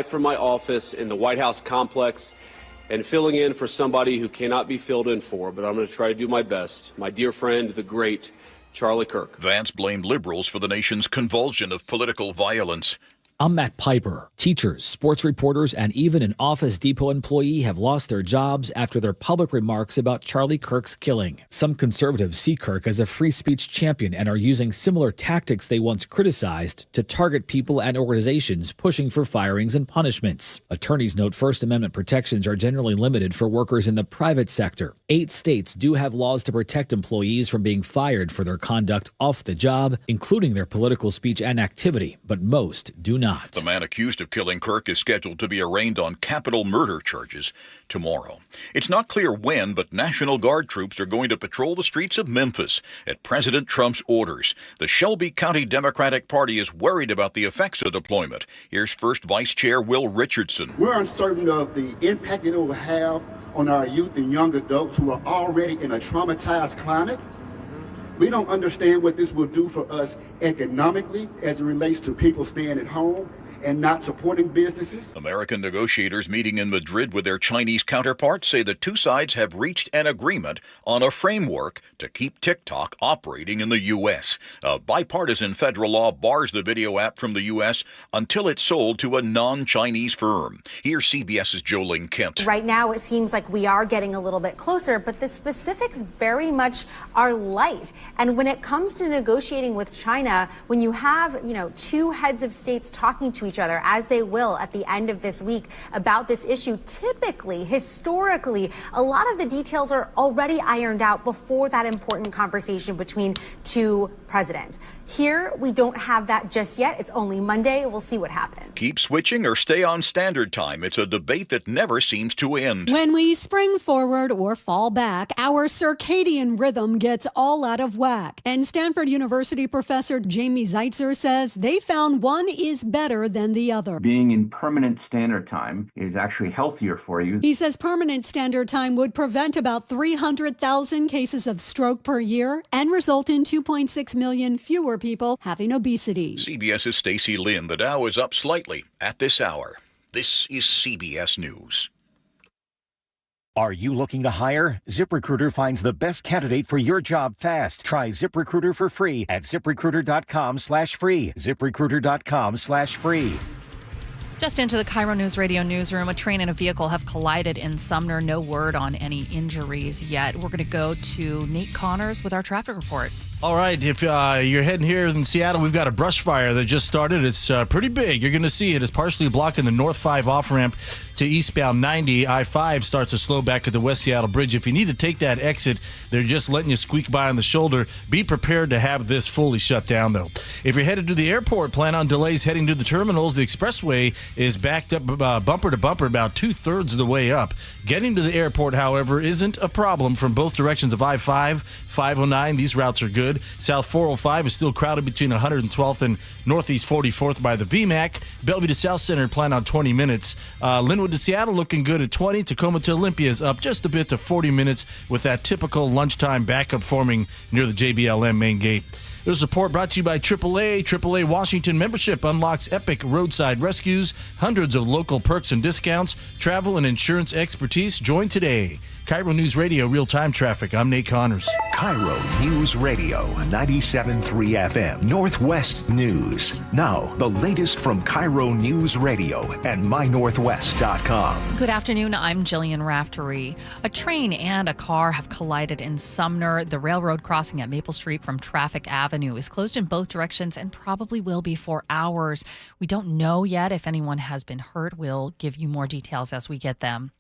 From my office in the White House complex and filling in for somebody who cannot be filled in for, but I'm going to try to do my best. My dear friend, the great Charlie Kirk. Vance blamed liberals for the nation's convulsion of political violence. I'm Matt Piper. Teachers, sports reporters, and even an Office Depot employee have lost their jobs after their public remarks about Charlie Kirk's killing. Some conservatives see Kirk as a free speech champion and are using similar tactics they once criticized to target people and organizations pushing for firings and punishments. Attorneys note First Amendment protections are generally limited for workers in the private sector. 8 states do have laws to protect employees from being fired for their conduct off the job, including their political speech and activity, but most do not. The man accused of killing Kirk is scheduled to be arraigned on capital murder charges tomorrow. It's not clear when, but National Guard troops are going to patrol the streets of Memphis at President Trump's orders. The Shelby County Democratic Party is worried about the effects of deployment. Here's First Vice Chair Will Richardson. We're uncertain of the impact it will have on our youth and young adults who are already in a traumatized climate. We don't understand what this will do for us economically as it relates to people staying at home and not supporting businesses. American negotiators meeting in Madrid with their Chinese counterparts say the two sides have reached an agreement on a framework to keep TikTok operating in the U.S. A bipartisan federal law bars the video app from the U.S. until it's sold to a non-Chinese firm. Here's CBS's Jolene Kent. Right now, it seems like we are getting a little bit closer, but the specifics very much are light. And when it comes to negotiating with China, when you have, two heads of states talking to each other, as they will at the end of this week, about this issue, typically, historically, a lot of the details are already ironed out before that important conversation between two presidents. Here, we don't have that just yet. It's only Monday. We'll see what happens. Keep switching or stay on standard time. It's a debate that never seems to end. When we spring forward or fall back, our circadian rhythm gets all out of whack. And Stanford University professor Jamie Zeitzer says they found one is better than the other. Being in permanent standard time is actually healthier for you. He says permanent standard time would prevent about 300,000 cases of stroke per year and result in 2.6 million fewer people having obesity. CBS's Stacey Lynn. The Dow is up slightly at this hour. This is CBS News. Are you looking to hire? ZipRecruiter finds the best candidate for your job fast. Try ZipRecruiter for free at ZipRecruiter.com/free. ZipRecruiter.com/free. Just into the KIRO Newsradio newsroom, a train and a vehicle have collided in Sumner. No word on any injuries yet. We're going to go to Nate Connors with our traffic report. All right, if you're heading here in Seattle, we've got a brush fire that just started. It's pretty big. You're going to see it. It's partially blocking the North 5 off-ramp to eastbound 90. I-5 starts to slow back at the West Seattle Bridge. If you need to take that exit, they're just letting you squeak by on the shoulder. Be prepared to have this fully shut down, though. If you're headed to the airport, plan on delays heading to the terminals. The expressway is backed up bumper to bumper about 2/3 of the way up. Getting to the airport, however, isn't a problem from both directions of I-5, 509. These routes are good. South 405 is still crowded between 112th and Northeast 44th by the VMAC. Bellevue to South Center, plan on 20 minutes. Linwood to Seattle looking good at 20. Tacoma to Olympia is up just a bit to 40 minutes with that typical lunchtime backup forming near the JBLM main gate. There's support brought to you by AAA. AAA Washington membership unlocks epic roadside rescues, hundreds of local perks and discounts, travel and insurance expertise. Join today. KIRO News Radio, real-time traffic. I'm Nate Connors. KIRO News Radio, 97.3 FM, Northwest News. Now, the latest from KIRO News Radio and mynorthwest.com. Good afternoon. I'm Jillian Raftery. A train and a car have collided in Sumner. The railroad crossing at Maple Street from Traffic Avenue is closed in both directions and probably will be for hours. We don't know yet if anyone has been hurt. We'll give you more details as we get them.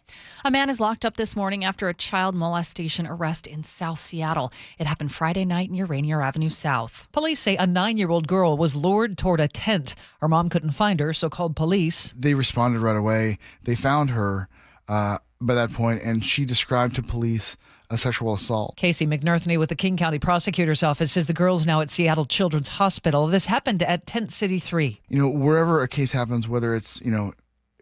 A man is locked up this morning after a child molestation arrest in South Seattle. It happened Friday night near Rainier Avenue South. Police say a 9-year-old girl was lured toward a tent. Her mom couldn't find her, so called police. They responded right away. They found her by that point, and she described to police a sexual assault. Casey McNerthney with the King County Prosecutor's Office says the girl's now at Seattle Children's Hospital. This happened at Tent City 3. Wherever a case happens, whether it's,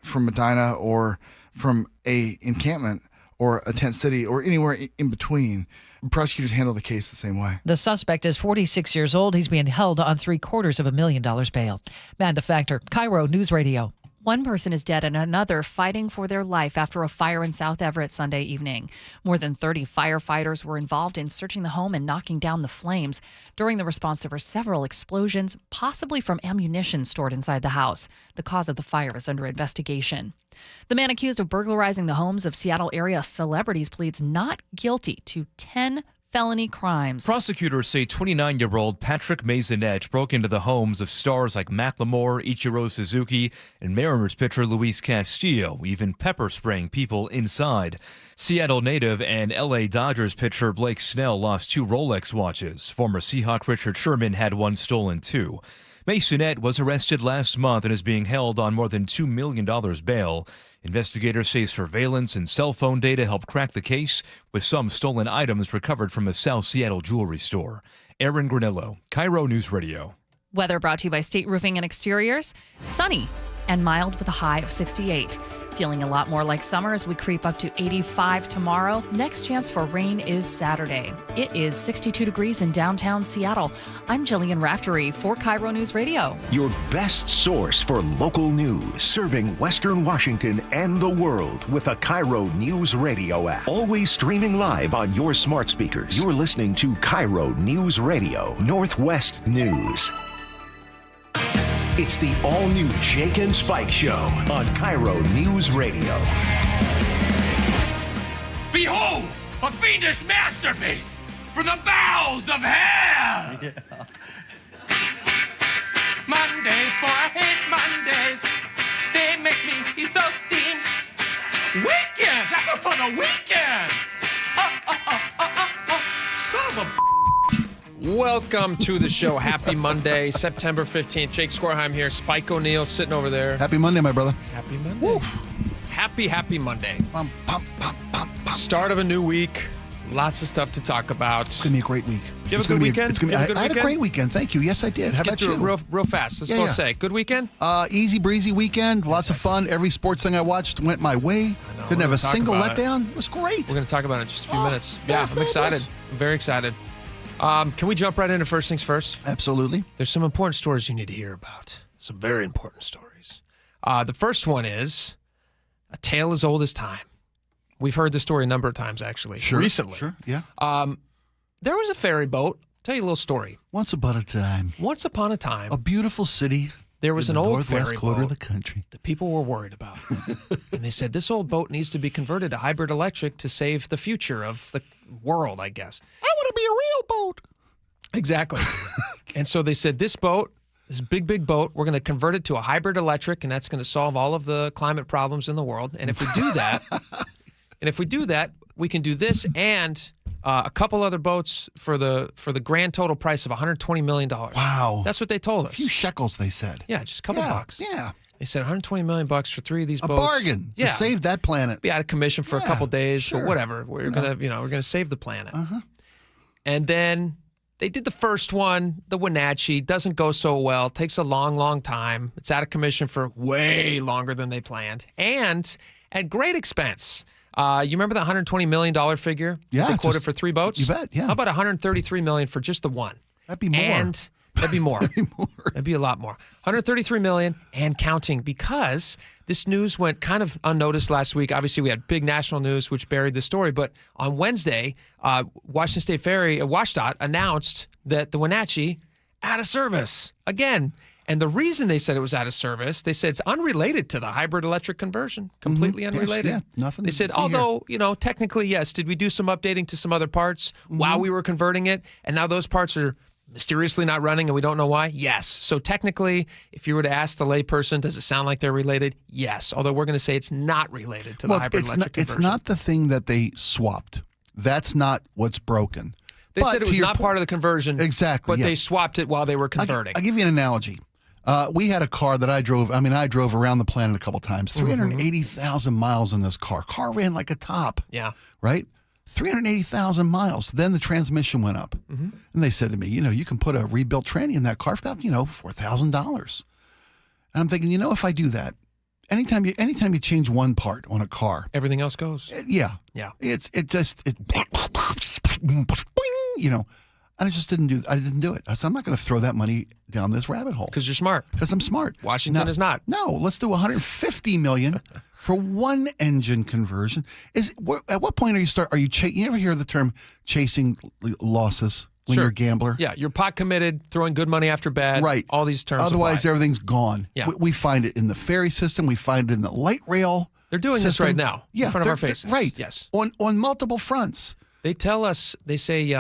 from Medina or from a encampment or a tent city or anywhere in between, prosecutors handle the case the same way. The suspect is 46 years old. He's being held on $750,000 bail. Amanda Factor, KIRO News Radio. One person is dead and another fighting for their life after a fire in South Everett Sunday evening. More than 30 firefighters were involved in searching the home and knocking down the flames. During the response, there were several explosions, possibly from ammunition stored inside the house. The cause of the fire is under investigation. The man accused of burglarizing the homes of Seattle area celebrities pleads not guilty to 10 felony crimes. Prosecutors say 29-year-old Patrick Maisonette broke into the homes of stars like Macklemore, Ichiro Suzuki, and Mariners pitcher Luis Castillo, even pepper spraying people inside. Seattle native and L.A. Dodgers pitcher Blake Snell lost 2 Rolex watches. Former Seahawk Richard Sherman had one stolen too. Maisonette was arrested last month and is being held on more than $2 million bail. Investigators say surveillance and cell phone data helped crack the case, with some stolen items recovered from a South Seattle jewelry store. Aaron Granillo, KIRO News Radio. Weather brought to you by State Roofing and Exteriors. Sunny and mild with a high of 68. Feeling a lot more like summer as we creep up to 85 tomorrow. Next chance for rain is Saturday. It is 62 degrees in downtown Seattle. I'm Jillian Raftery for KIRO News Radio. Your best source for local news, serving Western Washington and the world with a KIRO News Radio app. Always streaming live on your smart speakers. You're listening to KIRO News Radio, Northwest News. It's the all-new Jake and Spike Show on KIRO News Radio. Behold, a fiendish masterpiece from the bowels of hell! Yeah. Mondays, for I hate Mondays. They make me so steamed. Weekends, I go for the weekends! Son of a... Welcome to the show. Happy Monday, September 15th. Jake Skorheim here. Spike O'Neill sitting over there. Happy Monday, my brother. Happy Monday. Woo. Happy Monday. Bum, bum, bum, bum, bum. Start of a new week. Lots of stuff to talk about. It's going to be a great week. Did you have a good weekend? I had a great weekend. Thank you. Yes, I did. Let's How get about through you? it real fast. Let's both say. Good weekend? Easy breezy weekend. Lots of fun. Every sports thing I watched went my way. Didn't have a single letdown. It was great. We're going to talk about it in just a few minutes. Yeah, I'm excited. I'm very excited. Can we jump right into first things first? Absolutely. There's some important stories you need to hear about. Some very important stories. The first one is a tale as old as time. We've heard the story a number of times, actually, recently. Sure, yeah. There was a ferry boat. I'll tell you a little story. Once upon a time. Once upon a time. A beautiful city. There was an old ferry northwest quarter boat of the country that people were worried about. And they said, this old boat needs to be converted to hybrid electric to save the future of the world, I guess. I want to be a real boat. Exactly. And so they said, this boat, this big boat, we're going to convert it to a hybrid electric, and that's going to solve all of the climate problems in the world. And if we do that, we can do this and a couple other boats for the grand total price of $120 million. Wow. That's what they told us. A few shekels, they said. Yeah, just a couple bucks. Yeah. They said $120 million for 3 of these boats. A bargain. Yeah. To save that planet. Be out of commission for a couple days, sure. but whatever. We're gonna save the planet. And then they did the first one, the Wenatchee. Doesn't go so well. Takes a long time. It's out of commission for way longer than they planned, and at great expense. You remember the $120 million figure? Yeah. They quoted for 3 boats? You bet, yeah. How about $133 million for just the one? That'd be more. And that'd be more. That'd be a lot more. $133 million and counting, because this news went kind of unnoticed last week. Obviously, we had big national news, which buried the story. But on Wednesday, Washington State Ferry, WashDOT, announced that the Wenatchee out of service again. And the reason they said it was out of service, they said it's unrelated to the hybrid electric conversion, completely unrelated. Yes, yeah, nothing. They said, although, technically, yes, did we do some updating to some other parts while we were converting it? And now those parts are mysteriously not running and we don't know why? Yes. So technically, if you were to ask the layperson, does it sound like they're related? Yes. Although we're going to say it's not related to the hybrid electric conversion. It's not the thing that they swapped. That's not what's broken. They said it was not part of the conversion. Exactly. But they swapped it while they were converting. I'll give you an analogy. We had a car that I drove. I drove around the planet a couple times. 380,000 miles in this car. Car ran like a top. Yeah. Right? 380,000 miles. Then the transmission went up. And they said to me, you can put a rebuilt tranny in that car for about, $4,000. And I'm thinking, if I do that, anytime you change one part on a car, everything else goes. Yeah. Yeah. And I didn't do it. I said, I'm not going to throw that money down this rabbit hole. Because you're smart. Because I'm smart. Washington is not. No, let's do $150 million for one engine conversion. At what point are you you ever hear the term chasing losses when you're a gambler? Yeah, you're pot committed, throwing good money after bad. Right. All these terms. Otherwise, apply. everything's gone. Yeah. We find it in the ferry system. We find it in the light rail. They're doing this right now in front of our faces. Right. Yes. On multiple fronts. They tell us, they say,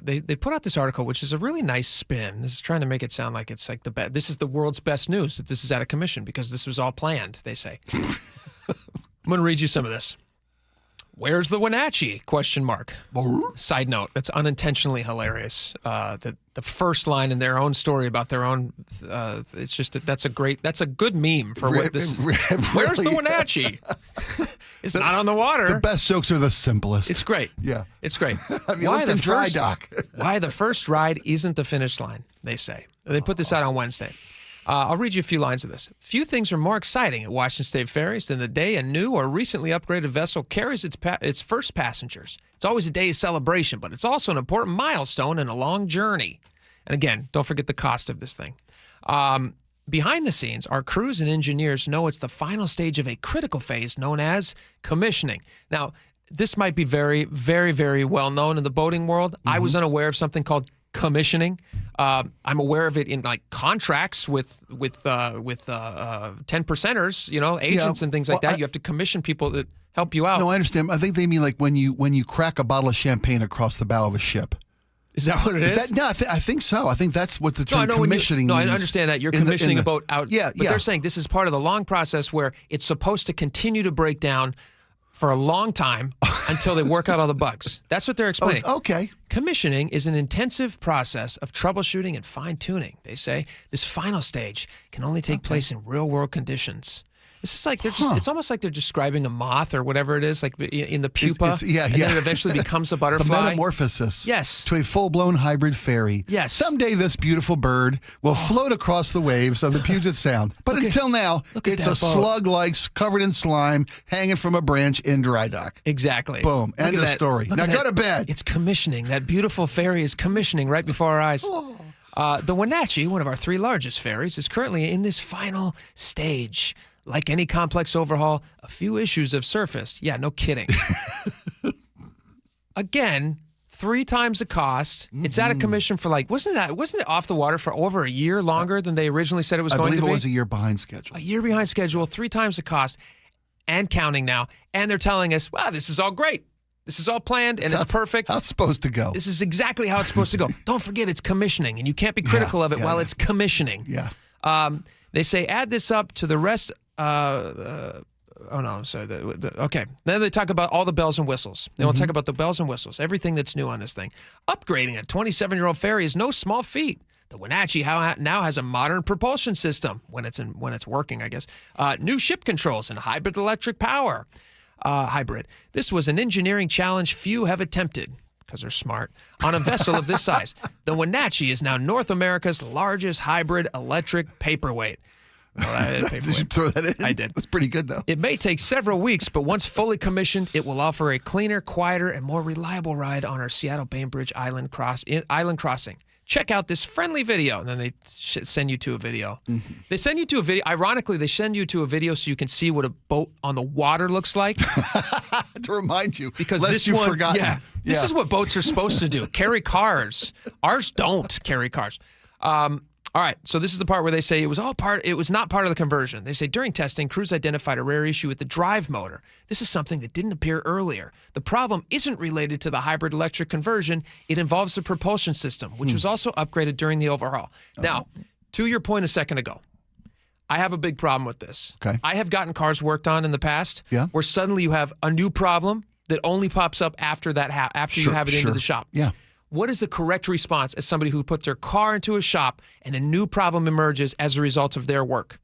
they put out this article, which is a really nice spin. This is trying to make it sound like it's like this is the world's best news, that this is out of commission because this was all planned, they say. I'm going to read you some of this. Where's the Wenatchee? ? Side note, that's unintentionally hilarious. The first line in their own story about their own, it's just, that's a good meme for what this, where's the Wenatchee? It's not on the water. The best jokes are the simplest. It's great. Yeah. It's great. Why the dry dock? Why the first ride isn't the finish line, they say. They put this out on Wednesday. I'll read you a few lines of this. Few things are more exciting at Washington State Ferries than the day a new or recently upgraded vessel carries its first passengers. It's always a day of celebration, but it's also an important milestone in a long journey. And again, don't forget the cost of this thing. Behind the scenes, our crews and engineers know it's the final stage of a critical phase known as commissioning. Now, this might be very, very, very well known in the boating world. I was unaware of something called commissioning. I'm aware of it in like contracts with 10%ers, agents and things like that. You have to commission people that help you out. No, I understand. I think they mean like when you crack a bottle of champagne across the bow of a ship. Is that what it is? I think so. I think that's what the term commissioning means. I understand that. You're commissioning a boat out. Yeah, but they're saying this is part of the long process where it's supposed to continue to break down for a long time until they work out all the bugs. That's what they're explaining. Okay. Commissioning is an intensive process of troubleshooting and fine-tuning. They say this final stage can only take place in real-world conditions. It's just like it's almost like they're describing a moth or whatever it is, like in the pupa. And then it eventually becomes a butterfly. The metamorphosis. Yes. To a full-blown hybrid ferry. Yes. Someday this beautiful bird will float across the waves of the Puget Sound. But until now, it's a slug-like, covered in slime, hanging from a branch in dry dock. Exactly. Boom. End of story. Now go to bed. It's commissioning. That beautiful ferry is commissioning right before our eyes. The Wenatchee, one of our 3 largest ferries, is currently in this final stage. Like any complex overhaul, a few issues have surfaced. Yeah, no kidding. Again, 3 times the cost. It's out of commission for wasn't it off the water for over a year longer than they originally said it was going to be? I believe it was a year behind schedule. A year behind schedule, 3 times the cost, and counting now. And they're telling us, wow, this is all great. This is all planned, and it's perfect. How it's supposed to go. This is exactly how it's supposed to go. Don't forget, it's commissioning, and you can't be critical of it while it's commissioning. Yeah. They say add this up to the rest. Okay. Then they talk about all the bells and whistles. They want to talk about the bells and whistles, everything that's new on this thing. Upgrading a 27-year-old ferry is no small feat. The Wenatchee now has a modern propulsion system when it's working, I guess. New ship controls and hybrid electric power. Hybrid. This was an engineering challenge few have attempted, because they're smart, on a vessel of this size. The Wenatchee is now North America's largest hybrid electric paperweight. Did you throw that in? I did. It was pretty good, though. It may take several weeks, but once fully commissioned, it will offer a cleaner, quieter, and more reliable ride on our Seattle Bainbridge Island crossing. Check out this friendly video. And then they send you to a video. They send you to a video. Ironically, they send you to a video so you can see what a boat on the water looks like. To remind you. Because lest you've forgotten. Yeah. This is what boats are supposed to do. Carry cars. Ours don't carry cars. All right, so this is the part where they say it was not part of the conversion. They say during testing, crews identified a rare issue with the drive motor. This is something that didn't appear earlier. The problem isn't related to the hybrid electric conversion. It involves the propulsion system, which was also upgraded during the overhaul. Now, to your point a second ago, I have a big problem with this. Okay. I have gotten cars worked on in the past where suddenly you have a new problem that only pops up after you have it into the shop. Yeah. What is the correct response as somebody who puts their car into a shop and a new problem emerges as a result of their work?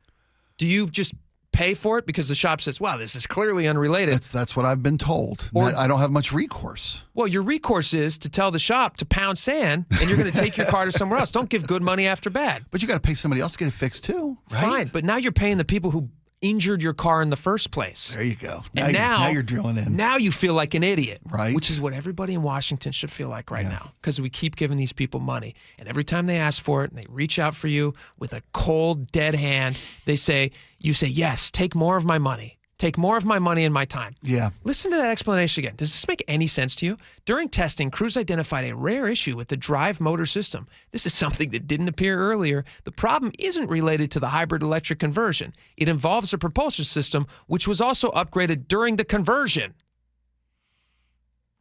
Do you just pay for it because the shop says, wow, this is clearly unrelated? That's what I've been told. Or, I don't have much recourse. Well, your recourse is to tell the shop to pound sand, and you're going to take your car to somewhere else. Don't give good money after bad. But you got to pay somebody else to get it fixed too, right? Fine, but now you're paying the people who injured your car in the first place. There you go. And now you're drilling in. Now you feel like an idiot. Right. Which is what everybody in Washington should feel like right now, because we keep giving these people money. And every time they ask for it and they reach out for you with a cold, dead hand, you say, yes, take more of my money. Take more of my money and my time. Yeah. Listen to that explanation again. Does this make any sense to you? During testing, crews identified a rare issue with the drive motor system. This is something that didn't appear earlier. The problem isn't related to the hybrid electric conversion. It involves a propulsion system, which was also upgraded during the conversion.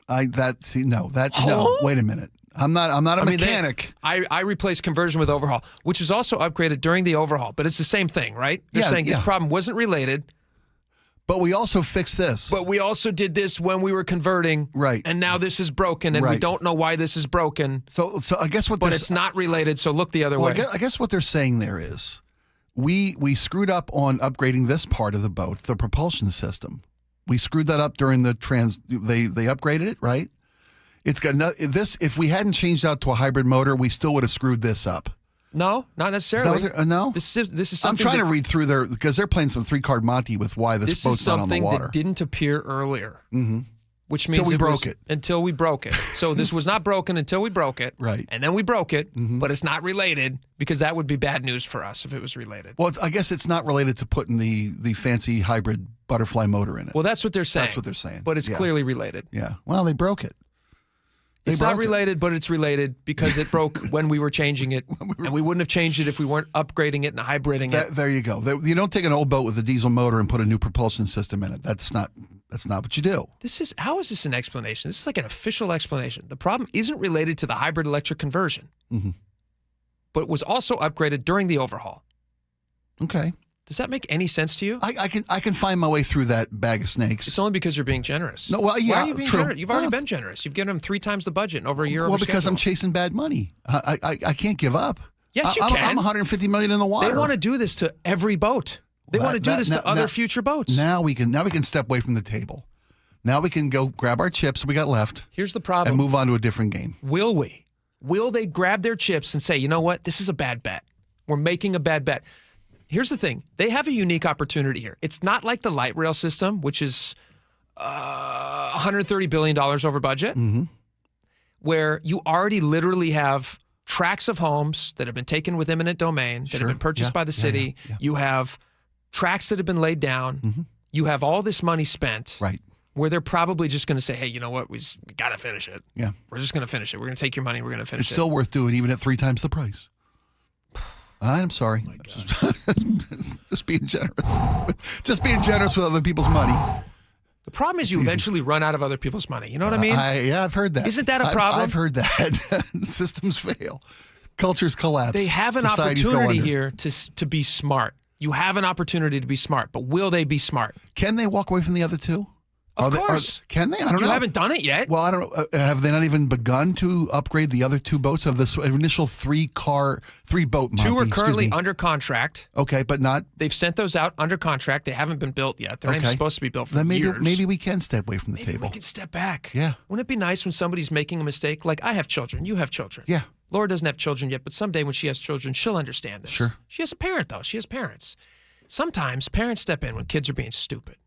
No, wait a minute. I'm not a mechanic. I replaced conversion with overhaul, which was also upgraded during the overhaul, but it's the same thing, right? They're saying this problem wasn't related. But we also fixed this. But we also did this when we were converting. Right. And now this is broken, and we don't know why this is broken. So I guess But it's not related, so look the other way. I guess what they're saying there is we screwed up on upgrading this part of the boat, the propulsion system. We screwed that up during the they upgraded it, right? It's got this. If we hadn't changed out to a hybrid motor, we still would have screwed this up. No, not necessarily. No? This is something. I'm trying to read through because they're playing some 3-card Monte with why this boat's not on the water. This is something that didn't appear earlier, which means until we broke it. Until we broke it. So this was not broken until we broke it. Right. And then we broke it, but it's not related because that would be bad news for us if it was related. Well, I guess it's not related to putting the fancy hybrid butterfly motor in it. Well, that's what they're saying. That's what they're saying. But it's clearly related. Yeah. Well, they broke it. It's not related, but it's related because it broke when we were changing it, and we wouldn't have changed it if we weren't upgrading it and hybriding it. There you go. You don't take an old boat with a diesel motor and put a new propulsion system in it. That's not what you do. How is this an explanation? This is like an official explanation. The problem isn't related to the hybrid electric conversion, but it was also upgraded during the overhaul. Okay. Does that make any sense to you? I can find my way through that bag of snakes. It's only because you're being generous. No, well, yeah, Why are you being true. generous? You've already been generous. You've given them 3 times the budget in over a year. Well, because I'm chasing bad money. I can't give up. Yes, you can. I'm $150 million in the water. They want to do this to every boat. They want to do this to other future boats. Now we can step away from the table. Now we can go grab our chips we got left. Here's the problem. And move on to a different game. Will we? Will they grab their chips and say, you know what? This is a bad bet. We're making a bad bet. Here's the thing. They have a unique opportunity here. It's not like the light rail system, which is $130 billion over budget, where you already literally have tracts of homes that have been taken with eminent domain, that have been purchased by the city. Yeah. You have tracts that have been laid down. You have all this money spent. Right. Where they're probably just going to say, hey, you know what? We got to finish it. Yeah. We're just going to finish it. We're going to take your money. We're going to finish it. It's still worth doing even at 3 times the price. I'm sorry. Just being generous. Just being generous with other people's money. The problem is you eventually run out of other people's money. You know what I mean? I've heard that. Isn't that a problem? I've heard that. Systems fail. Cultures collapse. They have an opportunity here to be smart. You have an opportunity to be smart, but will they be smart? Can they walk away from the other two? Of course. Can they? I don't know. You haven't done it yet. Well, I don't know. Have they not even begun to upgrade the other 2 boats of this initial 3-boat Monte? 2 are currently under contract. Okay, but not. They've sent those out under contract. They haven't been built yet. They're not even supposed to be built for years. Maybe we can step away from the table. Maybe we can step back. Yeah. Wouldn't it be nice when somebody's making a mistake? Like, I have children. You have children. Yeah. Laura doesn't have children yet, but someday when she has children, she'll understand this. Sure. She has a parent, though. She has parents. Sometimes parents step in when kids are being stupid.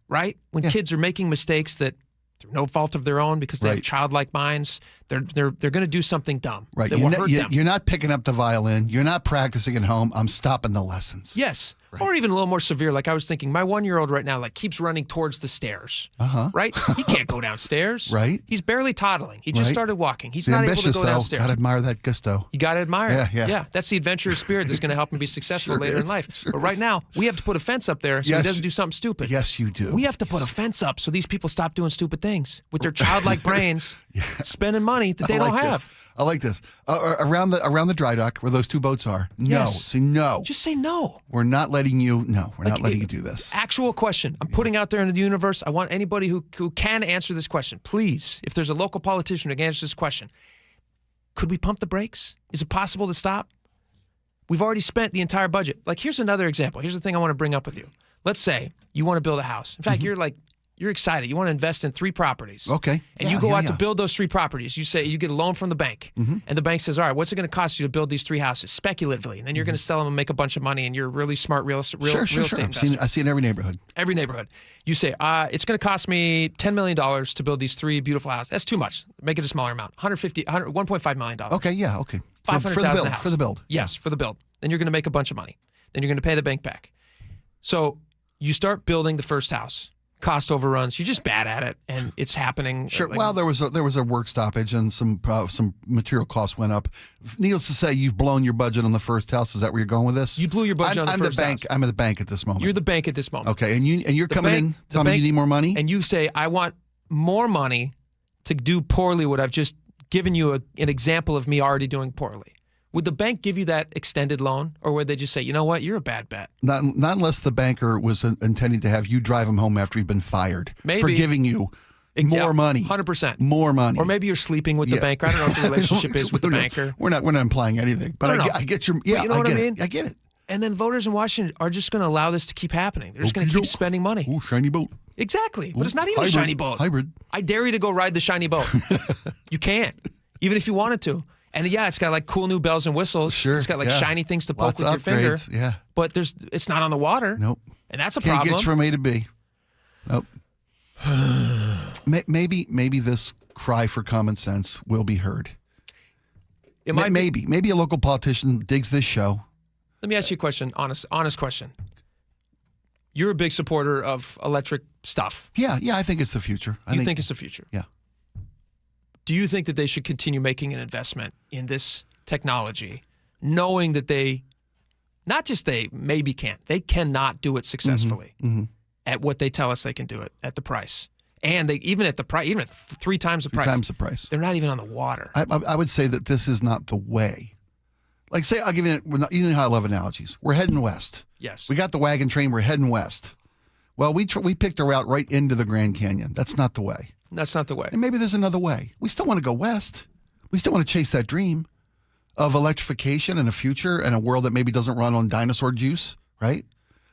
Right? When kids are making mistakes that through no fault of their own because they have childlike minds, they're going to do something dumb. Right. That will hurt them. You're not picking up the violin. You're not practicing at home. I'm stopping the lessons. Yes. Right. Or even a little more severe. Like I was thinking, my 1-year-old right now keeps running towards the stairs. Right? He can't go downstairs. Right. He's barely toddling. He just started walking. He's not able to go downstairs. Got to admire that gusto. You got to admire it. Yeah. That's the adventurous spirit that's going to help him be successful later in life. But right now, we have to put a fence up there so he doesn't do something stupid. Yes, you do. We have to put a fence up so these people stop doing stupid things with their childlike brains, spending money that they don't have. I like this. Around the dry dock where those 2 boats are. No. Yes. Say no. Just say no. We're not letting you. No, we're not letting you do this. Actual question. I'm putting out there into the universe. I want anybody who can answer this question. Please, if there's a local politician who can answer this question, could we pump the brakes? Is it possible to stop? We've already spent the entire budget. Like, here's another example. Here's the thing I want to bring up with you. Let's say you want to build a house. In fact, you're like You're excited. You want to invest in 3 properties. Okay. And you go out to build those 3 properties. You say you get a loan from the bank. And the bank says, all right, what's it going to cost you to build these 3 houses speculatively? And then you're going to sell them and make a bunch of money, and you're a really smart real estate investor. I see in every neighborhood. Every neighborhood. You say, it's going to cost me $10 million to build these 3 beautiful houses. That's too much. Make it a smaller amount. $1.5 million. Okay, yeah, okay. $500,000 a house. For the build. Yes, for the build. Then you're going to make a bunch of money. Then you're going to pay the bank back. So you start building the first house. Cost overruns. You're just bad at it, and it's happening. Sure. Well, there was a work stoppage, and some material costs went up. Needless to say, you've blown your budget on the first house. Is that where you're going with this? You blew your budget on the first house. I'm at the bank at this moment. You're the bank at this moment. Okay, and you're coming in. Tell me you need more money. And you say, I want more money to do poorly what I've just given you an example of me already doing poorly. Would the bank give you that extended loan, or would they just say, you know what, you're a bad bet? Not unless the banker was intending to have you drive him home after he'd been fired for giving you more money. 100%. More money. Or maybe you're sleeping with the banker. I don't know what the relationship is with the banker. We're not implying anything, but I get your, you know what I mean? I get it. And then voters in Washington are just going to allow this to keep happening. They're just going to keep spending money. Ooh, shiny boat. Exactly. But it's not even a shiny boat. Hybrid. I dare you to go ride the shiny boat. You can't, even if you wanted to. And yeah, it's got like cool new bells and whistles. Sure. It's got like shiny things to poke with your finger. Yeah. But it's not on the water. Nope. And that's a Can't problem. get you from A to B. Nope. maybe this cry for common sense will be heard. Maybe a local politician digs this show. Let me ask you a question, honest question. You're a big supporter of electric stuff. Yeah, I think it's the future. I think it's the future? Yeah. Do you think that they should continue making an investment in this technology, knowing that they maybe can't, they cannot do it successfully at what they tell us they can do it at the price, and even at 3 times the price. 3 times the price. They're not even on the water. I would say that this is not the way. Like, say, I'll give you. You know how I love analogies. We're heading west. Yes. We got the wagon train. We're heading west. Well, we picked a route right into the Grand Canyon. That's not the way. That's not the way. And maybe there's another way. We still want to go west. We still want to chase that dream of electrification and a future and a world that maybe doesn't run on dinosaur juice, right?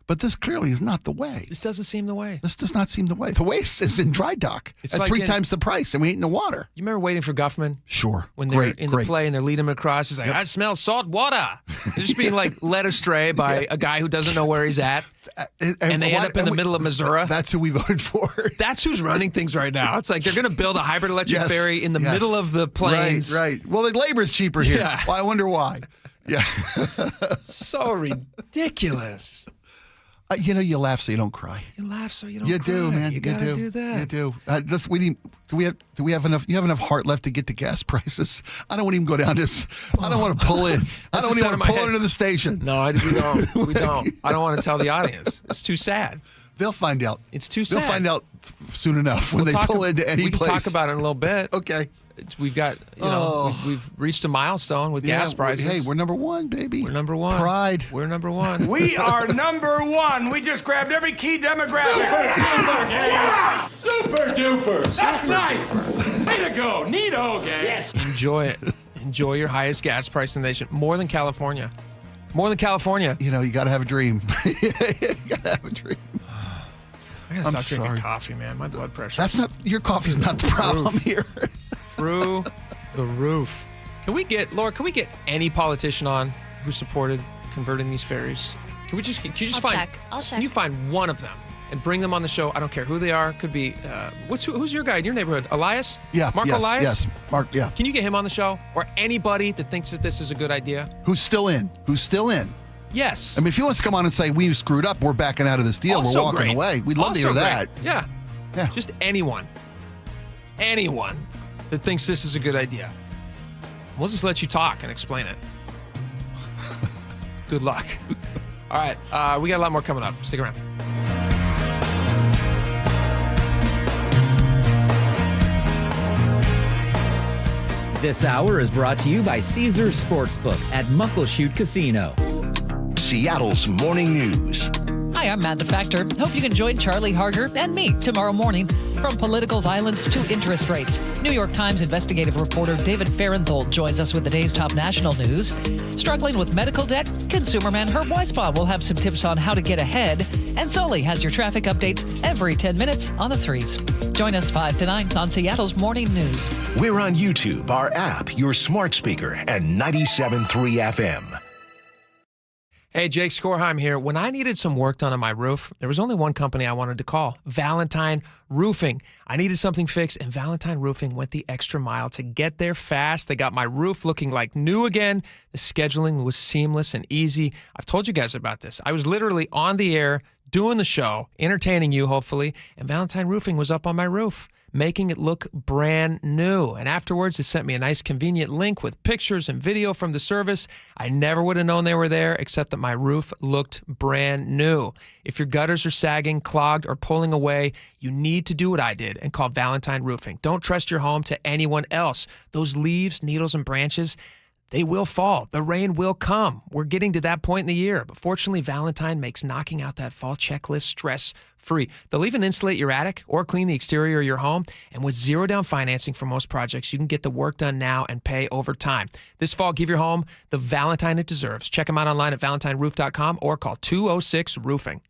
But this clearly is not the way. This doesn't seem the way. This does not seem the way. The way is in dry dock. It's at like 3 times the price, and we ain't in the water. You remember Waiting for Guffman? Sure. When they're in the play and they're leading him across, he's like, I smell salt water. They're just being like led astray by a guy who doesn't know where he's at. And they end up in the middle of Missouri. That's who we voted for. That's who's running things right now. It's like they're going to build a hybrid electric ferry in the middle of the plains. Right. Well, the labor's cheaper here. Yeah. Well, I wonder why. Yeah. So ridiculous. You laugh so you don't cry. You laugh so you don't cry. You do, man. You gotta do that. You do. Do we have enough? You have enough heart left to get to gas prices? I don't want to even go down this. I don't want to pull in. I don't even want to pull into the station. No, we don't. We don't. I don't want to tell the audience. It's too sad. They'll find out. It's too sad. They'll find out soon enough when they pull into any place. We can talk about it in a little bit. Okay. We've got, we've reached a milestone with gas prices. Hey, we're number 1, baby. We're number 1. Pride. We're number 1. We are number 1. We just grabbed every key demographic. Super duper. That's nice. Way to go. Neato, gang. Yes. Enjoy it. Enjoy your highest gas price in the nation. More than California. More than California. You got to have a dream. You got to have a dream. I got to stop drinking coffee, man. My blood pressure. Your coffee's not the problem here. Through the roof. Laura, can we get any politician on who supported converting these ferries? Can you just find? I'll check. Can you find one of them and bring them on the show? I don't care who they are. Could be who's your guy in your neighborhood? Elias? Yeah. Mark Elias? Yes. Mark, yeah. Can you get him on the show? Or anybody that thinks that this is a good idea? Who's still in? Yes. I mean, if you want to come on and say we screwed up, we're backing out of this deal, Also we're walking great. away. We'd love to hear that. Yeah. Just anyone that thinks this is a good idea. We'll just let you talk and explain it. Good luck. All right, we got a lot more coming up. Stick around. This hour is brought to you by Caesars Sportsbook at Muckleshoot Casino. Seattle's Morning News. Hi, I'm Amanda Factor. Hope you can join Charlie Harger and me tomorrow morning. From political violence to interest rates, New York Times investigative reporter David Farenthold joins us with the day's top national news. Struggling with medical debt, consumer man Herb Weisbaum will have some tips on how to get ahead. And Sully has your traffic updates every 10 minutes on the 3s. Join us 5 to 9 on Seattle's Morning News. We're on YouTube, our app, your smart speaker, and 97.3 FM. Hey, Jake Skorheim here. When I needed some work done on my roof, there was only one company I wanted to call, Valentine Roofing. I needed something fixed, and Valentine Roofing went the extra mile to get there fast. They got my roof looking like new again. The scheduling was seamless and easy. I've told you guys about this. I was literally on the air doing the show, entertaining you, hopefully, and Valentine Roofing was up on my roof, making it look brand new. And afterwards, they sent me a nice convenient link with pictures and video from the service. I never would have known they were there, except that my roof looked brand new. If your gutters are sagging, clogged, or pulling away, you need to do what I did and call Valentine Roofing. Don't trust your home to anyone else. Those leaves, needles, and branches, they will fall. The rain will come. We're getting to that point in the year. But fortunately, Valentine makes knocking out that fall checklist stress-free. They'll even insulate your attic or clean the exterior of your home. And with zero-down financing for most projects, you can get the work done now and pay over time. This fall, give your home the Valentine it deserves. Check them out online at valentineroof.com or call 206-ROOFING.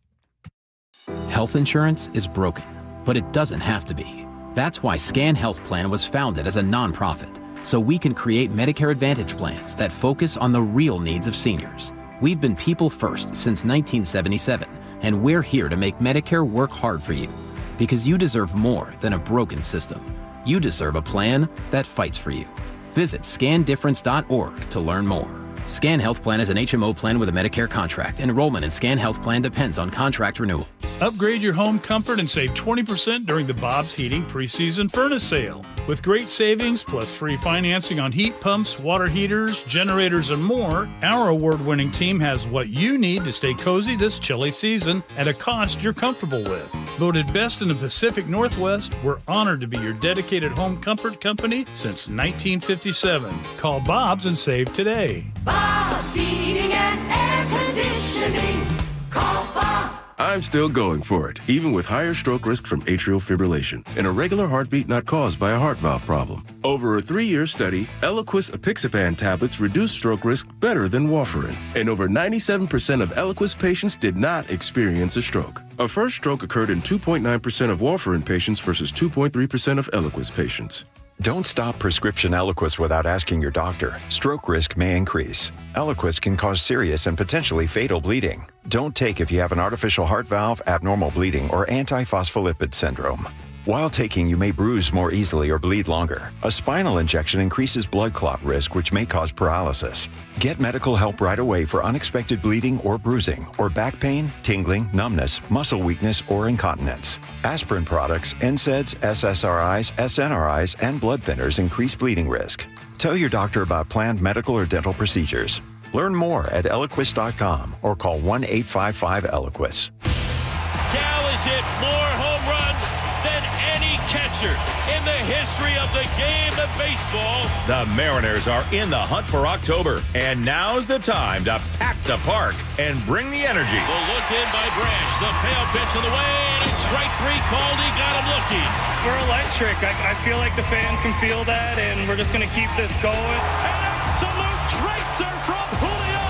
Health insurance is broken, but it doesn't have to be. That's why Scan Health Plan was founded as a nonprofit, so we can create Medicare Advantage plans that focus on the real needs of seniors. We've been people first since 1977, and we're here to make Medicare work hard for you, because you deserve more than a broken system. You deserve a plan that fights for you. Visit scandifference.org to learn more. Scan Health Plan is an HMO plan with a Medicare contract. Enrollment in Scan Health Plan depends on contract renewal. Upgrade your home comfort and save 20% during the Bob's Heating preseason furnace sale. With great savings plus free financing on heat pumps, water heaters, generators, and more, our award-winning team has what you need to stay cozy this chilly season at a cost you're comfortable with. Voted best in the Pacific Northwest, we're honored to be your dedicated home comfort company since 1957. Call Bob's and save today. Bob's Heating and Air Conditioning. Call Bob. I'm still going for it, even with higher stroke risk from atrial fibrillation, and a regular heartbeat not caused by a heart valve problem. Over a 3-year study, Eliquis apixaban tablets reduced stroke risk better than warfarin, and over 97% of Eliquis patients did not experience a stroke. A first stroke occurred in 2.9% of warfarin patients versus 2.3% of Eliquis patients. Don't stop prescription Eliquis without asking your doctor. Stroke risk may increase. Eliquis can cause serious and potentially fatal bleeding. Don't take if you have an artificial heart valve, abnormal bleeding, or antiphospholipid syndrome. While taking, you may bruise more easily or bleed longer. A spinal injection increases blood clot risk, which may cause paralysis. Get medical help right away for unexpected bleeding or bruising, or back pain, tingling, numbness, muscle weakness, or incontinence. Aspirin products, NSAIDs, SSRIs, SNRIs, and blood thinners increase bleeding risk. Tell your doctor about planned medical or dental procedures. Learn more at Eliquis.com or call 1-855-ELIQUIS. Cal has hit more home runs than any catcher in the history of the game of baseball. The Mariners are in the hunt for October, and now's the time to pack the park and bring the energy. The look in by Brash, the pale pitch in the way, and it's strike 3 called. He got him looking. We're electric. I feel like the fans can feel that, and we're just going to keep this going. An absolute tracer from Julio.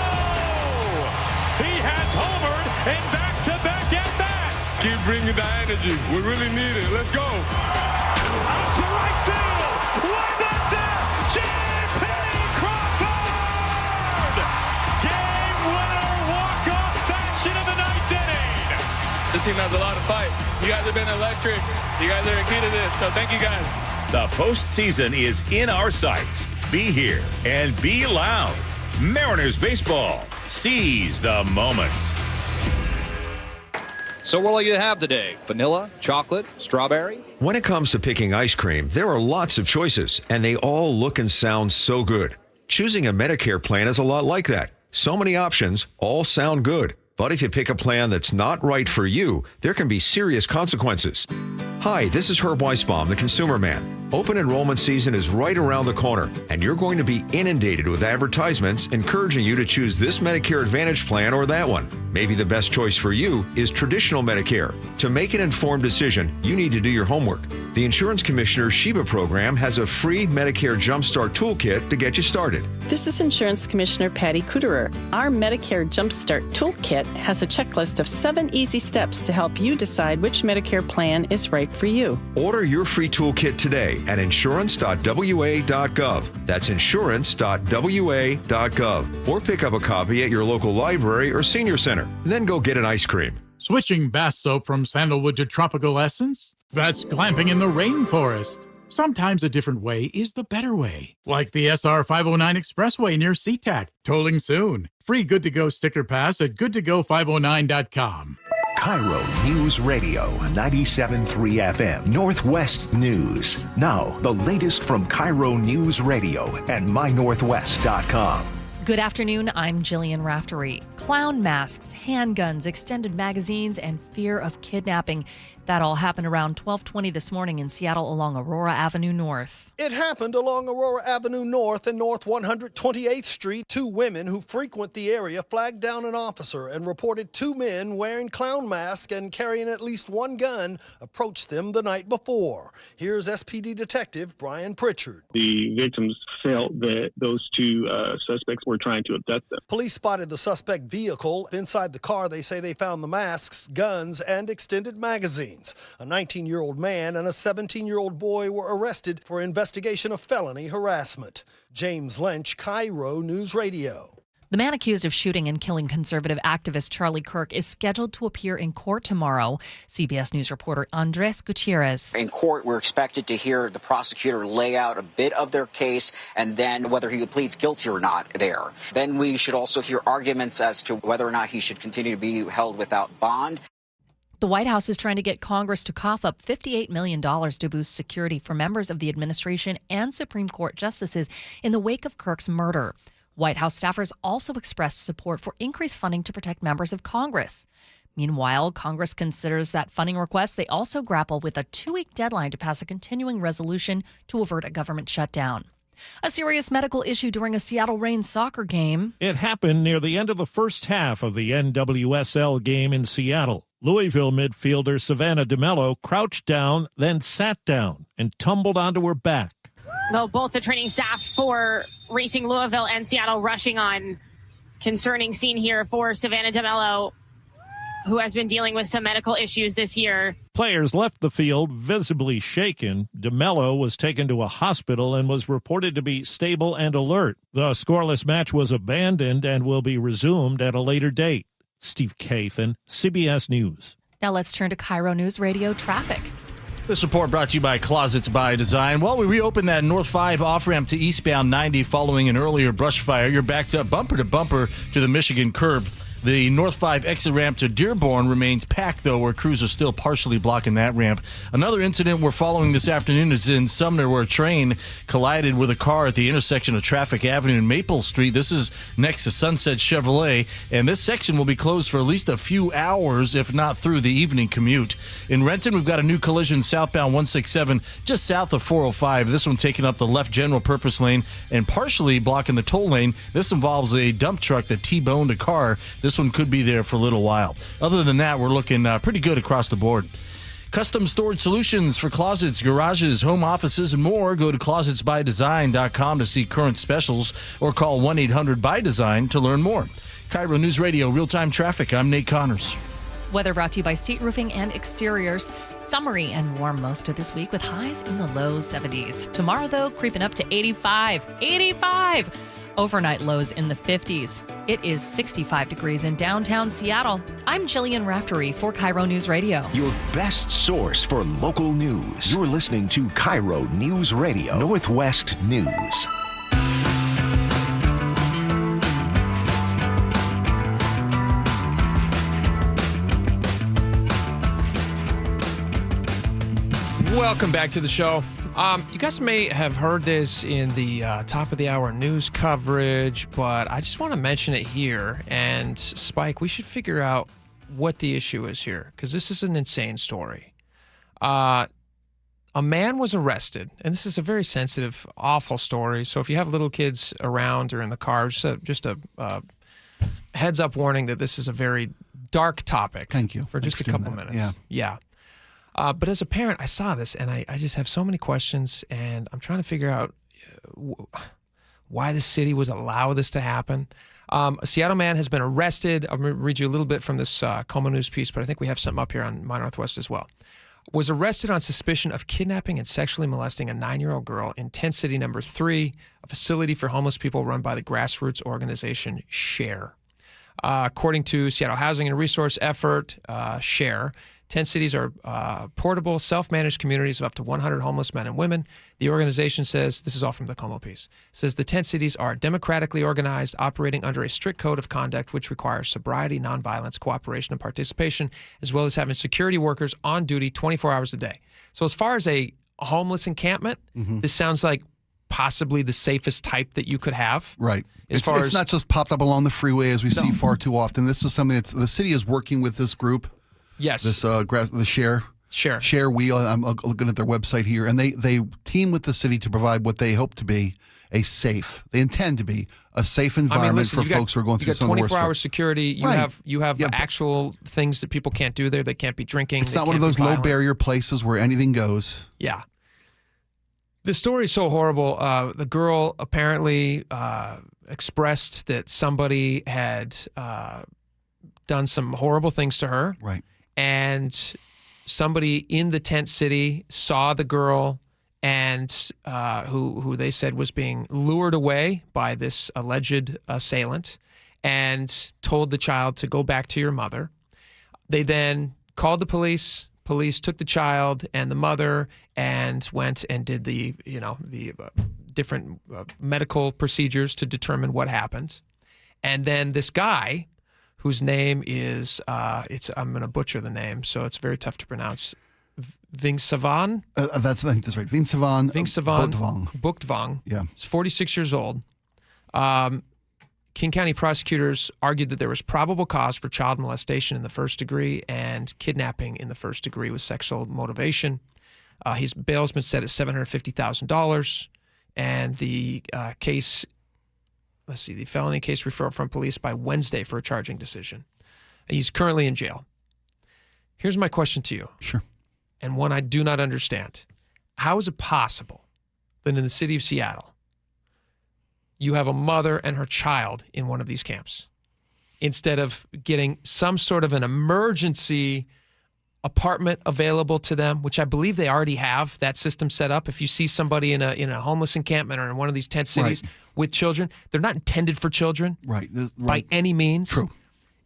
He has homered in back-to-back at-bats. Keep bringing the energy. We really need it. Let's go. Out to right field. Way back there. J.P. Crawford. Game winner walk-off fashion of the 9th inning. This team has a lot of fight. You guys have been electric. You guys are the key to this, so thank you guys. The postseason is in our sights. Be here and be loud. Mariners baseball. Seize the moment. So what will you have today? Vanilla, chocolate, strawberry? When it comes to picking ice cream, there are lots of choices, and they all look and sound so good. Choosing a Medicare plan is a lot like that. So many options, all sound good. But if you pick a plan that's not right for you, there can be serious consequences. Hi, this is Herb Weisbaum, the Consumer Man. Open enrollment season is right around the corner, and you're going to be inundated with advertisements encouraging you to choose this Medicare Advantage plan or that one. Maybe the best choice for you is traditional Medicare. To make an informed decision, you need to do your homework. The Insurance Commissioner's Sheba program has a free Medicare Jumpstart Toolkit to get you started. This is Insurance Commissioner Patty Kuderer. Our Medicare Jumpstart Toolkit has a checklist of 7 easy steps to help you decide which Medicare plan is right for you. Order your free toolkit today at insurance.wa.gov. That's insurance.wa.gov. Or pick up a copy at your local library or senior center. Then go get an ice cream. Switching bath soap from sandalwood to tropical essence? That's glamping in the rainforest. Sometimes a different way is the better way. Like the SR 509 Expressway near SeaTac. Tolling soon. Free Good to Go sticker pass at goodtogo509.com. KIRO News Radio 97.3 FM Northwest News. Now, the latest from KIRO News Radio and mynorthwest.com. Good afternoon, I'm Jillian Raftery. Clown masks, handguns, extended magazines, and fear of kidnapping. That all happened around 12:20 this morning in Seattle along Aurora Avenue North. It happened along Aurora Avenue North and North 128th Street. 2 women who frequent the area flagged down an officer and reported 2 men wearing clown masks and carrying at least 1 gun approached them the night before. Here's SPD Detective Brian Pritchard. The victims felt that those 2 suspects were trying to abduct them. Police spotted the suspect vehicle. Inside the car, they say they found the masks, guns, and extended magazines. A 19-year-old man and a 17-year-old boy were arrested for investigation of felony harassment. James Lynch, KIRO News Radio. The man accused of shooting and killing conservative activist Charlie Kirk is scheduled to appear in court tomorrow. CBS News reporter Andres Gutierrez. In court, we're expected to hear the prosecutor lay out a bit of their case and then whether he pleads guilty or not there. Then we should also hear arguments as to whether or not he should continue to be held without bond. The White House is trying to get Congress to cough up $58 million to boost security for members of the administration and Supreme Court justices in the wake of Kirk's murder. White House staffers also expressed support for increased funding to protect members of Congress. Meanwhile, Congress considers that funding request. They also grapple with a 2-week deadline to pass a continuing resolution to avert a government shutdown. A serious medical issue during a Seattle Reigns soccer game. It happened near the end of the first half of the NWSL game in Seattle. Louisville midfielder Savannah DeMello crouched down, then sat down and tumbled onto her back. Well, both the training staff for Racing Louisville and Seattle rushing on. Concerning scene here for Savannah DeMello, who has been dealing with some medical issues this year. Players left the field visibly shaken. DeMello was taken to a hospital and was reported to be stable and alert. The scoreless match was abandoned and will be resumed at a later date. Steve Kathan, CBS News. Now let's turn to KIRO News Radio traffic. This report brought to you by Closets by Design. Well, we reopened that North 5 off-ramp to eastbound 90 following an earlier brush fire. You're backed up bumper to bumper to the Michigan curb. The North 5 exit ramp to Dearborn remains packed, though, where crews are still partially blocking that ramp. Another incident we're following this afternoon is in Sumner, where a train collided with a car at the intersection of Traffic Avenue and Maple Street. This is next to Sunset Chevrolet, and this section will be closed for at least a few hours, if not through the evening commute. In Renton, we've got a new collision southbound 167 just south of 405. This one taking up the left general purpose lane and partially blocking the toll lane. This involves a dump truck that T-boned a car. This one could be there for a little while. Other than that, we're looking pretty good across the board. Custom storage solutions for closets, garages, home offices, and more. Go to closetsbydesign.com to see current specials or call 1-800-BY-DESIGN to learn more. KIRO News Radio, real-time traffic. I'm Nate Connors. Weather brought to you by State Roofing and Exteriors. Summery and warm most of this week with highs in the low 70s. Tomorrow, though, creeping up to 85. 85! Overnight lows in the 50s. It is 65 degrees in downtown Seattle. I'm Jillian Raftery for KIRO News Radio. Your best source for local news. You're listening to KIRO News Radio, Northwest News. Welcome back to the show. You guys may have heard this in the top of the hour news coverage, but I just want to mention it here. And Spike, we should figure out what the issue is here, because this is an insane story. A man was arrested, and this is a very sensitive, awful story. So if you have little kids around or in the car, just a heads up warning that this is a very dark topic. Thank you. For just a couple minutes. Yeah. But as a parent, I saw this, and I just have so many questions, and I'm trying to figure out why the city would allow this to happen. A Seattle man has been arrested. I'm going to read you a little bit from this KIRO News piece, but I think we have something up here on My Northwest as well. Was arrested on suspicion of kidnapping and sexually molesting a 9-year-old girl in tent city number 3, a facility for homeless people run by the grassroots organization SHARE. According to Seattle Housing and Resource Effort, SHARE, tent cities are portable, self-managed communities of up to 100 homeless men and women. The organization says, this is all from the KIRO piece, says the tent cities are democratically organized, operating under a strict code of conduct which requires sobriety, nonviolence, cooperation, and participation, as well as having security workers on duty 24 hours a day. So as far as a homeless encampment, this sounds like possibly the safest type that you could have. Right. It's not just popped up along the freeway as we see far too often. This is something the city is working with this group. Yes. This the Share Wheel. I'm looking at their website here, and they team with the city to provide what they hope to be they intend to be a safe environment for folks who are going through some of the worst. 24-hour security. You have actual things that people can't do there. They can't be drinking. It's not one of those low barrier places where anything goes. Yeah. The story is so horrible. The girl apparently expressed that somebody had done some horrible things to her. Right. And somebody in the tent city saw the girl and who they said was being lured away by this alleged assailant and told the child to go back to your mother. They then called the police. Police took the child and the mother and went and did the different medical procedures to determine what happened. And then this guy, whose name is, I'm going to butcher the name, so it's very tough to pronounce, Vingsavan? I think that's right. Vingsavan Buktvang. Yeah. He's 46 years old. King County prosecutors argued that there was probable cause for child molestation in the first degree and kidnapping in the first degree with sexual motivation. His bail's been set at $750,000, and the case, the felony case referral from police by Wednesday for a charging decision. He's currently in jail. Here's my question to you. Sure. And one I do not understand. How is it possible that in the city of Seattle, you have a mother and her child in one of these camps instead of getting some sort of an emergency apartment available to them, which I believe they already have that system set up? If you see somebody in a homeless encampment or in one of these tent cities with children, they're not intended for children by any means. True.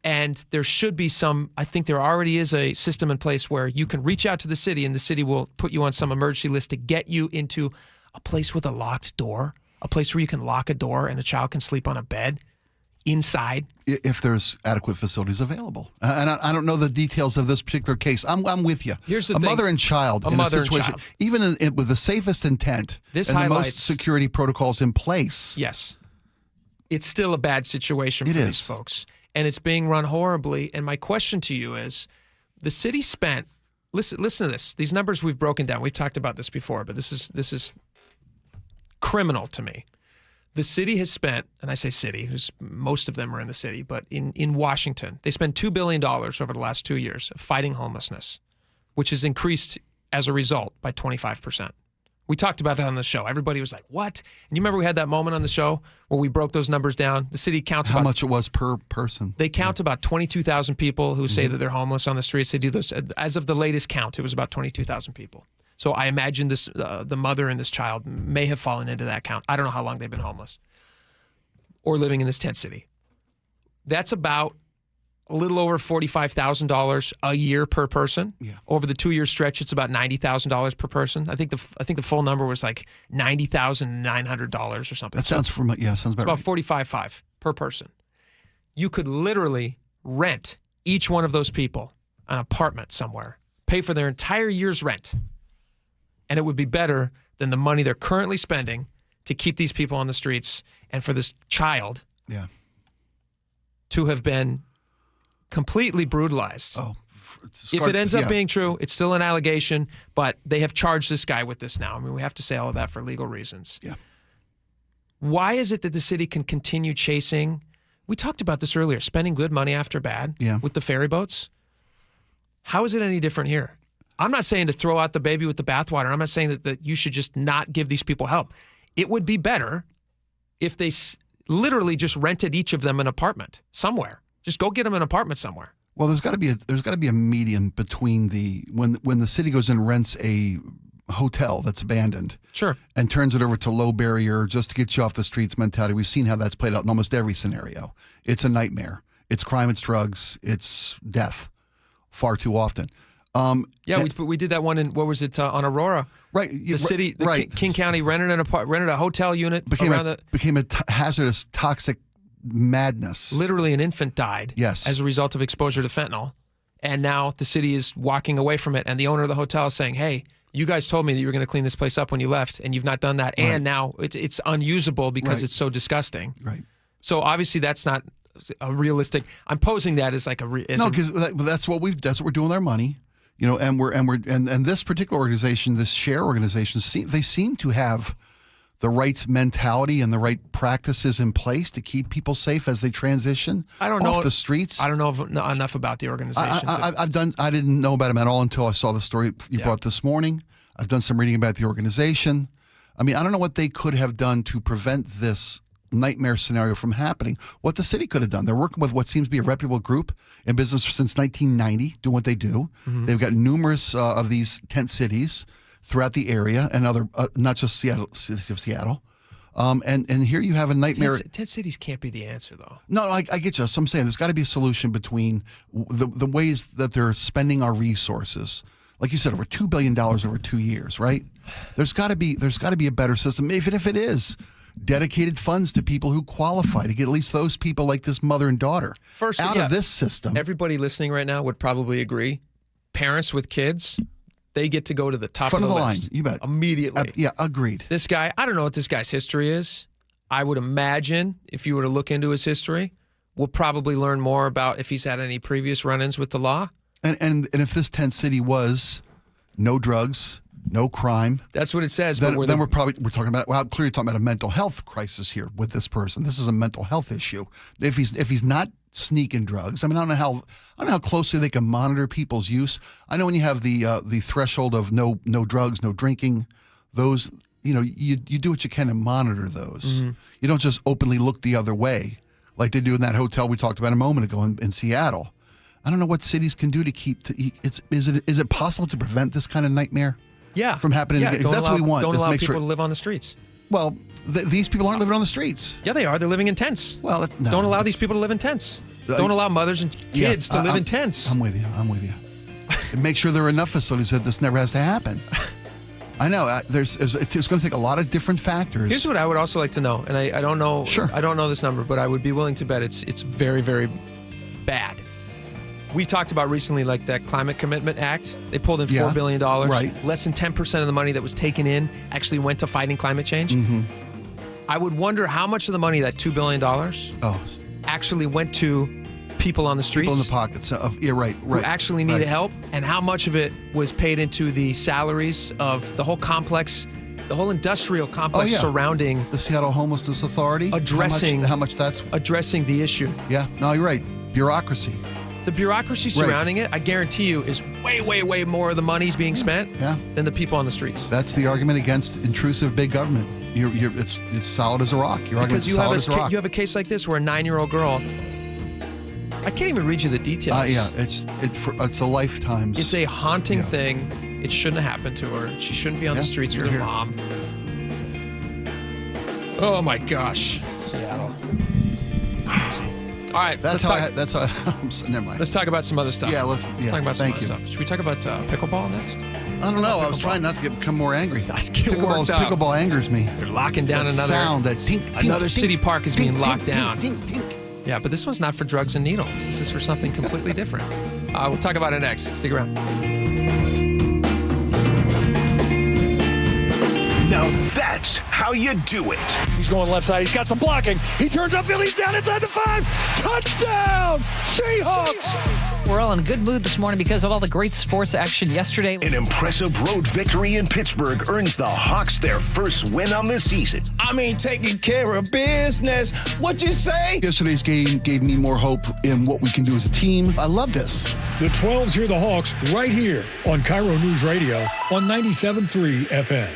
And there should be I think there already is a system in place where you can reach out to the city and the city will put you on some emergency list to get you into a place with a locked door, a place where you can lock a door and a child can sleep on a bed inside. If there's adequate facilities available. And I don't know the details of this particular case. I'm with you. Here's the thing. Mother and child in a situation, even with the safest intent and the most security protocols in place. Yes. It's still a bad situation for these folks. And it's being run horribly. And my question to you is, the city spent, listen to this. These numbers we've broken down. We've talked about this before, but this is criminal to me. The city has spent, and I say city, because most of them are in the city, but in Washington, they spent $2 billion over the last 2 years fighting homelessness, which has increased as a result by 25%. We talked about that on the show. Everybody was like, what? And you remember we had that moment on the show where we broke those numbers down? The city counts how much it was per person. They count about 22,000 people who say that they're homeless on the streets. They do this. As of the latest count, it was about 22,000 people. So I imagine this the mother and this child may have fallen into that count. I don't know how long they've been homeless or living in this tent city. That's about a little over $45,000 a year per person. Yeah. Over the 2-year stretch, it's about $90,000 per person. I think the full number was like $90,900 or something. That sounds sounds it's about $45,500 per person. You could literally rent each one of those people an apartment somewhere, pay for their entire year's rent, and it would be better than the money they're currently spending to keep these people on the streets and for this child to have been completely brutalized. If it ends up being true, it's still an allegation, but they have charged this guy with this now. I mean, we have to say all of that for legal reasons. Yeah. Why is it that the city can continue chasing? We talked about this earlier, spending good money after bad with the ferry boats. How is it any different here? I'm not saying to throw out the baby with the bathwater. I'm not saying that you should just not give these people help. It would be better if they literally just rented each of them an apartment somewhere. Just go get them an apartment somewhere. Well, there's got to be a median between when the city goes and rents a hotel that's abandoned, sure, and turns it over to low barrier just to get you off the streets mentality. We've seen how that's played out in almost every scenario. It's a nightmare. It's crime, it's drugs, it's death, far too often. We did that one in on Aurora, right? The city, King County rented a hotel unit, became a hazardous, toxic madness. Literally, an infant died. Yes, as a result of exposure to fentanyl, and now the city is walking away from it. And the owner of the hotel is saying, "Hey, you guys told me that you were going to clean this place up when you left, and you've not done that, and now it's unusable because it's so disgusting." Right. So obviously, that's not a realistic. I'm posing that as like because that's what we're doing with our money. And this particular organization, this share organization, they seem to have the right mentality and the right practices in place to keep people safe as they transition off the streets. I don't know enough about the organization. I didn't know about them at all until I saw the story you brought this morning. I've done some reading about the organization. I mean, I don't know what they could have done to prevent this nightmare scenario from happening. What the city could have done. They're working with what seems to be a reputable group in business since 1990, doing what they do. Mm-hmm. They've got numerous of these tent cities throughout the area and other, not just Seattle, city of Seattle. And here you have a nightmare. Tent cities can't be the answer, though. No, I get you. So I'm saying there's got to be a solution between the ways that they're spending our resources. Like you said, over $2 billion over 2 years, right? There's got to be a better system, even if it is dedicated funds to people who qualify, to get at least those people like this mother and daughter out of this system. Everybody listening right now would probably agree. Parents with kids, they get to go to the top front of the line. list. You bet. Immediately. Yeah, agreed. This guy, I don't know what this guy's history is. I would imagine if you were to look into his history, we'll probably learn more about if he's had any previous run-ins with the law. And if this tent city was no drugs, no crime. That's what it says. Then we're talking about, well, clearly talking about a mental health crisis here with this person. This is a mental health issue. If he's not sneaking drugs, I mean, I don't know how closely they can monitor people's use. I know when you have the threshold of no drugs, no drinking, those, you do what you can to monitor those. Mm-hmm. You don't just openly look the other way like they do in that hotel we talked about a moment ago in Seattle. I don't know what cities can do to keep. Is it possible to prevent this kind of nightmare? Yeah, from happening again. Because that's what we want. Don't allow people to live on the streets. Well, these people aren't living on the streets. Yeah, they are. They're living in tents. Well, no, don't allow these people to live in tents. Don't allow mothers and kids to live in tents. I'm with you. And make sure there are enough facilities that this never has to happen. I know. It's going to take a lot of different factors. Here's what I would also like to know, and I don't know. Sure. I don't know this number, but I would be willing to bet it's very, very bad. We talked about recently, like that Climate Commitment Act. They pulled in $4 billion. Right. Less than 10% of the money that was taken in actually went to fighting climate change. Mm-hmm. I would wonder how much of the money, that $2 billion, actually went to people on the streets. People in the pockets. Right. Who actually needed help, and how much of it was paid into the salaries of the whole complex, the whole industrial complex surrounding the Seattle Homelessness Authority. Addressing how much that's addressing the issue. Yeah. No, you're right. Bureaucracy. The bureaucracy surrounding it, I guarantee you, is way, way, way more of the money's being spent than the people on the streets. That's the argument against intrusive big government. It's solid as a rock. Your argument's solid as a rock. You have a case like this where a 9-year-old girl, I can't even read you the details. It's a lifetime. It's a haunting thing. It shouldn't have happened to her. She shouldn't be on the streets with her mom. Oh my gosh, Seattle. All right, that's how. Never mind. Let's talk about some other stuff. Let's talk about some other stuff. Should we talk about pickleball next? I don't know. I was trying not to become more angry. Pickleball angers me. They're locking down another sound. That tink, another tink, city tink, park is being locked down. Tink, tink, tink. Yeah, but this one's not for drugs and needles. This is for something completely different. We'll talk about it next. Stick around. Now that's how how you do it. He's going left side. He's got some blocking. He turns upfield. He's down inside the 5. Touchdown, Seahawks! We're all in a good mood this morning because of all the great sports action yesterday. An impressive road victory in Pittsburgh earns the Hawks their first win on the season. I mean, taking care of business. What'd you say? Yesterday's game gave me more hope in what we can do as a team. I love this. The 12s hear the Hawks right here on KIRO Newsradio on 97.3 FM.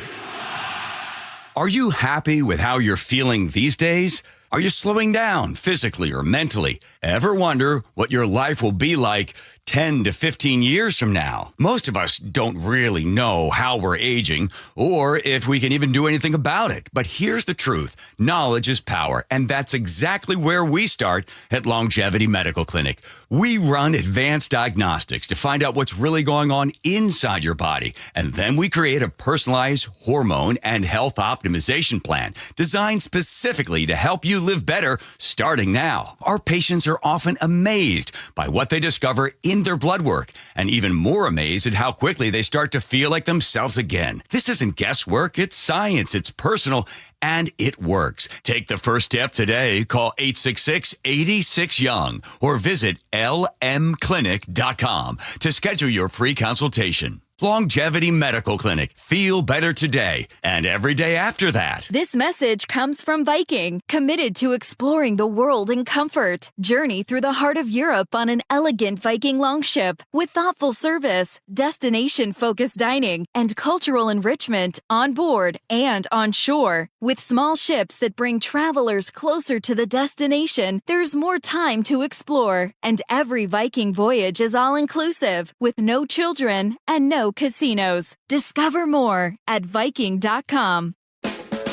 Are you happy with how you're feeling these days? Are you slowing down physically or mentally? Ever wonder what your life will be like 10 to 15 years from now? Most of us don't really know how we're aging or if we can even do anything about it. But here's the truth. Knowledge is power, and that's exactly where we start at Longevity Medical Clinic. We run advanced diagnostics to find out what's really going on inside your body, and then we create a personalized hormone and health optimization plan designed specifically to help you live better starting now. Our patients are often amazed by what they discover in their blood work, and even more amazed at how quickly they start to feel like themselves again. This isn't guesswork, it's science, it's personal, and it works. Take the first step today. Call 866-86-YOUNG or visit lmclinic.com to schedule your free consultation. Longevity Medical Clinic. Feel better today and every day after that. This message comes from Viking, committed to exploring the world in comfort. Journey through the heart of Europe on an elegant Viking longship with thoughtful service, destination-focused dining, and cultural enrichment on board and on shore. With small ships that bring travelers closer to the destination, there's more time to explore. And every Viking voyage is all-inclusive, with no children and no casinos. Discover more at Viking.com.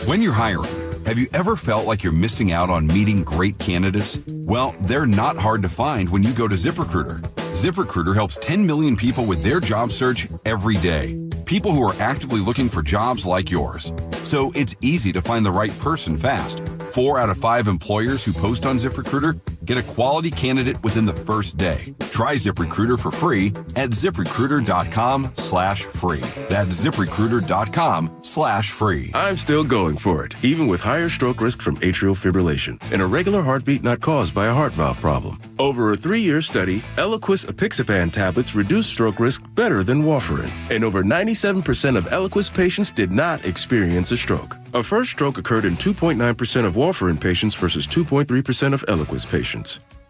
When you're hiring, have you ever felt like you're missing out on meeting great candidates? Well, they're not hard to find when you go to ZipRecruiter. ZipRecruiter helps 10 million people with their job search every day. People who are actively looking for jobs like yours. So it's easy to find the right person fast. 4 out of 5 employers who post on ZipRecruiter get a quality candidate within the first day. Try ZipRecruiter for free at ZipRecruiter.com/free. That's ZipRecruiter.com/free. I'm still going for it, even with higher stroke risk from atrial fibrillation, an irregular heartbeat not caused by a heart valve problem. Over a 3-year study, Eliquis apixaban tablets reduced stroke risk better than warfarin, and over 97% of Eliquis patients did not experience a stroke. A first stroke occurred in 2.9% of warfarin patients versus 2.3% of Eliquis patients.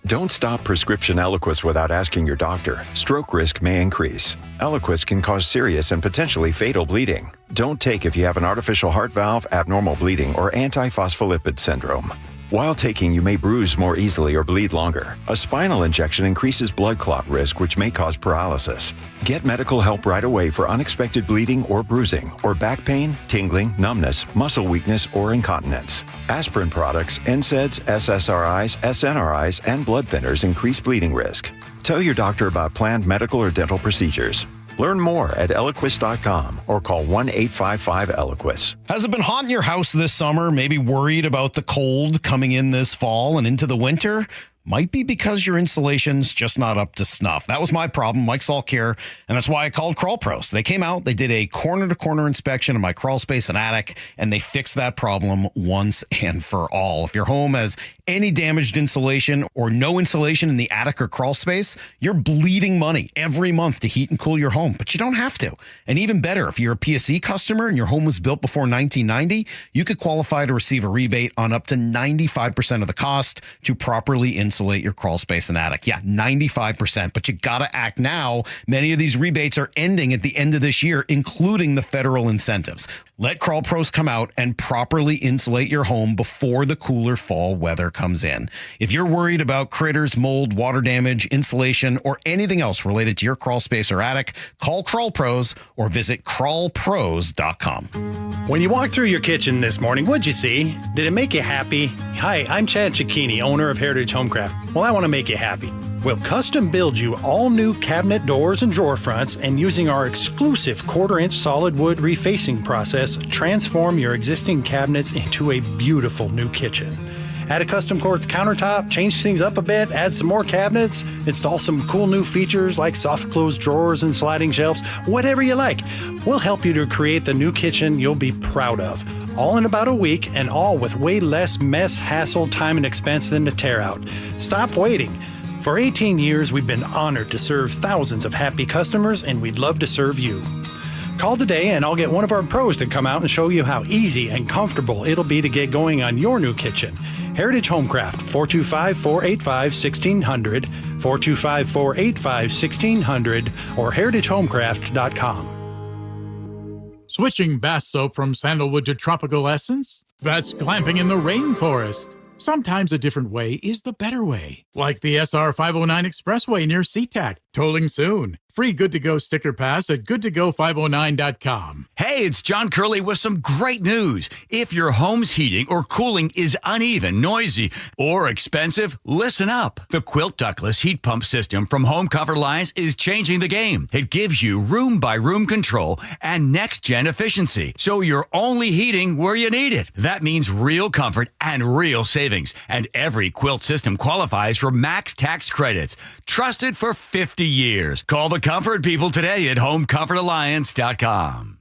Don't stop prescription Eliquis without asking your doctor. Stroke risk may increase. Eliquis can cause serious and potentially fatal bleeding. Don't take if you have an artificial heart valve, abnormal bleeding, or antiphospholipid syndrome. While taking, you may bruise more easily or bleed longer. A spinal injection increases blood clot risk, which may cause paralysis. Get medical help right away for unexpected bleeding or bruising, or back pain, tingling, numbness, muscle weakness, or incontinence. Aspirin products, NSAIDs, SSRIs, SNRIs, and blood thinners increase bleeding risk. Tell your doctor about planned medical or dental procedures. Learn more at Eliquis.com or call 1-855-ELIQUIS. Has it been hot in your house this summer? Maybe worried about the cold coming in this fall and into the winter? Might be because your insulation's just not up to snuff. That was my problem, Mike Salk here, and that's why I called Crawl Pros. They came out, they did a corner-to-corner inspection of my crawl space and attic, and they fixed that problem once and for all. If your home has any damaged insulation or no insulation in the attic or crawl space, you're bleeding money every month to heat and cool your home, but you don't have to. And even better, if you're a PSE customer and your home was built before 1990, you could qualify to receive a rebate on up to 95% of the cost to properly insulate your crawl space and attic. Yeah, 95%, but you got to act now. Many of these rebates are ending at the end of this year, including the federal incentives. Let Crawl Pros come out and properly insulate your home before the cooler fall weather comes in. If you're worried about critters, mold, water damage, insulation, or anything else related to your crawl space or attic, call Crawl Pros or visit crawlpros.com. When you walked through your kitchen this morning, what'd you see? Did it make you happy? Hi, I'm Chad Cicchini, owner of Heritage Homecraft. Well, I want to make you happy. We'll custom build you all new cabinet doors and drawer fronts, and using our exclusive 1/4-inch solid wood refacing process, transform your existing cabinets into a beautiful new kitchen. Add a custom quartz countertop, change things up a bit, add some more cabinets, install some cool new features like soft close drawers and sliding shelves, whatever you like. We'll help you to create the new kitchen you'll be proud of. all in about a week, and all with way less mess, hassle, time, and expense than the tear out. Stop waiting. For 18 years, we've been honored to serve thousands of happy customers, and we'd love to serve you. Call today and I'll get one of our pros to come out and show you how easy and comfortable it'll be to get going on your new kitchen. Heritage Homecraft, 425-485-1600, 425-485-1600, or heritagehomecraft.com. Switching bath soap from sandalwood to tropical essence? That's glamping in the rainforest. Sometimes a different way is the better way. Like the SR 509 Expressway near SeaTac. Tolling soon. Free good-to-go sticker pass at goodtogo509.com. Hey, it's John Curley with some great news. If your home's heating or cooling is uneven, noisy, or expensive, listen up. The Quilt Ductless Heat Pump System from Home Comfort Alliance is changing the game. It gives you room-by-room control and next-gen efficiency, so you're only heating where you need it. That means real comfort and real savings, and every quilt system qualifies for max tax credits. Trusted for 50 years. Call the comfort people today at homecomfortalliance.com.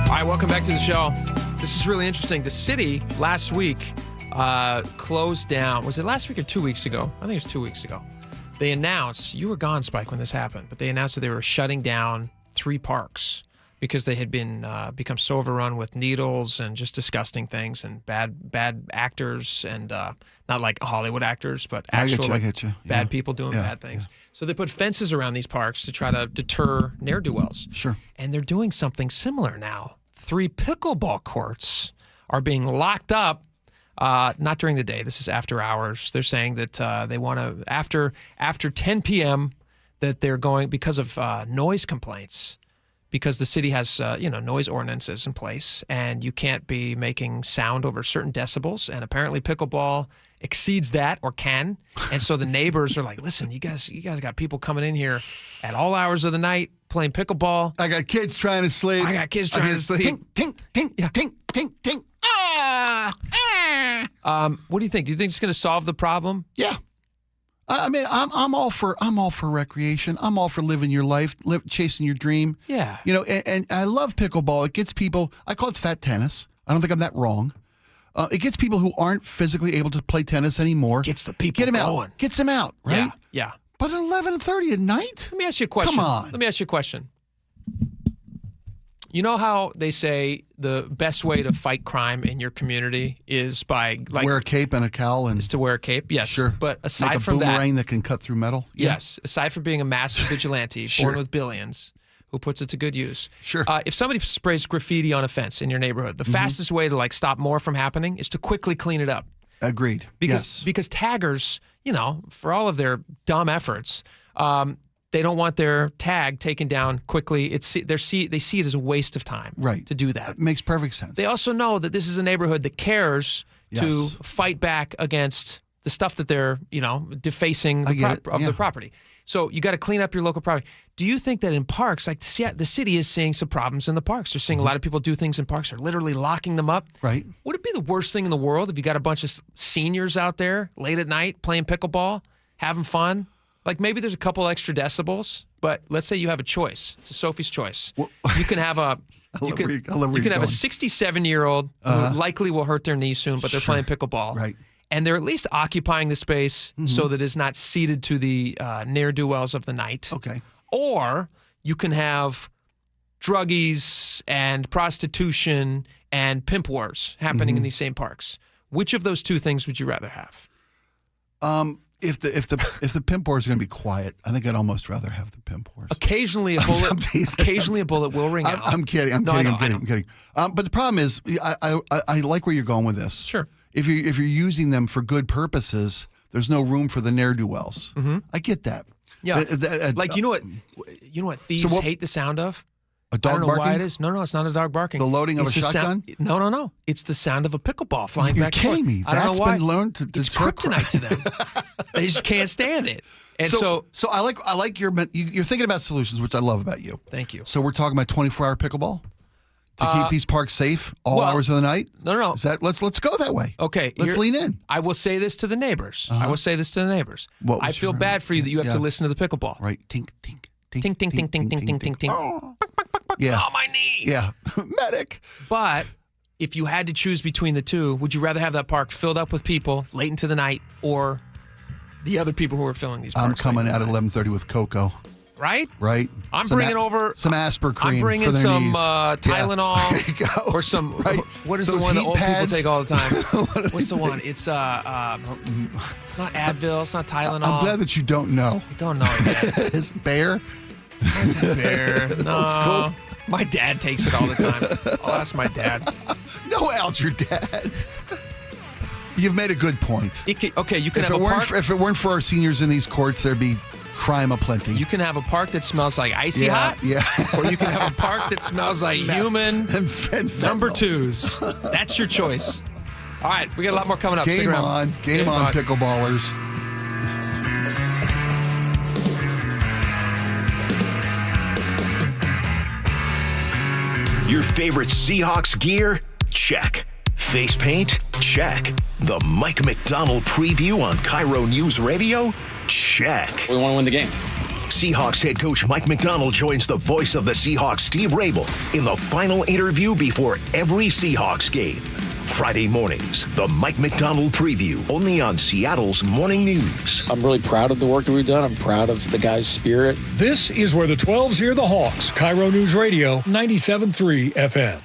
All right, welcome back to the show. This is really interesting. The city last week closed down. Was it last week or 2 weeks ago? I think it was 2 weeks ago. They announced, you were gone, Spike, when this happened, but they announced that they were shutting down 3 parks because they had been become so overrun with needles and just disgusting things and bad actors and not like Hollywood actors, but actual I get you. bad people doing bad things. So they put fences around these parks to try to deter ne'er-do-wells. Sure. And they're doing something similar now. 3 pickleball courts are being locked up, not during the day. This is after hours. They're saying that they want to, after 10 p.m., that they're going, because of noise complaints, because the city has noise ordinances in place, and you can't be making sound over certain decibels, and apparently pickleball exceeds that or can. And so the neighbors are like, listen, you guys got people coming in here at all hours of the night playing pickleball. I got kids trying to sleep. I got kids trying to sleep. Tink, tink, tink, tink, tink, tink. What do you think? Do you think it's going to solve the problem? Yeah. I mean, I'm all for recreation. I'm all for living your life, chasing your dream. Yeah. You know, and I love pickleball. It gets people. I call it fat tennis. I don't think I'm that wrong. It gets people who aren't physically able to play tennis anymore. Gets the people going. Out. Gets them out, right? Yeah. But at 11:30 at night? Let me ask you a question. Come on. Let me ask you a question. You know how they say the best way to fight crime in your community is by wear a cape and a cowl and is to wear a cape? Yes. Sure. But aside like a from boomerang that can cut through metal? Yeah. Yes. Aside from being a massive vigilante born with billions who puts it to good use. Sure. If somebody sprays graffiti on a fence in your neighborhood, the fastest way to stop more from happening is to quickly clean it up. Agreed. Because taggers, for all of their dumb efforts, they don't want their tag taken down quickly. They see it as a waste of time to do that. It makes perfect sense. They also know that this is a neighborhood that cares to fight back against the stuff that they're, defacing their property. So you got to clean up your local property. Do you think that in parks, like the city is seeing some problems in the parks? They're seeing a lot of people do things in parks. They're literally locking them up. Right. Would it be the worst thing in the world if you got a bunch of seniors out there late at night playing pickleball, having fun? Like maybe there's a couple extra decibels, but let's say you have a choice. It's a Sophie's choice. Well, you can have a you can have a 67-year-old who likely will hurt their knees soon, but they're playing pickleball. Right. And they're at least occupying the space so that it's not ceded to the ne'er-do-wells of the night. Okay. Or you can have druggies and prostitution and pimp wars happening in these same parks. Which of those two things would you rather have? If the pimp war is going to be quiet, I think I'd almost rather have the pimp wars. Occasionally a bullet will ring out. I'm kidding. I'm kidding. But the problem is, I like where you're going with this. Sure. If you're using them for good purposes, there's no room for the ne'er-do-wells. I get that. Yeah. You know what thieves hate the sound of? A dog I don't know barking? why it is. No, it's not a dog barking. The loading of a shotgun? No. It's the sound of a pickleball flying back and forth. You're kidding me. I don't know why. Been learned to it's kryptonite to them. They just can't stand it. And so I like you're thinking about solutions, which I love about you. Thank you. So we're talking about 24-hour pickleball? To keep these parks safe all hours of the night? No. Is that, let's go that way. Okay. Let's lean in. I will say this to the neighbors. What I feel bad for you that you have to listen to the pickleball. Right. Tink, tink, tink. Tink, tink, tink, tink, tink, tink, tink, tink. Yeah. Oh, my knee. Yeah. Medic. But if you had to choose between the two, would you rather have that park filled up with people late into the night or the other people who are filling these parks? I'm coming out at 11:30 with Coco. Right? Right. I'm bringing over some Asper cream. I'm bringing for their some knees. Tylenol There you go. or some. Right. What is Those the one that heat old pads. people take all the time? What's the one? It's it's not Advil. It's not Tylenol. I'm glad that you don't know. I don't know. Is it Bear? Bear. No. It's cool. My dad takes it all the time. I'll ask my dad. No, Al's your dad. You've made a good point. You can If have a park. If it weren't for our seniors in these courts, there'd be crime aplenty. You can have a park that smells like icy hot. Yeah. Or you can have a park that smells like human number twos. That's your choice. All right, we got a lot more coming up. Stick Game around. on. Game on, pickleballers. Your favorite Seahawks gear? Check. Face paint? Check. The Mike McDonald preview on KIRO Newsradio? Check. We want to win the game. Seahawks head coach Mike McDonald joins the voice of the Seahawks, Steve Rabel, in the final interview before every Seahawks game. Friday mornings, the Mike McDonald preview, only on Seattle's Morning News. I'm really proud of the work that we've done. I'm proud of the guys' spirit. This is where the 12s hear the Hawks. KIRO News Radio, 97.3 FM.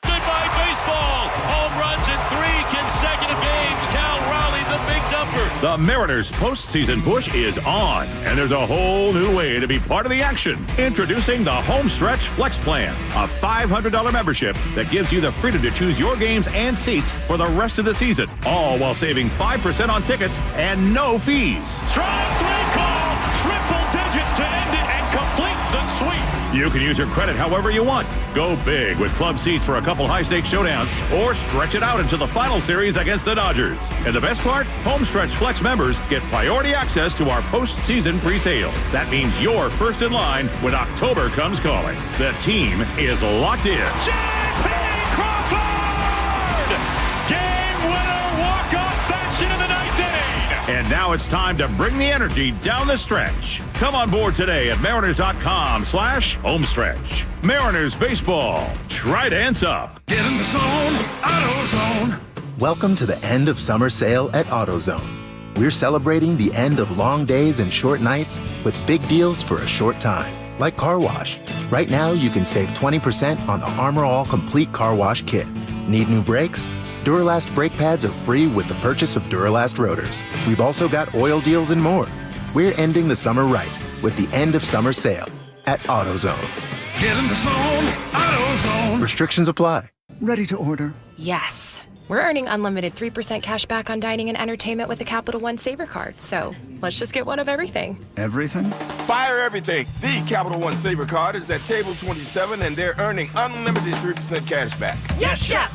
Goodbye baseball. Home runs in 3 consecutive games. Cal Raleigh, the big dumper. The Mariners' postseason push is on, and there's a whole new way to be part of the action. Introducing the Homestretch Flex Plan, a $500 membership that gives you the freedom to choose your games and seats for the rest of the season, all while saving 5% on tickets and no fees. Strike 3 call. Triple digits to end it and complete the sweep. You can use your credit however you want. Go big with club seats for a couple high-stakes showdowns, or stretch it out into the final series against the Dodgers. And the best part, Homestretch Flex members get priority access to our postseason pre-sale. That means you're first in line when October comes calling. The team is locked in. J.P. Crawford! Game winner, walk-off action in the 9th inning. And now it's time to bring the energy down the stretch. Come on board today at mariners.com/homestretch. Mariners baseball. Try dance up. Get in the zone, AutoZone. Welcome to the end of summer sale at AutoZone. We're celebrating the end of long days and short nights with big deals for a short time, like car wash. Right now, you can save 20% on the Armor All Complete Car Wash Kit. Need new brakes? Duralast brake pads are free with the purchase of Duralast rotors. We've also got oil deals and more. We're ending the summer right with the end of summer sale at AutoZone. Get in the zone, AutoZone. Restrictions apply. Ready to order? Yes. We're earning unlimited 3% cash back on dining and entertainment with the Capital One Saver Card. So let's just get one of everything. Everything? Fire everything. The Capital One Saver Card is at table 27, and they're earning unlimited 3% cash back. Yes, Chef!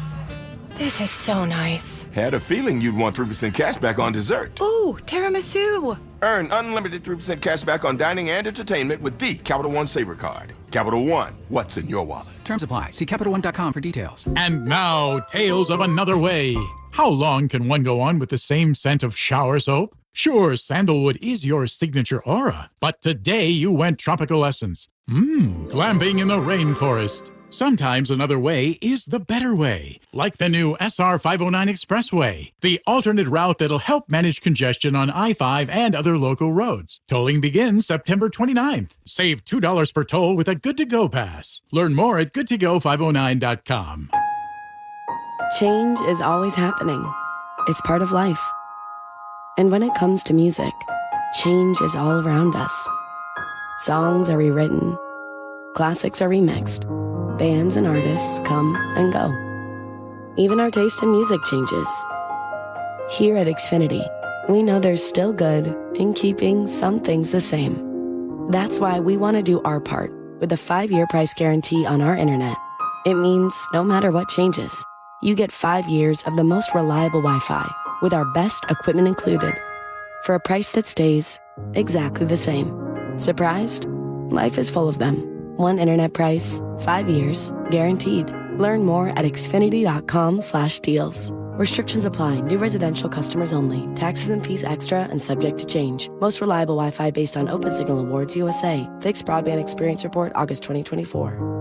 This is so nice. Had a feeling you'd want 3% cash back on dessert. Ooh, tiramisu. Earn unlimited 3% cash back on dining and entertainment with the Capital One Saver Card. Capital One, what's in your wallet? Terms apply. See CapitalOne.com for details. And now, tales of another way. How long can one go on with the same scent of shower soap? Sure, sandalwood is your signature aura, but today you went tropical essence. Glamping in the rainforest. Sometimes another way is the better way, like the new SR 509 Expressway, the alternate route that'll help manage congestion on I-5 and other local roads. Tolling begins September 29th. Save $2 per toll with a Good-to-Go pass. Learn more at goodtogo509.com. Change is always happening. It's part of life. And when it comes to music, change is all around us. Songs are rewritten. Classics are remixed. Bands and artists come and go. Even our taste in music changes. Here at Xfinity, we know there's still good in keeping some things the same. That's why we want to do our part with a 5-year price guarantee on our internet. It means no matter what changes, you get 5 years of the most reliable Wi-Fi with our best equipment included for a price that stays exactly the same. Surprised? Life is full of them. One internet price, 5 years, guaranteed. Learn more at xfinity.com/deals. Restrictions apply. New residential customers only. Taxes and fees extra and subject to change. Most reliable Wi-Fi based on OpenSignal Awards USA. Fixed Broadband Experience Report, August 2024.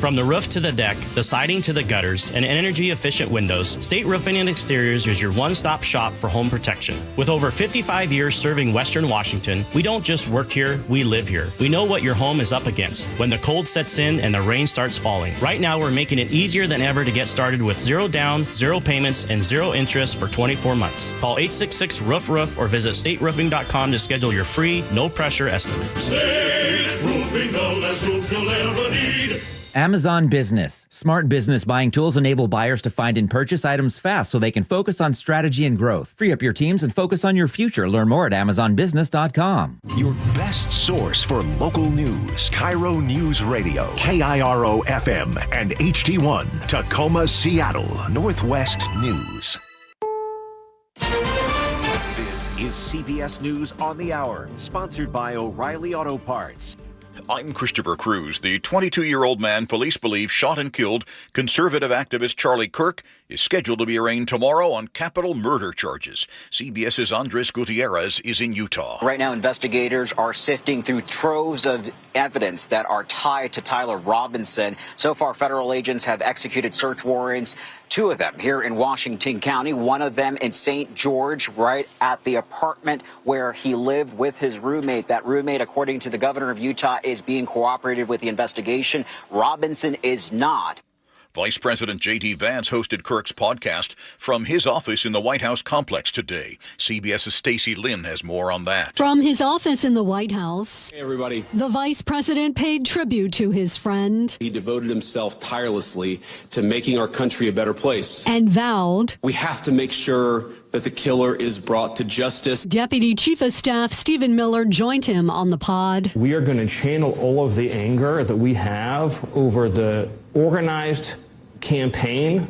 From the roof to the deck, the siding to the gutters, and energy-efficient windows, State Roofing and Exteriors is your one-stop shop for home protection. With over 55 years serving Western Washington, we don't just work here, we live here. We know what your home is up against when the cold sets in and the rain starts falling. Right now, we're making it easier than ever to get started with 0 down, 0 payments, and 0 interest for 24 months. Call 866-ROOF-ROOF or visit stateroofing.com to schedule your free, no-pressure estimate. State Roofing, the last roof you'll ever need. Amazon Business. Smart business buying tools enable buyers to find and purchase items fast so they can focus on strategy and growth. Free up your teams and focus on your future. Learn more at amazonbusiness.com. Your best source for local news. KIRO Newsradio. KIRO FM and HD1. Tacoma, Seattle. Northwest News. This is CBS News on the Hour, sponsored by O'Reilly Auto Parts. I'm Christopher Cruz. The 22-year-old man police believe shot and killed conservative activist Charlie Kirk is scheduled to be arraigned tomorrow on capital murder charges. CBS's Andres Gutierrez is in Utah. Right now, investigators are sifting through troves of evidence that are tied to Tyler Robinson. So far, federal agents have executed search warrants, 2 of them here in Washington County, one of them in St. George, right at the apartment where he lived with his roommate. That roommate, according to the governor of Utah, is being cooperative with the investigation. Robinson is not. Vice President J.D. Vance hosted Kirk's podcast from his office in the White House complex today. CBS's Stacey Lynn has more on that. From his office in the White House, hey everybody. The vice president paid tribute to his friend. He devoted himself tirelessly to making our country a better place. And vowed, we have to make sure that the killer is brought to justice. Deputy Chief of Staff Stephen Miller joined him on the pod. We are going to channel all of the anger that we have over the organized campaign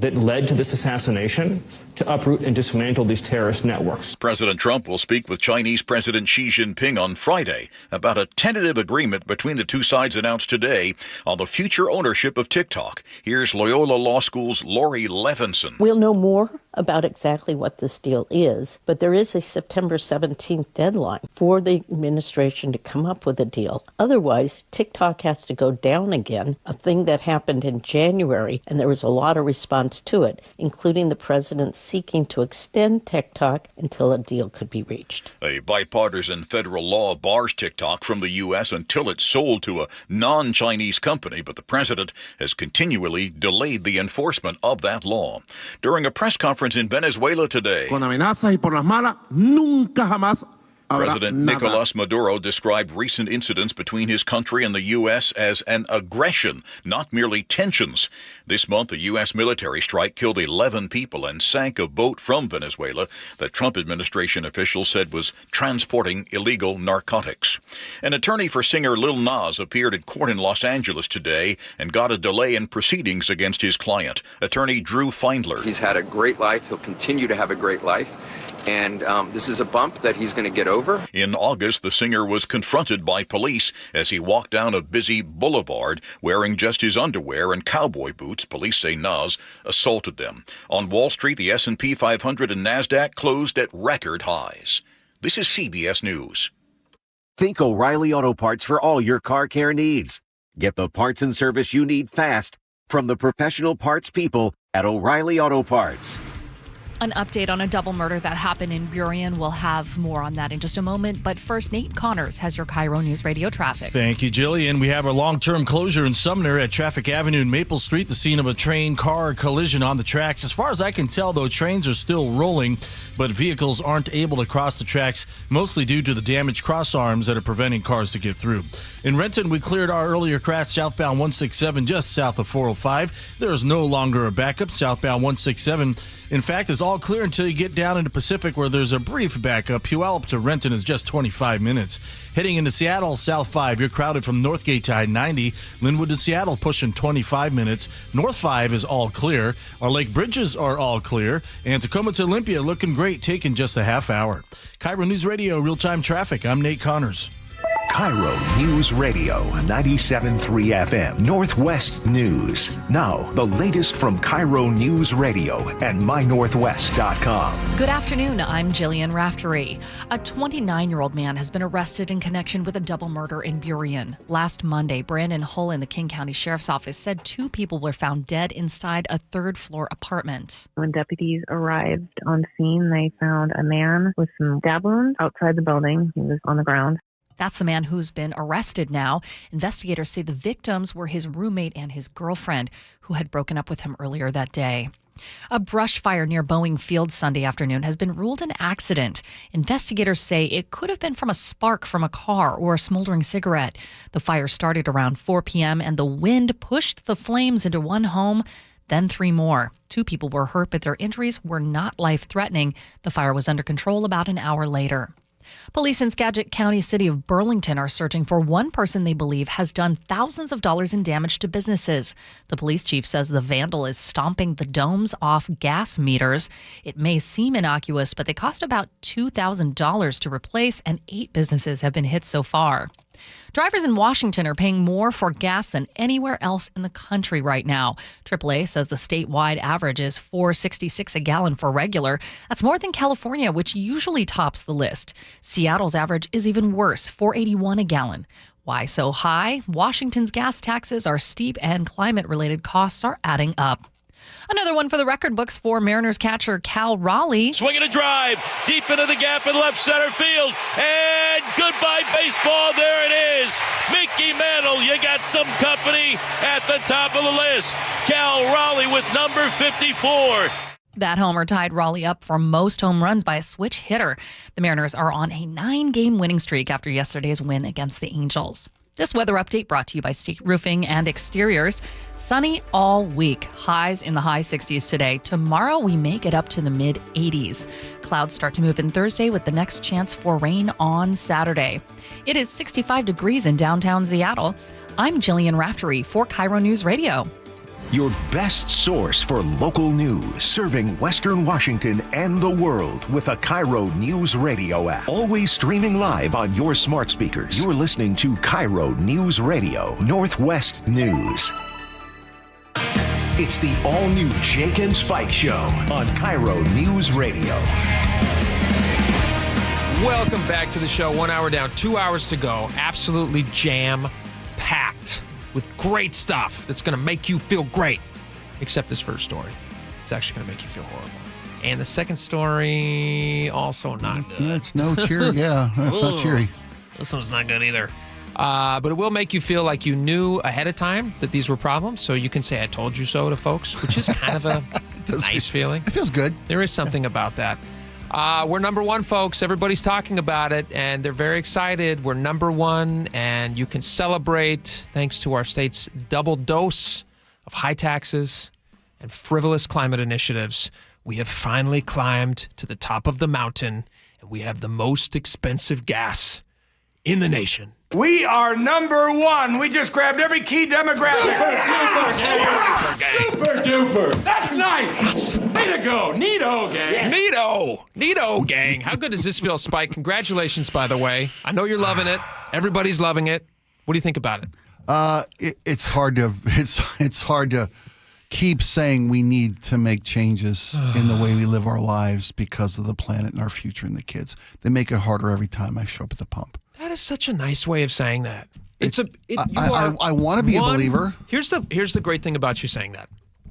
that led to this assassination to uproot and dismantle these terrorist networks. President Trump will speak with Chinese President Xi Jinping on Friday about a tentative agreement between the two sides announced today on the future ownership of TikTok. Here's Loyola Law School's Lori Levinson. We'll know more about exactly what this deal is, but there is a September 17th deadline for the administration to come up with a deal. Otherwise, TikTok has to go down again, a thing that happened in January, and there was a lot of response to it, including the president seeking to extend TikTok until a deal could be reached. A bipartisan federal law bars TikTok from the U.S. until it's sold to a non-Chinese company, but the president has continually delayed the enforcement of that law. During a press conference in Venezuela today, con amenazas y por las malas, nunca jamás President Nicolas Maduro described recent incidents between his country and the U.S. as an aggression, not merely tensions. This month, a U.S. military strike killed 11 people and sank a boat from Venezuela that Trump administration officials said was transporting illegal narcotics. An attorney for singer Lil Nas appeared at court in Los Angeles today and got a delay in proceedings against his client, attorney Drew Feindler. He's had a great life. He'll continue to have a great life. And this is a bump that he's going to get over. In August, the singer was confronted by police as he walked down a busy boulevard wearing just his underwear and cowboy boots. Police say Nas assaulted them. On Wall Street, the S&P 500 and NASDAQ closed at record highs. This is CBS News. Think O'Reilly Auto Parts for all your car care needs. Get the parts and service you need fast from the professional parts people at O'Reilly Auto Parts. An update on a double murder that happened in Burien. We'll have more on that in just a moment. But first, Nate Connors has your KIRO News Radio traffic. Thank you, Jillian. We have a long-term closure in Sumner at Traffic Avenue and Maple Street, the scene of a train-car collision on the tracks. As far as I can tell, though, trains are still rolling, but vehicles aren't able to cross the tracks, mostly due to the damaged crossarms that are preventing cars to get through. In Renton, we cleared our earlier crash southbound 167 just south of 405. There is no longer a backup southbound 167. In fact, it's all clear until you get down into Pacific, where there's a brief backup. Puyallup to Renton is just 25 minutes. Heading into Seattle, South 5, you're crowded from Northgate to I-90. Linwood to Seattle pushing 25 minutes. North 5 is all clear. Our Lake Bridges are all clear. And Tacoma to Olympia looking great, taking just a half hour. KIRO News Radio, real-time traffic. I'm Nate Connors. KIRO News Radio, 97.3 FM, Northwest News. Now, the latest from KIRO News Radio and mynorthwest.com. Good afternoon. I'm Jillian Raftery. A 29-year-old man has been arrested in connection with a double murder in Burien. Last Monday, Brandon Hull in the King County Sheriff's Office said 2 people were found dead inside a third-floor apartment. When deputies arrived on scene, they found a man with some stab wounds outside the building. He was on the ground. That's the man who's been arrested now. Investigators say the victims were his roommate and his girlfriend, who had broken up with him earlier that day. A brush fire near Boeing Field Sunday afternoon has been ruled an accident. Investigators say it could have been from a spark from a car or a smoldering cigarette. The fire started around 4 p.m. and the wind pushed the flames into one home, then 3 more. 2 people were hurt, but their injuries were not life-threatening. The fire was under control about an hour later. Police in Skagit County, city of Burlington, are searching for one person they believe has done thousands of dollars in damage to businesses. The police chief says the vandal is stomping the domes off gas meters. It may seem innocuous, but they cost about $2,000 to replace, and 8 businesses have been hit so far. Drivers in Washington are paying more for gas than anywhere else in the country right now. AAA says the statewide average is $4.66 a gallon for regular. That's more than California, which usually tops the list. Seattle's average is even worse, $4.81 a gallon. Why so high? Washington's gas taxes are steep and climate-related costs are adding up. Another one for the record books for Mariners catcher Cal Raleigh. Swinging a drive deep into the gap in left center field. And goodbye baseball. There it is. Mickey Mantle, you got some company at the top of the list. Cal Raleigh with number 54. That homer tied Raleigh up for most home runs by a switch hitter. The Mariners are on a 9-game winning streak after yesterday's win against the Angels. This weather update brought to you by State Roofing and Exteriors. Sunny all week. Highs in the high 60s today. Tomorrow we may get up to the mid-80s. Clouds start to move in Thursday with the next chance for rain on Saturday. It is 65 degrees in downtown Seattle. I'm Jillian Raftery for KIRO News Radio. Your best source for local news, serving Western Washington and the world with a KIRO News Radio app. Always streaming live on your smart speakers. You're listening to KIRO News Radio, Northwest News. It's the all-new Jake and Spike Show on KIRO News Radio. Welcome back to the show. 1 hour down, 2 hours to go. Absolutely jam-packed with great stuff that's going to make you feel great. Except this first story. It's actually going to make you feel horrible. And the second story, also not good. It's no cheer. Yeah, it's not cheery. This one's not good either. But it will make you feel like you knew ahead of time that these were problems. So you can say, I told you so to folks, which is kind of a nice feeling. It feels good. There is something about that. We're number 1, folks. Everybody's talking about it, and they're very excited. We're number 1, and you can celebrate thanks to our state's double dose of high taxes and frivolous climate initiatives. We have finally climbed to the top of the mountain, and we have the most expensive gas in the nation. We are number 1. We just grabbed every key demographic. Super duper gang. Super duper. That's nice. Way to go. Neato, gang. Yes. Neato gang. How good does this feel, Spike? Congratulations, by the way. I know you're loving it. Everybody's loving it. What do you think about it? It's hard to keep saying we need to make changes in the way we live our lives because of the planet and our future and the kids. They make it harder every time I show up at the pump. That is such a nice way of saying that. I want to be a believer. Here's the great thing about you saying that,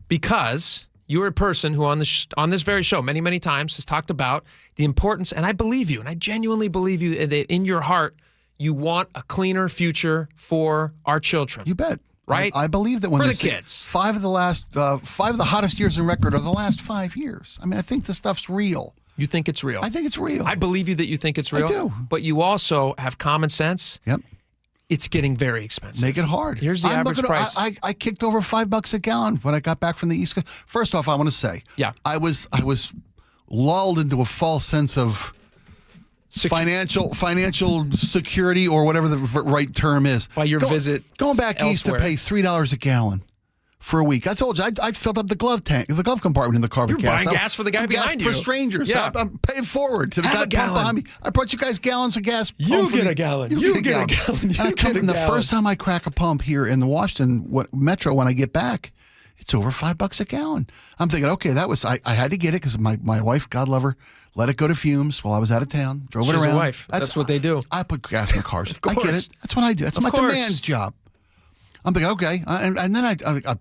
because you're a person who on this very show many, many times has talked about the importance, and I believe you, and I genuinely believe you that in your heart you want a cleaner future for our children. You bet. Right? I believe that when for they the say kids, 5 of the hottest years in record are the last 5 years. I mean, I think the stuff's real. You think it's real? I think it's real. I believe you that you think it's real. I do. But you also have common sense. Yep. It's getting very expensive. Make it hard. Here's the average price. I kicked over $5 a gallon when I got back from the East Coast. First off, I want to say, I was lulled into a false sense of financial security, or whatever the right term is. By your visit going back elsewhere. east to pay $3 a gallon. for a week. I told you, I'd filled up the glove compartment in the car with gas. You're buying gas for the guy behind you. For strangers. Yeah. So I'm paying forward to the Have guy a behind me. I brought you guys gallons of gas. You get a gallon. You get a gallon. And the first time I crack a pump here in the Washington Metro when I get back, it's over $5 a gallon. I'm thinking, okay, I had to get it because my wife, God love her, let it go to fumes while I was out of town. Drove it around. She's a wife. That's what they do. I put gas in the cars. Of course. I get it. That's what I do. That's it's a man's job. I'm thinking, okay. And then I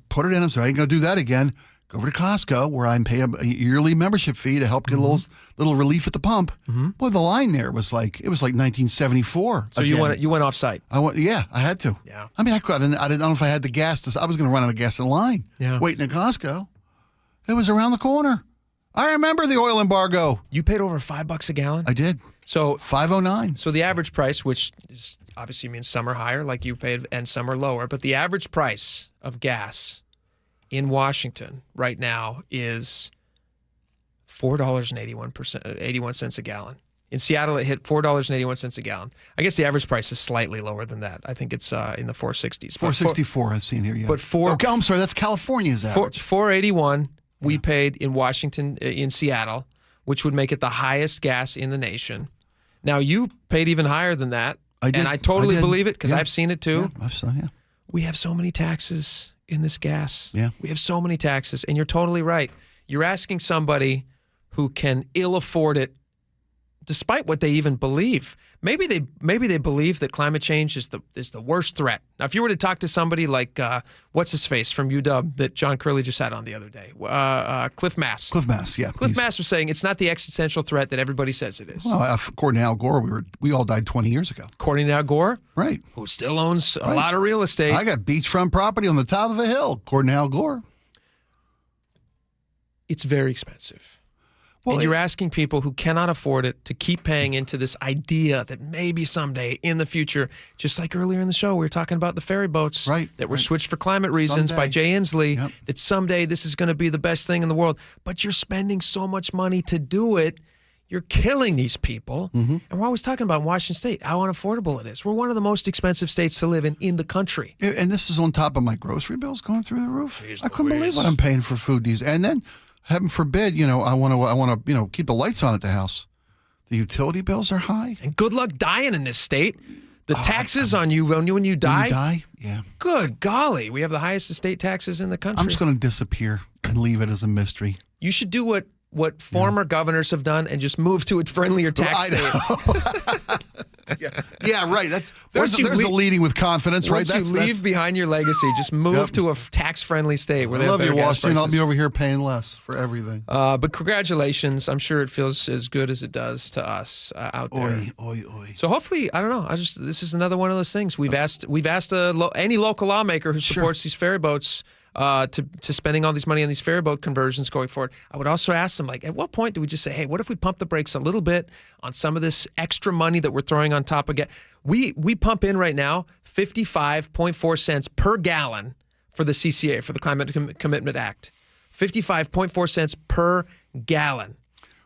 put it in. So I ain't going to do that again. Go over to Costco where I pay a yearly membership fee to help get a little relief at the pump. Boy, the line there was like 1974. So again. you went off site. Yeah, I had to. Yeah. I mean, I didn't know if I had the gas. I was going to run out of gas in line. Yeah. Waiting at Costco. It was around the corner. I remember the oil embargo. You paid over $5 a gallon? I did. So $5.09. So the average price, which is obviously means some are higher, like you paid, and some are lower, but the average price of gas in Washington right now is $4.81 a gallon. In Seattle, it hit $4.81 a gallon. I guess the average price is slightly lower than that. I think it's in the 460s. 464 I've seen here, yeah. But I'm sorry, that's California's average. 481 we paid in Washington, in Seattle, which would make it the highest gas in the nation. Now, you paid even higher than that, and I totally believe it because I've seen it too. Yeah, I've seen it, We have so many taxes in this gas. Yeah. We have so many taxes, and you're totally right. You're asking somebody who can ill afford it, despite what they even believe. Maybe they believe that climate change is the worst threat. Now, if you were to talk to somebody like what's his face from UW that John Curley just had on the other day, Cliff Mass. Cliff Mass, yeah. Cliff Mass was saying it's not the existential threat that everybody says it is. Well, according to Al Gore, we all died 20 years ago. According to Al Gore, right? Who still owns a lot of real estate. I got beachfront property on the top of a hill. According to Al Gore, it's very expensive. Well, and you're asking people who cannot afford it to keep paying into this idea that maybe someday in the future, just like earlier in the show, we were talking about the ferry boats that were switched for climate reasons by Jay Inslee, that someday this is going to be the best thing in the world. But you're spending so much money to do it. You're killing these people. And we're always talking about Washington State, how unaffordable it is. We're one of the most expensive states to live in the country. And this is on top of my grocery bills going through the roof. I couldn't believe what I'm paying for food these. And then, heaven forbid, I want to keep the lights on at the house. The utility bills are high. And good luck dying in this state. The taxes on you when you die. When you die, yeah. Good golly, we have the highest estate taxes in the country. I'm just going to disappear and leave it as a mystery. You should do what former governors have done and just move to a friendlier tax state. Yeah, right. There's a leading with confidence, right? Once you leave behind your legacy, just move to a tax-friendly state where they have better gas prices. Washington. I'll be over here paying less for everything. But congratulations. I'm sure it feels as good as it does to us out there. Oy. So hopefully, I don't know. This is another one of those things. We've asked any local lawmaker who supports these ferry boats to spending all this money on these ferry boat conversions going forward. I would also ask them, at what point do we just say, hey, what if we pump the brakes a little bit on some of this extra money that we're throwing on top of gas? We pump in right now 55.4 cents per gallon for the CCA, for the Climate Commitment Act. 55.4 cents per gallon,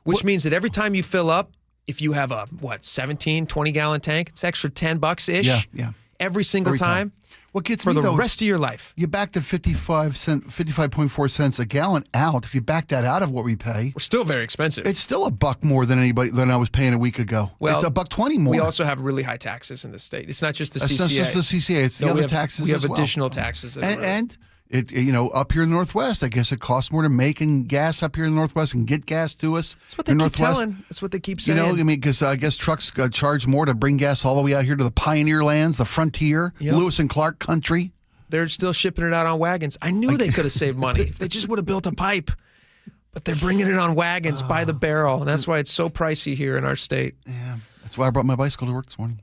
which means that every time you fill up, if you have a 17, 20-gallon tank, it's extra $10-ish. Yeah. Every single time. What gets for me, the rest of your life. You back the 55.4 cents a gallon out. If you back that out of what we pay, we're still very expensive. It's still $1 more than I was paying a week ago. Well, it's $1.20 more. We also have really high taxes in the state. It's not just the CCA. It's not just the CCA. It's the other taxes as well. We have additional taxes. And it up here in the Northwest, I guess it costs more to make gas up here in the Northwest and get gas to us. That's what they keep telling. That's what they keep saying. Because I guess trucks charge more to bring gas all the way out here to the pioneer lands, the frontier, Lewis and Clark country. They're still shipping it out on wagons. I knew they could have saved money if they just would have built a pipe. But they're bringing it on wagons by the barrel, and that's why it's so pricey here in our state. Yeah, that's why I brought my bicycle to work this morning.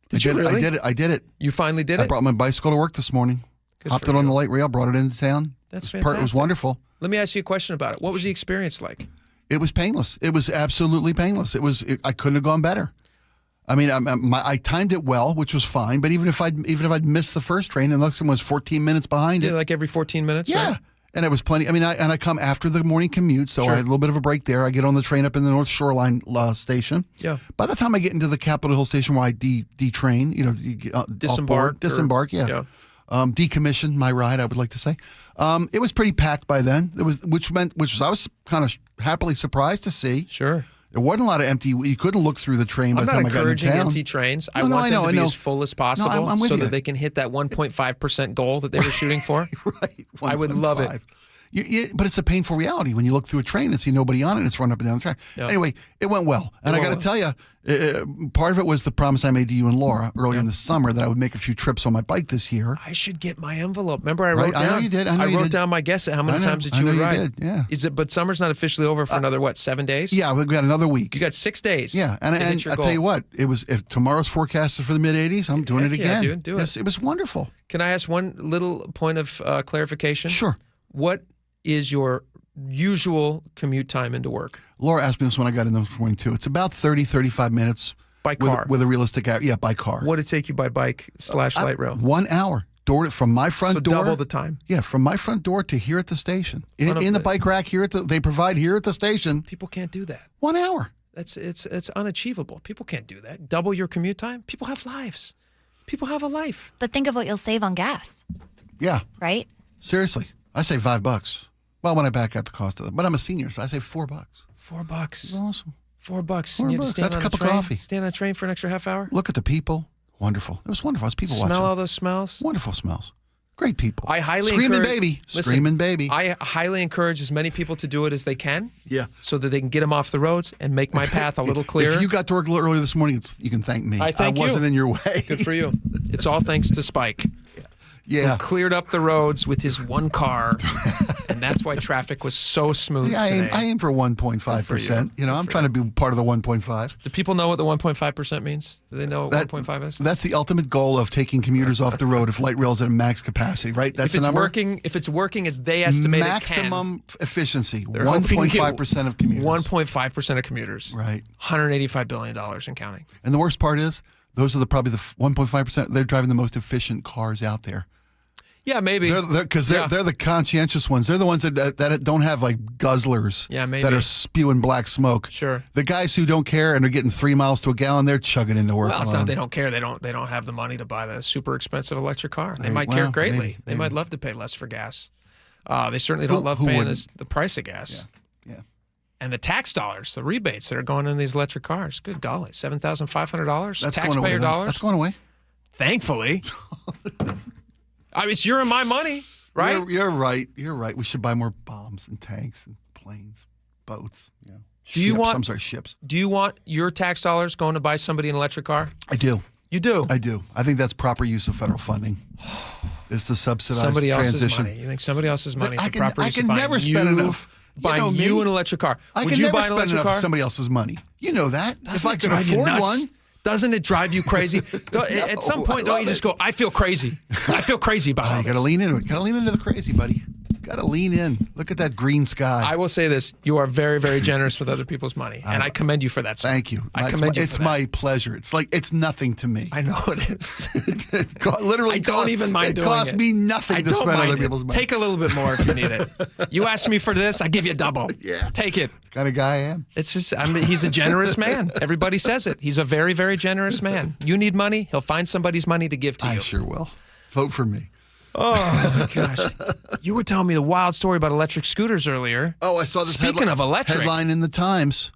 Did you really? I did it. You finally did it? I brought my bicycle to work this morning. Hopped it on the light rail, brought it into town. That's fantastic. It was wonderful. Let me ask you a question about it. What was the experience like? It was painless. It was absolutely painless. I couldn't have gone better. I mean, I timed it well, which was fine. But even if I'd missed the first train and Lexington was 14 minutes behind it, like every 14 minutes, yeah. Right? And it was plenty. I mean, I come after the morning commute, so I had a little bit of a break there. I get on the train up in the North Shoreline station. Yeah. By the time I get into the Capitol Hill station where I detrain, disembark. Yeah. decommissioned my ride, I would like to say. It was pretty packed by then. Which I was kind of happily surprised to see. Sure. There wasn't a lot of empty. You couldn't look through the train by the time I got into town. I'm not encouraging empty trains. I want them to be as full as possible I'm with so you. that they can hit that 1.5% goal that they were shooting for. Right. I would love it. But it's a painful reality when you look through a train and see nobody on it and it's run up and down the track. Yep. Anyway, it went well. And I got to tell you, part of it was the promise I made to you and Laura earlier in the summer that I would make a few trips on my bike this year. I should get my envelope. Remember I wrote down? I know you did. I wrote down my guess at how many times that you would ride. Did, yeah. But summer's not officially over for another, 7 days? Yeah, we got another week. You got 6 days. Yeah, and I'll tell you what, if tomorrow's forecast is for the mid-80s, I'm doing it again. Yeah, dude, do it. It was wonderful. Can I ask one little point of clarification? Sure. What is your usual commute time into work? Laura asked me this when I got in this morning, too. It's about 30, 35 minutes. By car? With a realistic hour. Yeah, by car. What did it take you by bike / light rail? 1 hour. From my front door. So double the time? Yeah, from my front door to here at the station. In the bike rack here they provide here at the station. People can't do that. 1 hour. It's unachievable. People can't do that. Double your commute time? People have lives. People have a life. But think of what you'll save on gas. Yeah. Right? Seriously. I save $5. Well, when I back out the cost of it. But I'm a senior, so I save $4. $4. That's awesome. $4. And you have to That's a cup of coffee. Stand on a train for an extra half hour? Look at the people. Wonderful. It was wonderful. I was people watching. Smell all those smells? Wonderful smells. Great people. I highly Screaming encourage, baby. Listen, Screaming baby. I highly encourage as many people to do it as they can. Yeah. So that they can get them off the roads and make my path a little clearer. If you got to work a little earlier this morning, you can thank me. I wasn't in your way. Good for you. It's all thanks to Spike. Yeah. Who cleared up the roads with his one car, and that's why traffic was so smooth today. I aim for 1.5%. I'm trying to be part of the 1.5. Do people know what the 1.5% means? Do they know what 1.5 is? That's the ultimate goal of taking commuters off the road if light rail's at a max capacity, right? That's if the number. If it's working as they estimate maximum efficiency, they're hoping to get 1.5% of commuters. 1.5% of commuters. Right. $185 billion and counting. And the worst part is, those are probably the 1.5%. They're driving the most efficient cars out there. Yeah, maybe. They're the conscientious ones. They're the ones that don't have like guzzlers. Yeah, maybe. That are spewing black smoke. Sure. The guys who don't care and are getting 3 miles to a gallon, they're chugging into work. Well, it's not they don't care. They don't have the money to buy the super expensive electric car. They might care greatly. Maybe. They might love to pay less for gas. They certainly don't love paying the price of gas. Yeah. And the tax dollars, the rebates that are going in these electric cars. Good golly, $7,500. That's taxpayer dollars. That's going away. Thankfully. I mean, it's your and my money, right? You're right. You're right. We should buy more bombs and tanks and planes, boats. Ships. Do you want your tax dollars going to buy somebody an electric car? I do. You do? I do. I think that's proper use of federal funding. Is to subsidize somebody else's transition. money. You think somebody else's money is the proper use I of can never spend enough. Buying you an electric car. Would you buy an electric car? Somebody else's money. You know that. Doesn't if I could afford one. Doesn't it drive you crazy? At some point, don't you just go, I feel crazy. I feel crazy about it. You got to lean into it. Got to lean into the crazy, buddy. Got to lean in. Look at that green sky. I will say this. You are very, very generous with other people's money. And I commend you for that, sir. Thank you. I commend you for that. It's my pleasure. It's nothing to me. I know it is. Literally, I don't even mind doing it. It costs me nothing to spend other people's money. Take a little bit more if you need it. You asked me for this, I give you double. Yeah. Take it. It's the kind of guy I am. It's just, he's a generous man. Everybody says it. He's a very, very generous man. You need money, he'll find somebody's money to give to you. I sure will. Vote for me. Oh, my gosh. You were telling me the wild story about electric scooters earlier. Oh, I saw this Speaking of electric. headline in the Times,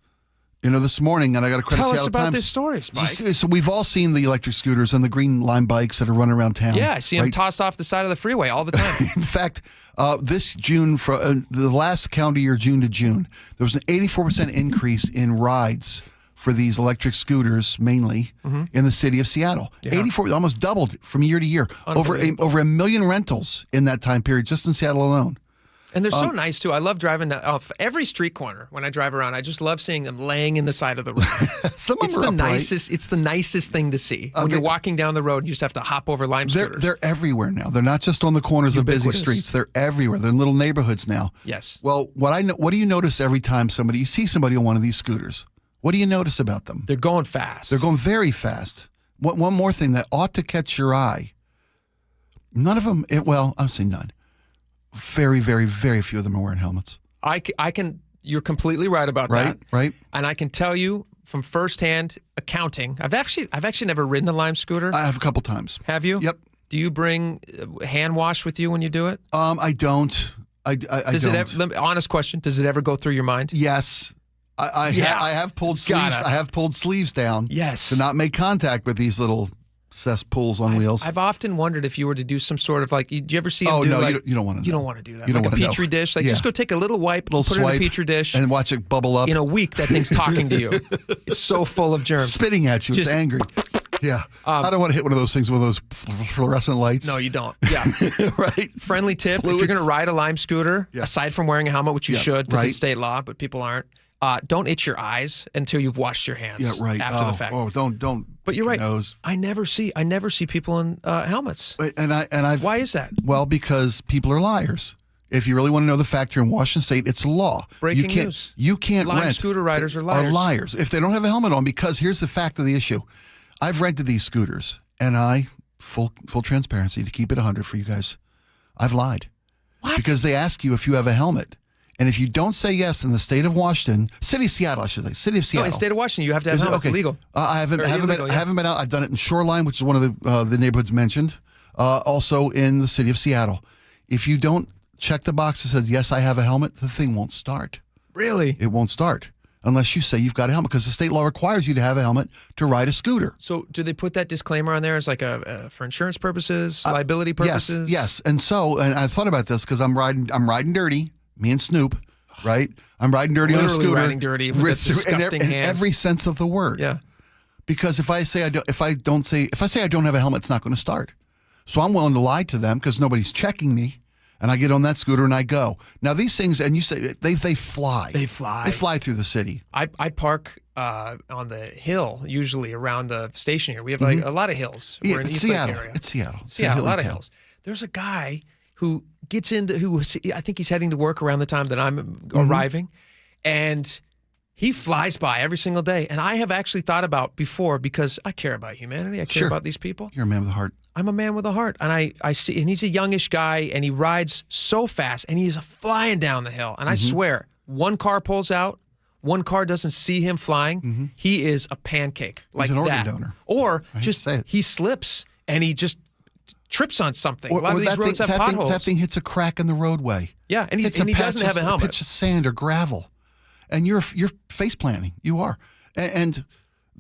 this morning, and I got to credit Tell Seattle us about Times. this story, Spike. So we've all seen the electric scooters and the green line bikes that are running around town. Yeah, I see them tossed off the side of the freeway all the time. In fact, this June, the last calendar year, June to June, there was an 84% increase in rides for these electric scooters, mainly in the city of Seattle. Yeah. 84, almost doubled from year to year. Over a million rentals in that time period, just in Seattle alone. And they're so nice, too. I love driving off every street corner when I drive around. I just love seeing them laying in the side of the road. It's the nicest thing to see. When you're walking down the road, you just have to hop over lime scooters. They're everywhere now. They're not just on the corners of busy streets. They're everywhere. They're in little neighborhoods now. Yes. Well, what do you notice every time you see somebody on one of these scooters? What do you notice about them? They're going fast. They're going very fast. One more thing that ought to catch your eye. None of them, I'll say none. Very, very, very few of them are wearing helmets. I can. You're completely right about that. Right. And I can tell you from firsthand accounting. I've actually never ridden a Lime scooter. I have a couple times. Have you? Yep. Do you bring hand wash with you when you do it? I don't. I don't. Honest question: does it ever go through your mind? Yes. I have pulled sleeves. I have pulled sleeves down. Yes. To not make contact with these little cesspools on wheels. I've often wondered if you were to do some sort of do you ever see them do no, like, you don't want to. You don't want to do that. You don't like a wanna petri know. dish. Yeah. Just go take a little wipe, put it in a petri dish, and watch it bubble up. In a week, that thing's talking to you. It's so full of germs, spitting at you. It's angry. Yeah. I don't want to hit one of those things with those fluorescent lights. No, you don't. Yeah. Right. Friendly tip: if you're going to ride a Lime scooter, aside from wearing a helmet, which you should, because it's state law, but people aren't. Don't itch your eyes until you've washed your hands. Yeah, right. After the fact. Oh, don't. But you're right. Nose. I never see people in helmets. Why is that? Well, because people are liars. If you really want to know the fact, here in Washington State, it's law. Breaking news. You can't Lime rent. Scooter riders are liars. If they don't have a helmet on, because here's the fact of the issue. I've rented these scooters, and full transparency, to keep it 100 for you guys, I've lied. What? Because they ask you if you have a helmet. And if you don't say yes in the state of Washington, city of Seattle, I should say, city of Seattle. No, in the state of Washington, you have to have helmet. Okay. Legal. I haven't been out. I've done it in Shoreline, which is one of the neighborhoods mentioned. Also in the city of Seattle. If you don't check the box that says, yes, I have a helmet, the thing won't start. Really? It won't start unless you say you've got a helmet, because the state law requires you to have a helmet to ride a scooter. So do they put that disclaimer on there as like for insurance purposes, liability purposes? Yes. And I thought about this because I'm riding dirty, me and Snoop, right? I'm riding dirty on a scooter. Riding dirty with disgusting hands. In every sense of the word. Yeah. Because if I say I don't have a helmet, it's not going to start. So I'm willing to lie to them because nobody's checking me. And I get on that scooter and I go. Now these things, and you say they fly. They fly. They fly through the city. I park on the hill usually around the station here. We have like a lot of hills. Yeah, We're in it's East Lake Seattle. area. It's Seattle. A lot of hills. There's a guy who gets into I think he's heading to work around the time that I'm arriving, and he flies by every single day. And I have actually thought about before, because I care about humanity. I care about these people. You're a man with a heart. I'm a man with a heart, and I see, and he's a youngish guy, and he rides so fast, and he's flying down the hill. And I swear, one car pulls out, one car doesn't see him flying. He is a pancake, like he's an that. organ donor. Or just he slips and he just trips on something. Or, a lot of these roads have potholes. That thing hits a crack in the roadway. Yeah, and he doesn't have a helmet. A pitch of sand or gravel, and you're face planting. You are, and.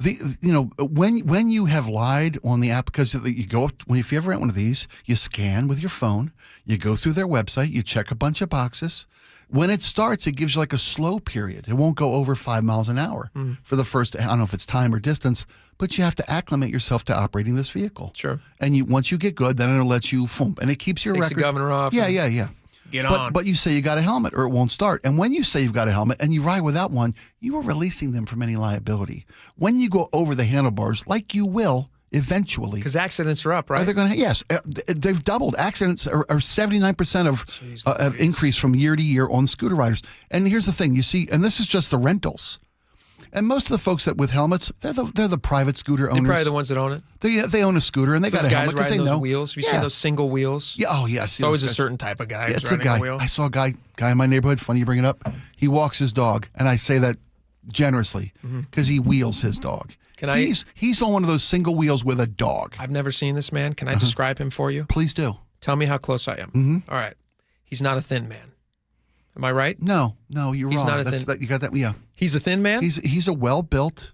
When you have lied on the app, because you go if you ever rent one of these, you scan with your phone, you go through their website, you check a bunch of boxes. When it starts, it gives you like a slow period. It won't go over 5 miles an hour for the first. I don't know if it's time or distance, but you have to acclimate yourself to operating this vehicle. Sure. And once you get good, then it'll let you and it keeps your Takes record. the governor off. Yeah. Get on. But you say you got a helmet or it won't start. And when you say you've got a helmet and you ride without one, you are releasing them from any liability. When you go over the handlebars, like you will eventually. Because accidents are up, right? They're going to, yes. They've doubled. Accidents are 79% of increase from year to year on scooter riders. And here's the thing. You see, and this is just the rentals. And most of the folks with helmets, they're the private scooter owners. They're probably the ones that own it. They own a scooter and they got a helmet because they know. Those wheels. Have you seen those single wheels? Yeah. Oh, yeah. It's always a certain type of guy. Yeah, who's it's a guy. a wheel. I saw a guy in my neighborhood. Funny you bring it up. He walks his dog, and I say that generously because he wheels his dog. He's on one of those single wheels with a dog. I've never seen this man. Can I describe him for you? Please do. Tell me how close I am. All right. He's not a thin man. Am I right? No, you're He's wrong. Not a thin. You got that? Yeah. He's a thin man. He's a well-built,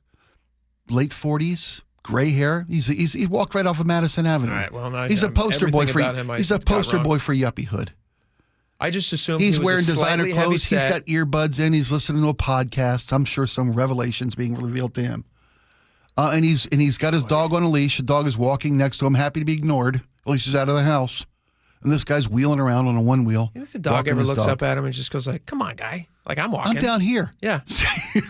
late 40s, gray hair. He walked right off of Madison Avenue. All right. Well, he's a poster boy for he's a poster boy for yuppie hood. I just assumed he's he was wearing designer clothes. He's got earbuds in. He's listening to a podcast. I'm sure some revelations being revealed to him. And he's got his dog on a leash. The dog is walking next to him, happy to be ignored. At least he's out of the house. And this guy's wheeling around on a one wheel. You think the dog ever looks up at him and just goes like, "Come on, guy! Like I'm walking. I'm down here." Yeah,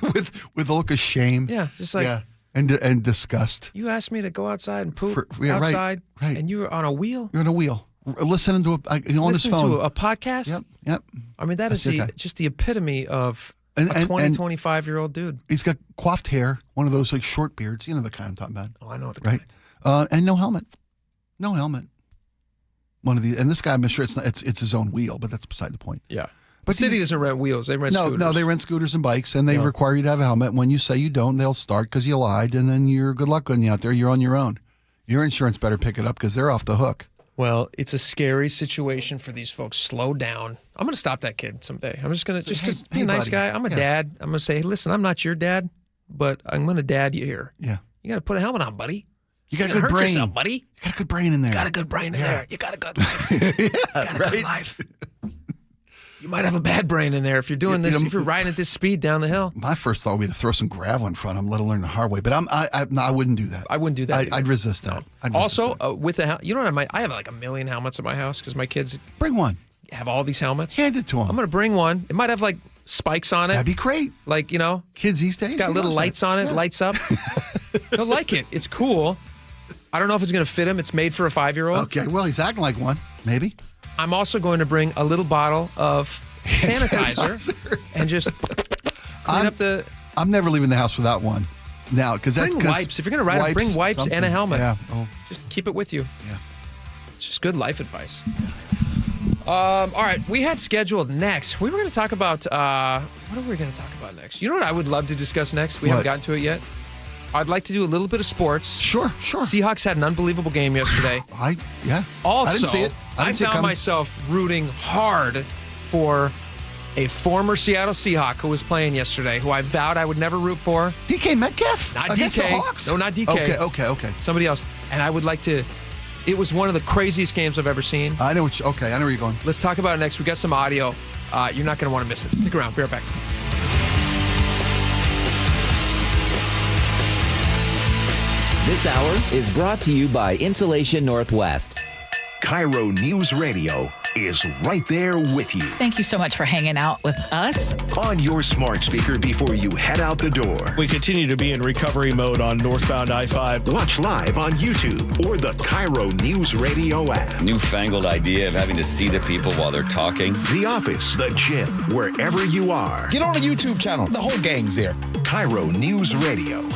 with a look of shame. Yeah, just like and disgust. You asked me to go outside and poop outside, right? And you were on a wheel. You're on a wheel, listening to on his phone. To a podcast. Yep. I mean, that is just the epitome of a 25-year-old dude. He's got coiffed hair, one of those like short beards. You know the kind I'm talking about. Oh, I know what the kind. And no helmet. No helmet. One of these, and this guy, I'm sure it's his own wheel, but that's beside the point. Yeah. But the city doesn't rent wheels; they rent scooters. No, they rent scooters and bikes, and they require you to have a helmet. When you say you don't, they'll start because you lied, and then you're good luck on you out there. You're on your own. Your insurance better pick it up because they're off the hook. Well, it's a scary situation for these folks. Slow down. I'm going to stop that kid someday. I'm just going to be a nice guy. I'm a dad. I'm going to say, hey, listen, I'm not your dad, but I'm going to dad you here. Yeah. You got to put a helmet on, buddy. You got a You're good gonna hurt brain. yourself, buddy. You got a good brain in there. You got a good brain in there. You got a good life. You got a good life. You might have a bad brain in there if you're doing this, if you're riding at this speed down the hill. My first thought would be to throw some gravel in front of him, let him learn the hard way. But I wouldn't do that. I wouldn't do that. I'd resist that. With the you know what I have like a million helmets at my house because my kids bring one. Have all these helmets. Hand it to them. I'm going to bring one. It might have like spikes on it. That'd be great. Like, you know, kids these days. It's got little lights on it. Lights up. They'll like it. It's cool. I don't know if it's going to fit him. It's made for a 5-year-old. Okay, well, he's acting like one. Maybe. I'm also going to bring a little bottle of sanitizer and just clean up the... I'm never leaving the house without one. Now, because that's... Bring wipes. If you're going to ride, bring wipes something. and a helmet. Yeah. Oh. Just keep it with you. Yeah. It's just good life advice. All right, we had scheduled next. We were going to talk about... what are we going to talk about next? You know what I would love to discuss next? We haven't gotten to it yet. I'd like to do a little bit of sports. Sure. Seahawks had an unbelievable game yesterday. Also, I didn't see it. I found myself rooting hard for a former Seattle Seahawk who was playing yesterday, who I vowed I would never root for. DK Metcalf? Not Against DK. the Hawks? No, not DK. Okay. Somebody else. And I would like to... It was one of the craziest games I've ever seen. I know where you're going. Let's talk about it next. We got some audio. You're not going to want to miss it. Stick around. Be right back. This hour is brought to you by Insulation Northwest. KIRO Newsradio is right there with you. Thank you so much for hanging out with us. On your smart speaker before you head out the door. We continue to be in recovery mode on northbound I-5. Watch live on YouTube or the KIRO Newsradio app. Newfangled idea of having to see the people while they're talking. The office, the gym, wherever you are. Get on the YouTube channel. The whole gang's there. KIRO Newsradio.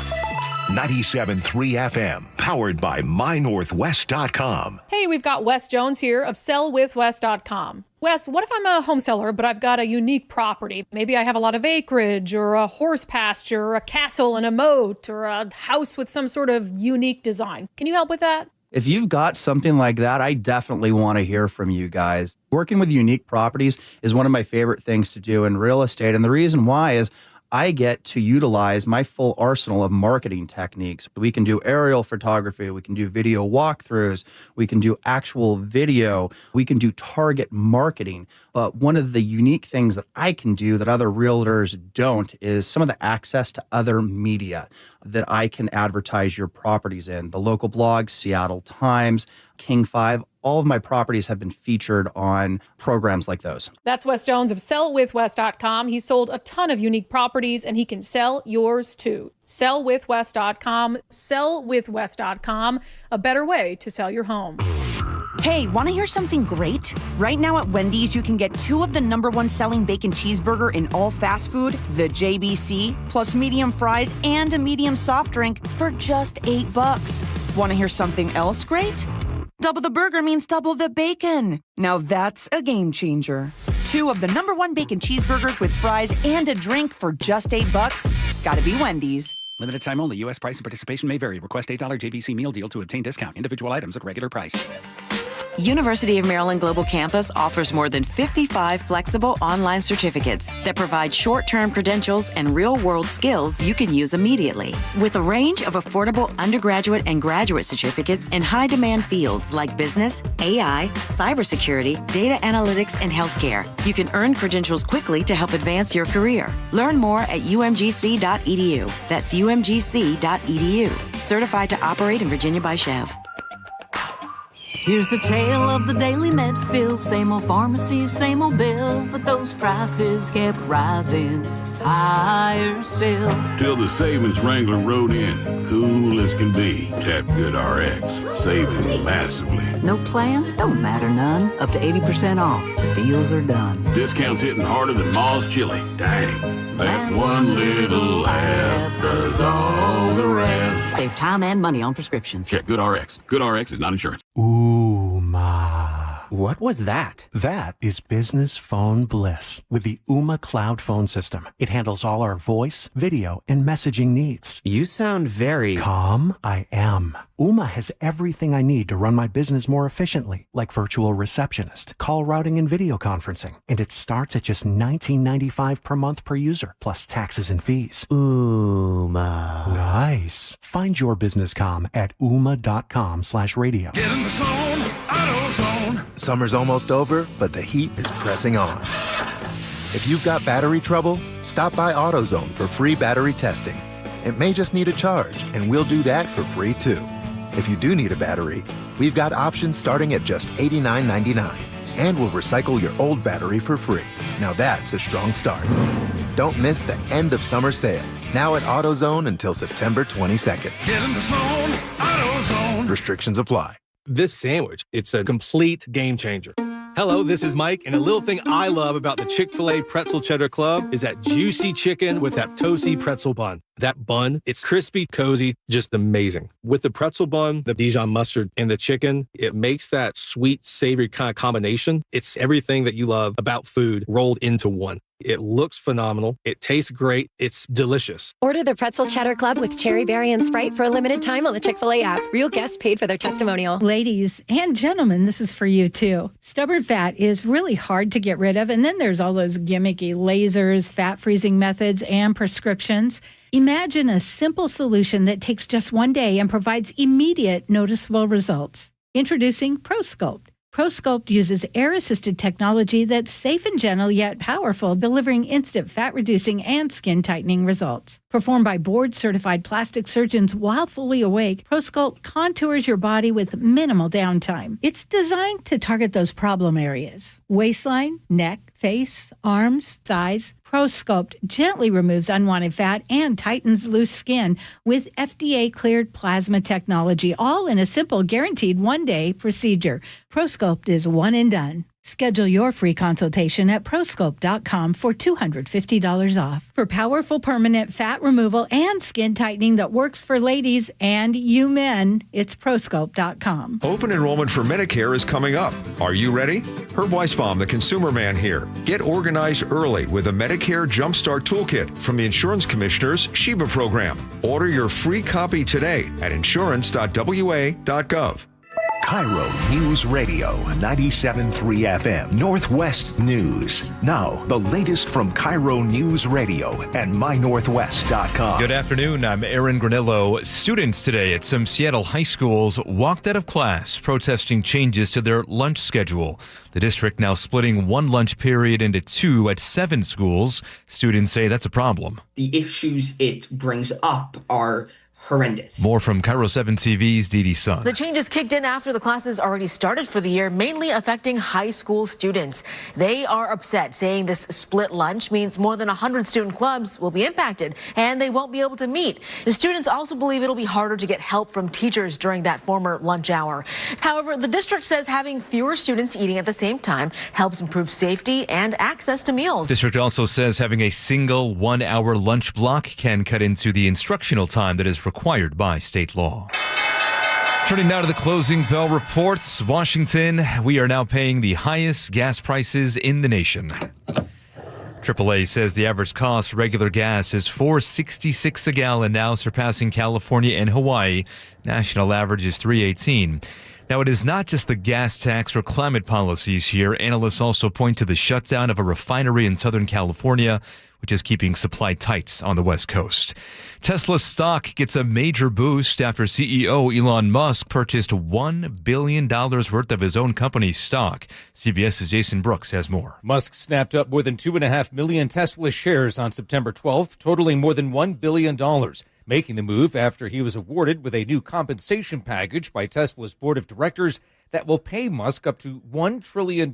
97.3 FM, powered by mynorthwest.com. Hey, we've got Wes Jones here of sellwithwes.com. Wes, what if I'm a home seller, but I've got a unique property? Maybe I have a lot of acreage or a horse pasture or a castle and a moat or a house with some sort of unique design. Can you help with that? If you've got something like that, I definitely want to hear from you guys. Working with unique properties is one of my favorite things to do in real estate. And the reason why is I get to utilize my full arsenal of marketing techniques. We can do aerial photography, we can do video walkthroughs, we can do actual video, we can do target marketing. But one of the unique things that I can do that other realtors don't is some of the access to other media that I can advertise your properties in. The local blogs, Seattle Times, King 5, all of my properties have been featured on programs like those. That's Wes Jones of sellwithwes.com. He's sold a ton of unique properties and he can sell yours too. Sellwithwes.com, sellwithwes.com, a better way to sell your home. Hey, want to hear something great? Right now at Wendy's, you can get 2 of the #1 selling bacon cheeseburger in all fast food, the JBC, plus medium fries and a medium soft drink for just $8. Want to hear something else great? Double the burger means double the bacon. Now that's a game changer. 2 of the #1 bacon cheeseburgers with fries and a drink for just $8. Gotta be Wendy's. Limited time only. U.S. price and participation may vary. Request $8 JBC meal deal to obtain discount. Individual items at regular price. University of Maryland Global Campus offers more than 55 flexible online certificates that provide short-term credentials and real-world skills you can use immediately. With a range of affordable undergraduate and graduate certificates in high-demand fields like business, AI, cybersecurity, data analytics, and healthcare, you can earn credentials quickly to help advance your career. Learn more at umgc.edu. That's umgc.edu. Certified to operate in Virginia by Chev. Here's the tale of the daily med fill. Same old pharmacies, same old bill, but those prices kept rising higher still. Till the savings wrangler rode in, cool as can be. Tap GoodRx, saving massively. No plan? Don't matter none. Up to 80% off. The deals are done. Discounts hitting harder than Ma's chili. Dang. That one little app does all the rest. Save time and money on prescriptions. Check GoodRx. GoodRx is not insurance. Ooh, ma. What was that? That is business phone bliss with the Ooma Cloud Phone System. It handles all our voice, video, and messaging needs. You sound very... Calm. I am. Ooma has everything I need to run my business more efficiently, like virtual receptionist, call routing, and video conferencing. And it starts at just $19.95 per month per user, plus taxes and fees. Ooma. Nice. Find your business calm at ooma.com/radio. Get in the zone, AutoZone. Summer's almost over, but the heat is pressing on. If you've got battery trouble, stop by AutoZone for free battery testing. It may just need a charge, and we'll do that for free too. If you do need a battery, we've got options starting at just $89.99. And we'll recycle your old battery for free. Now that's a strong start. Don't miss the end of summer sale. Now at AutoZone until September 22nd. Get in the zone, AutoZone. Restrictions apply. This sandwich, it's a complete game changer. Hello, this is Mike, and a little thing I love about the Chick-fil-A Pretzel Cheddar Club is that juicy chicken with that toasty pretzel bun. That bun, it's crispy, cozy, just amazing. With the pretzel bun, the Dijon mustard, and the chicken, it makes that sweet, savory kind of combination. It's everything that you love about food rolled into one. It looks phenomenal. It tastes great. It's delicious. Order the Pretzel Cheddar Club with Cherry Berry and Sprite for a limited time on the Chick-fil-A app. Real guests paid for their testimonial. Ladies and gentlemen, this is for you too. Stubborn fat is really hard to get rid of, and then there's all those gimmicky lasers, fat freezing methods, and prescriptions. Imagine a simple solution that takes just one day and provides immediate noticeable results. Introducing ProSculpt. ProSculpt uses air-assisted technology that's safe and gentle yet powerful, delivering instant fat-reducing and skin-tightening results. Performed by board-certified plastic surgeons while fully awake, ProSculpt contours your body with minimal downtime. It's designed to target those problem areas: waistline, neck, face, arms, thighs. ProSculpt gently removes unwanted fat and tightens loose skin with FDA-cleared plasma technology, all in a simple, guaranteed one-day procedure. ProSculpt is one and done. Schedule your free consultation at prosculpt.com for $250 off. For powerful permanent fat removal and skin tightening that works for ladies and you men, it's prosculpt.com. Open enrollment for Medicare is coming up. Are you ready? Herb Weisbaum, the consumer man here. Get organized early with a Medicare Jumpstart Toolkit from the Insurance Commissioner's Sheba program. Order your free copy today at insurance.wa.gov. KIRO Newsradio 97.3 FM Northwest News. Now, the latest from KIRO Newsradio and mynorthwest.com. Good afternoon. I'm Aaron Granillo. Students today at some Seattle high schools walked out of class protesting changes to their lunch schedule. The district now splitting one lunch period into two at 7 schools. Students say that's a problem. The issues it brings up are horrendous. More from KIRO 7 TV's Dee Sun. The changes kicked in after the classes already started for the year, mainly affecting high school students. They are upset, saying this split lunch means more than 100 student clubs will be impacted and they won't be able to meet. The students also believe it'll be harder to get help from teachers during that former lunch hour. However, the district says having fewer students eating at the same time helps improve safety and access to meals. District also says having a single 1-hour lunch block can cut into the instructional time that is required by state law. Turning now to the closing bell reports. Washington, we are now paying the highest gas prices in the nation. AAA says the average cost for regular gas is $4.66 a gallon, now surpassing California and Hawaii. National average is $3.18. Now, it is not just the gas tax or climate policies here. Analysts also point to the shutdown of a refinery in Southern California, which is keeping supply tight on the West Coast. Tesla's stock gets a major boost after CEO Elon Musk purchased $1 billion worth of his own company's stock. CBS's Jason Brooks has more. Musk snapped up more than 2.5 million Tesla shares on September 12th, totaling more than $1 billion. Making the move after he was awarded with a new compensation package by Tesla's board of directors that will pay Musk up to $1 trillion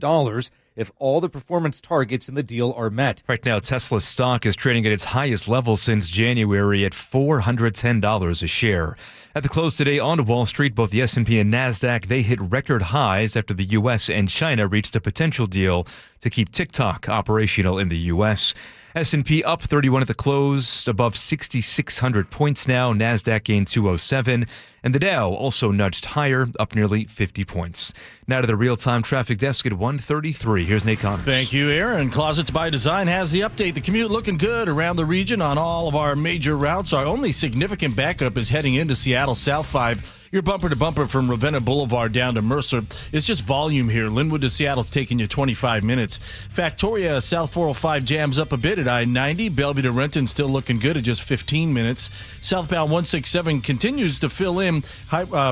if all the performance targets in the deal are met. Right now, Tesla's stock is trading at its highest level since January at $410 a share. At the close today on Wall Street, both the S&P and NASDAQ, they hit record highs after the U.S. and China reached a potential deal to keep TikTok operational in the U.S. S&P up 31 at the close, above 6,600 points now. NASDAQ gained 207. And the Dow also nudged higher, up nearly 50 points. Now to the real-time traffic desk at 1:33. Here's Nate Connors. Thank you, Aaron. Closets by Design has the update. The commute looking good around the region on all of our major routes. Our only significant backup is heading into Seattle South 5. Your bumper-to-bumper from Ravenna Boulevard down to Mercer. It's just volume here. Linwood to Seattle's taking you 25 minutes. Factoria South 405 jams up a bit at I-90. Bellevue to Renton still looking good at just 15 minutes. Southbound 167 continues to fill in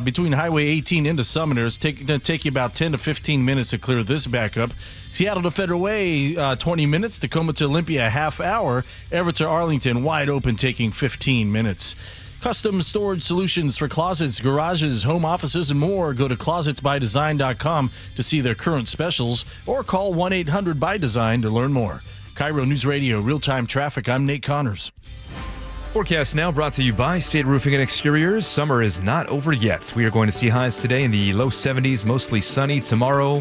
between Highway 18 into Sumner. It's going to take you about 10 to 15 minutes to clear this back up. Seattle to Federal Way, 20 minutes. Tacoma to Olympia, half hour. Everett to Arlington, wide open, taking 15 minutes. Custom storage solutions for closets, garages, home offices, and more. Go to closetsbydesign.com to see their current specials or call 1-800-BY-DESIGN to learn more. KIRO News Radio, real-time traffic. I'm Nate Connors. Forecast now brought to you by State Roofing and Exteriors. Summer is not over yet. We are going to see highs today in the low 70s, mostly sunny. Tomorrow,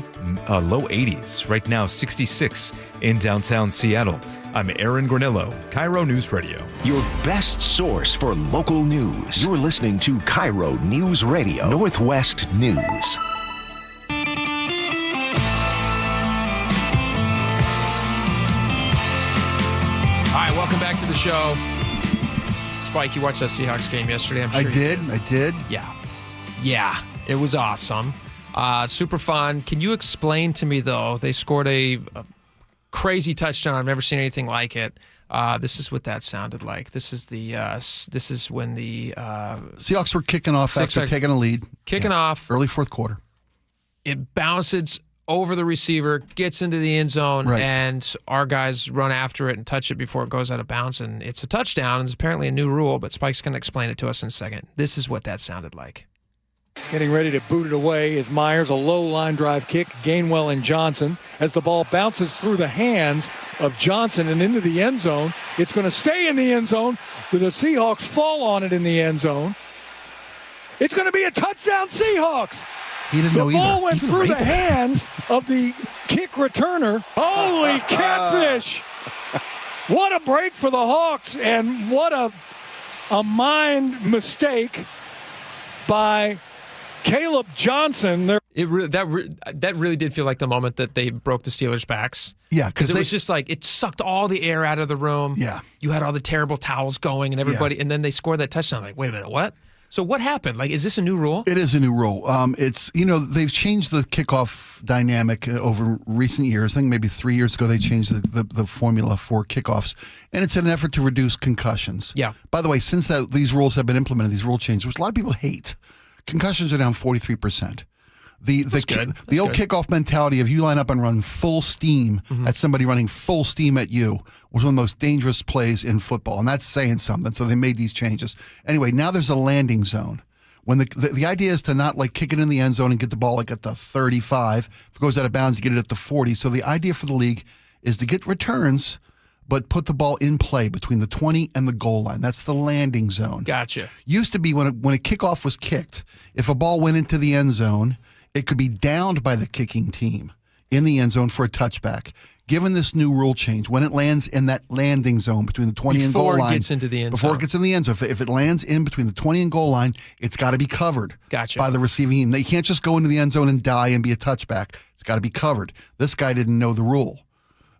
low 80s. Right now, 66 in downtown Seattle. I'm Aaron Granillo, KIRO News Radio. Your best source for local news. You're listening to KIRO News Radio, Northwest News. All right, welcome back to the show. Spike, you watched that Seahawks game yesterday, I'm sure. I did. Yeah, it was awesome. Super fun. Can you explain to me, though, they scored a crazy touchdown. I've never seen anything like it. This is what that sounded like. This is when the Seahawks were kicking off after taking a lead. Off. Early fourth quarter. It bounces over the receiver, gets into the end zone, and our guys run after it and touch it before it goes out of bounds, and it's a touchdown. It's apparently a new rule, but Spike's going to explain it to us in a second. This is what that sounded like. Getting ready to boot it away is Myers, a low line drive kick, Gainwell and Johnson. As the ball bounces through the hands of Johnson and into the end zone, it's going to stay in the end zone. The Seahawks fall on it in the end zone. It's going to be a touchdown, Seahawks. He didn't know either. The ball went through the right hands of the kick returner. Holy catfish! What a break for the Hawks, and what a mind mistake by Caleb Johnson. That really did feel like the moment that they broke the Steelers' backs. Yeah, because it was just like it sucked all the air out of the room. Yeah, you had all the terrible towels going and everybody, and then they scored that touchdown. Like, wait a minute, what? So what happened? Like, is this a new rule? It is a new rule. It's, they've changed the kickoff dynamic over recent years. I think maybe 3 years ago they changed the formula for kickoffs, and it's an effort to reduce concussions. Yeah. By the way, since these rules have been implemented, these rule changes, which a lot of people hate, concussions are down 43%. The old kickoff mentality of you line up and run full steam at somebody running full steam at you was one of the most dangerous plays in football, and that's saying something. So they made these changes. Anyway, now there's a landing zone. When the idea is to not like kick it in the end zone and get the ball like at the 35. If it goes out of bounds, you get it at the 40. So the idea for the league is to get returns, but put the ball in play between the 20 and the goal line. That's the landing zone. Gotcha. Used to be when a kickoff was kicked, if a ball went into the end zone, it could be downed by the kicking team in the end zone for a touchback. Given this new rule change, when it lands in that landing zone between the 20 and goal line. Before it gets into the end zone. Before it gets in the end zone. If it lands in between the 20 and goal line, it's got to be covered by the receiving team. You can't just go into the end zone and die and be a touchback. It's got to be covered. This guy didn't know the rule.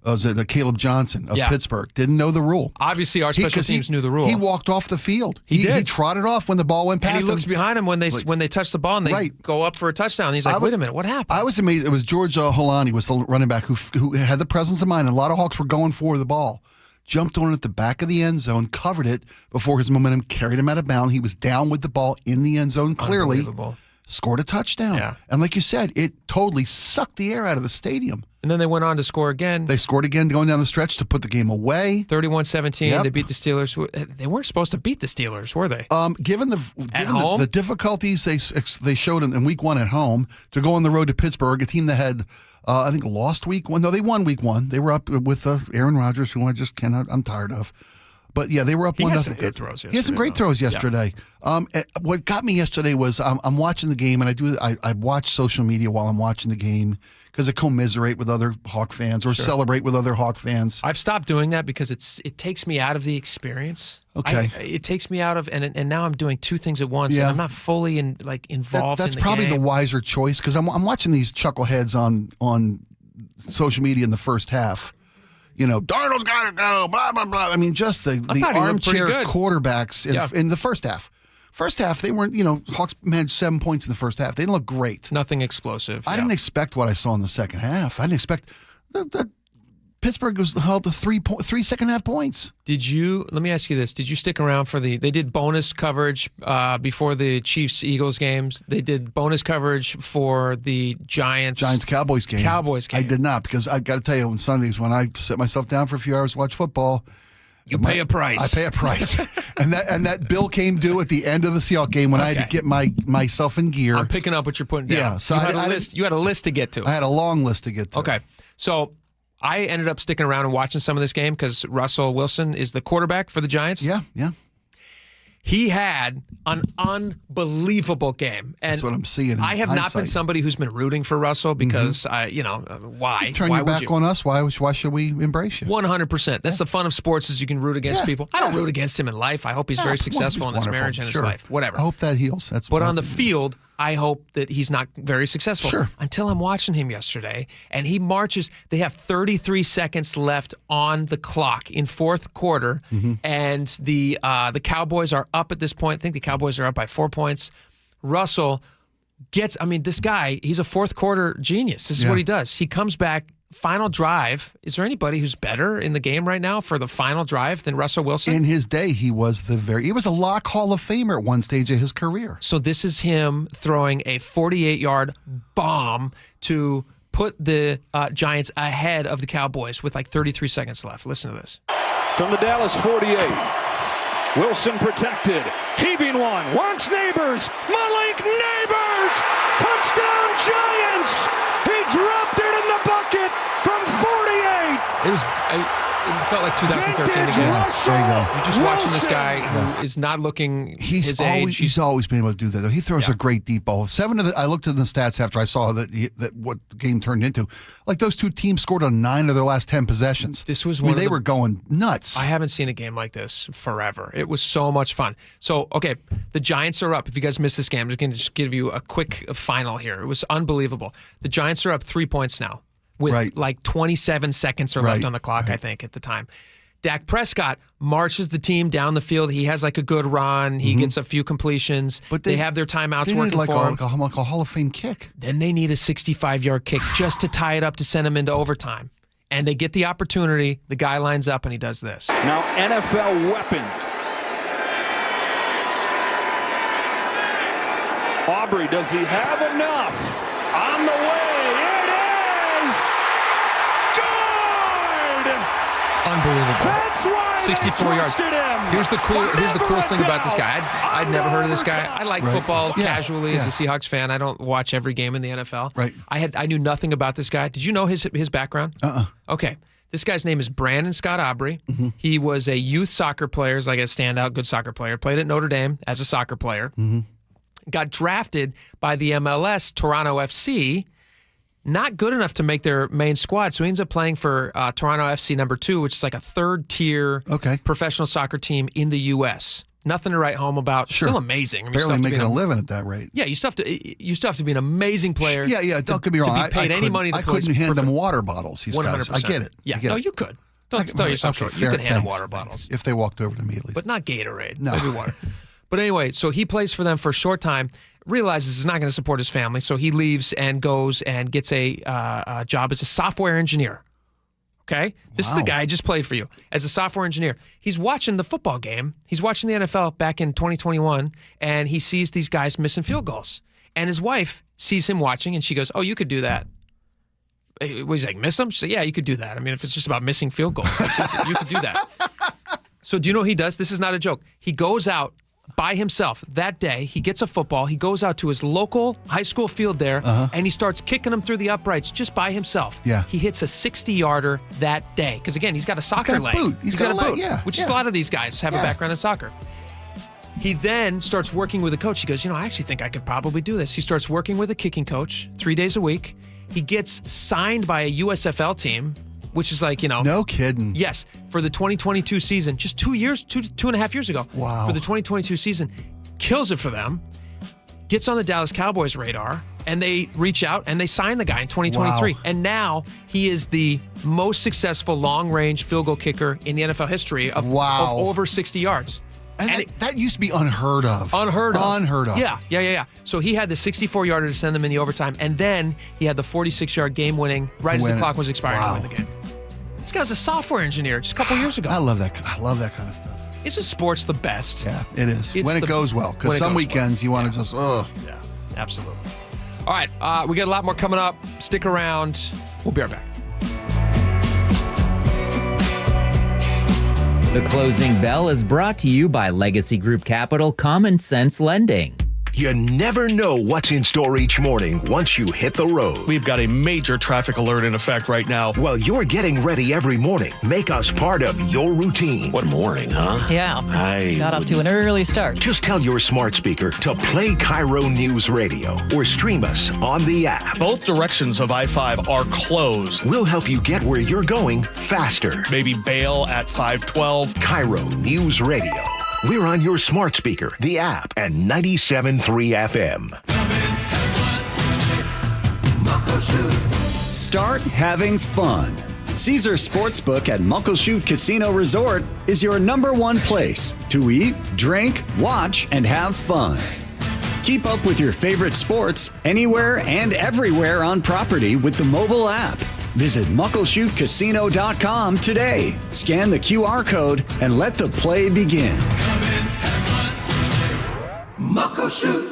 The Caleb Johnson of Pittsburgh didn't know the rule. Obviously, our special teams knew the rule. He walked off the field. He did. He trotted off when the ball went past him. And he looks behind him when they touch the ball and they go up for a touchdown. He's like, wait a minute, what happened? I was amazed. It was George Holani was the running back who had the presence of mind. And a lot of Hawks were going for the ball. Jumped on it at the back of the end zone, covered it before his momentum carried him out of bounds. He was down with the ball in the end zone clearly. Scored a touchdown. Yeah. And like you said, it totally sucked the air out of the stadium. And then they went on to score again. They scored again going down the stretch to put the game away. 31-17. They beat the Steelers. They weren't supposed to beat the Steelers, were they? Given the difficulties they showed in week one at home, to go on the road to Pittsburgh, a team that had, I think, lost week one. No, they won week one. They were up with Aaron Rodgers, who I'm tired of. But yeah, they were up 1-0. He had some good throws yesterday. He had some great throws yesterday. What got me yesterday was I'm watching the game, and I watch social media while I'm watching the game because I commiserate with other Hawk fans or celebrate with other Hawk fans. I've stopped doing that because it takes me out of the experience. Okay. It takes me out of, and now I'm doing two things at once, and I'm not fully involved. That's in the probably game. the wiser choice because I'm watching these chuckleheads on social media in the first half. Darnold's got to go, blah, blah, blah. I mean, just the armchair quarterbacks in the first half. First half, they weren't, Hawks managed 7 points in the first half. They didn't look great. Nothing explosive. I didn't expect what I saw in the second half. I didn't expect that Pittsburgh was held to 3 second half points. Let me ask you this. Did you stick around for they did bonus coverage before the Chiefs-Eagles games. They did bonus coverage for the Giants-Cowboys game. I did not because I got to tell you, on Sundays when I sit myself down for a few hours to watch football, you pay a price. I pay a price. and that bill came due at the end of the Seahawks game when I had to get myself in gear. I'm picking up what you're putting down. Yeah, so you had a list to get to. I had a long list to get to. Okay. So I ended up sticking around and watching some of this game because Russell Wilson is the quarterback for the Giants. Yeah. He had an unbelievable game. And that's what I'm seeing. I have not been somebody who's been rooting for Russell because, why? Turn your back on us? Why should we embrace you? 100%. That's the fun of sports is you can root against people. I don't root against him in life. I hope he's very successful in his marriage and his life. Whatever. I hope that heals. But on the field, I hope that he's not very successful. Sure. Until I'm watching him yesterday, and he marches. They have 33 seconds left on the clock in fourth quarter, and the Cowboys are up at this point. I think the Cowboys are up by 4 points. Russell this guy, he's a fourth quarter genius. This is what he does. He comes back. Final drive. Is there anybody who's better in the game right now for the final drive than Russell Wilson? In his day, he was a lock Hall of Famer at one stage of his career. So this is him throwing a 48-yard bomb to put the Giants ahead of the Cowboys with like 33 seconds left. Listen to this. From the Dallas 48, Wilson protected, heaving one, wants Neighbors, Malik Neighbors, touchdown Giants! He dropped it in the bucket from 48. It felt like 2013 again. There you go. You're just watching this guy who is not looking his age. He's always been able to do that, though. He throws a great deep ball. I looked at the stats after I saw that what the game turned into. Like those two teams scored on 9 of their last 10 possessions. This was they were going nuts. I haven't seen a game like this forever. It was so much fun. So, okay, the Giants are up. If you guys missed this game, I'm just going to give you a quick final here. It was unbelievable. The Giants are up 3 points now. With like 27 seconds left on the clock, I think, at the time. Dak Prescott marches the team down the field. He has like a good run. He gets a few completions. But they have their timeouts working for him. Like a Hall of Fame kick. Then they need a 65-yard kick just to tie it up to send him into overtime. And they get the opportunity. The guy lines up and he does this. Now NFL weapon. Aubrey, does he have enough? On the way. Unbelievable. That's why 64 yards. Here's the coolest thing about this guy. I'd never heard of this guy. I like football casually as a Seahawks fan. I don't watch every game in the NFL. Right. I knew nothing about this guy. Did you know his background? Okay. This guy's name is Brandon Scott Aubrey. He was a youth soccer player, like a standout good soccer player. Played at Notre Dame as a soccer player. Got drafted by the MLS Toronto FC. Not good enough to make their main squad, so he ends up playing for Toronto FC number 2, which is like a third-tier professional soccer team in the U.S. Nothing to write home about. Sure. Still amazing. Barely making a living at that rate. Yeah, you still have to be an amazing player. Yeah. Don't get me wrong. To be paid any money to I couldn't hand them water bottles. These 100%. guys. I get it. Yeah. No, you could. Don't tell yourself short. You could hand them water bottles if they walked over to me at least. But not Gatorade. No. Maybe water. But anyway, so he plays for them for a short time. Realizes he's not going to support his family, so he leaves and goes and gets a job as a software engineer. Okay? This is the guy I just played for you. As a software engineer. He's watching the football game. He's watching the NFL back in 2021, and he sees these guys missing field goals. And his wife sees him watching, and she goes, "Oh, you could do that." He's like, "Miss them?" She said, "Yeah, you could do that. I mean, if it's just about missing field goals, you could do that." So do you know what he does? This is not a joke. He goes out by himself that day. He gets a football. He goes out to his local high school field there, and he starts kicking them through the uprights just by himself. Yeah. He hits a 60-yarder that day. Because, again, he's got a soccer leg. He's got a boot, leg, which is a lot of these guys have a background in soccer. He then starts working with a coach. He goes, I actually think I could probably do this. He starts working with a kicking coach 3 days a week. He gets signed by a USFL team, which is like, No kidding. Yes, for the 2022 season, just 2 and a half years ago. Wow. For the 2022 season, kills it for them, gets on the Dallas Cowboys radar, and they reach out and they sign the guy in 2023. Wow. And now he is the most successful long-range field goal kicker in the NFL history of over 60 yards. And that used to be unheard of. Unheard of. Yeah. Yeah. So he had the 64-yarder to send them in the overtime, and then he had the 46-yard game-winning right as the clock was expiring to win the game. This guy was a software engineer just a couple years ago. I love that kind of stuff. Isn't sports the best? Yeah, it is. When it goes well. Because some weekends you want to just, Yeah, absolutely. All right, we got a lot more coming up. Stick around. We'll be right back. The Closing Bell is brought to you by Legacy Group Capital Common Sense Lending. You never know what's in store each morning once you hit the road. We've got a major traffic alert in effect right now. Well, you're getting ready every morning. Make us part of your routine. What morning, huh? Yeah. Got off to an early start. Just tell your smart speaker to play KIRO News Radio or stream us on the app. Both directions of I-5 are closed. We'll help you get where you're going faster. Maybe bail at 512. KIRO News Radio. We're on your smart speaker, the app, and 97.3 FM. Start having fun. Caesar Sportsbook at Muckleshoot Casino Resort is your #1 place to eat, drink, watch, and have fun. Keep up with your favorite sports anywhere and everywhere on property with the mobile app. Visit muckleshootcasino.com today. Scan the QR code and let the play begin. Muckleshoot.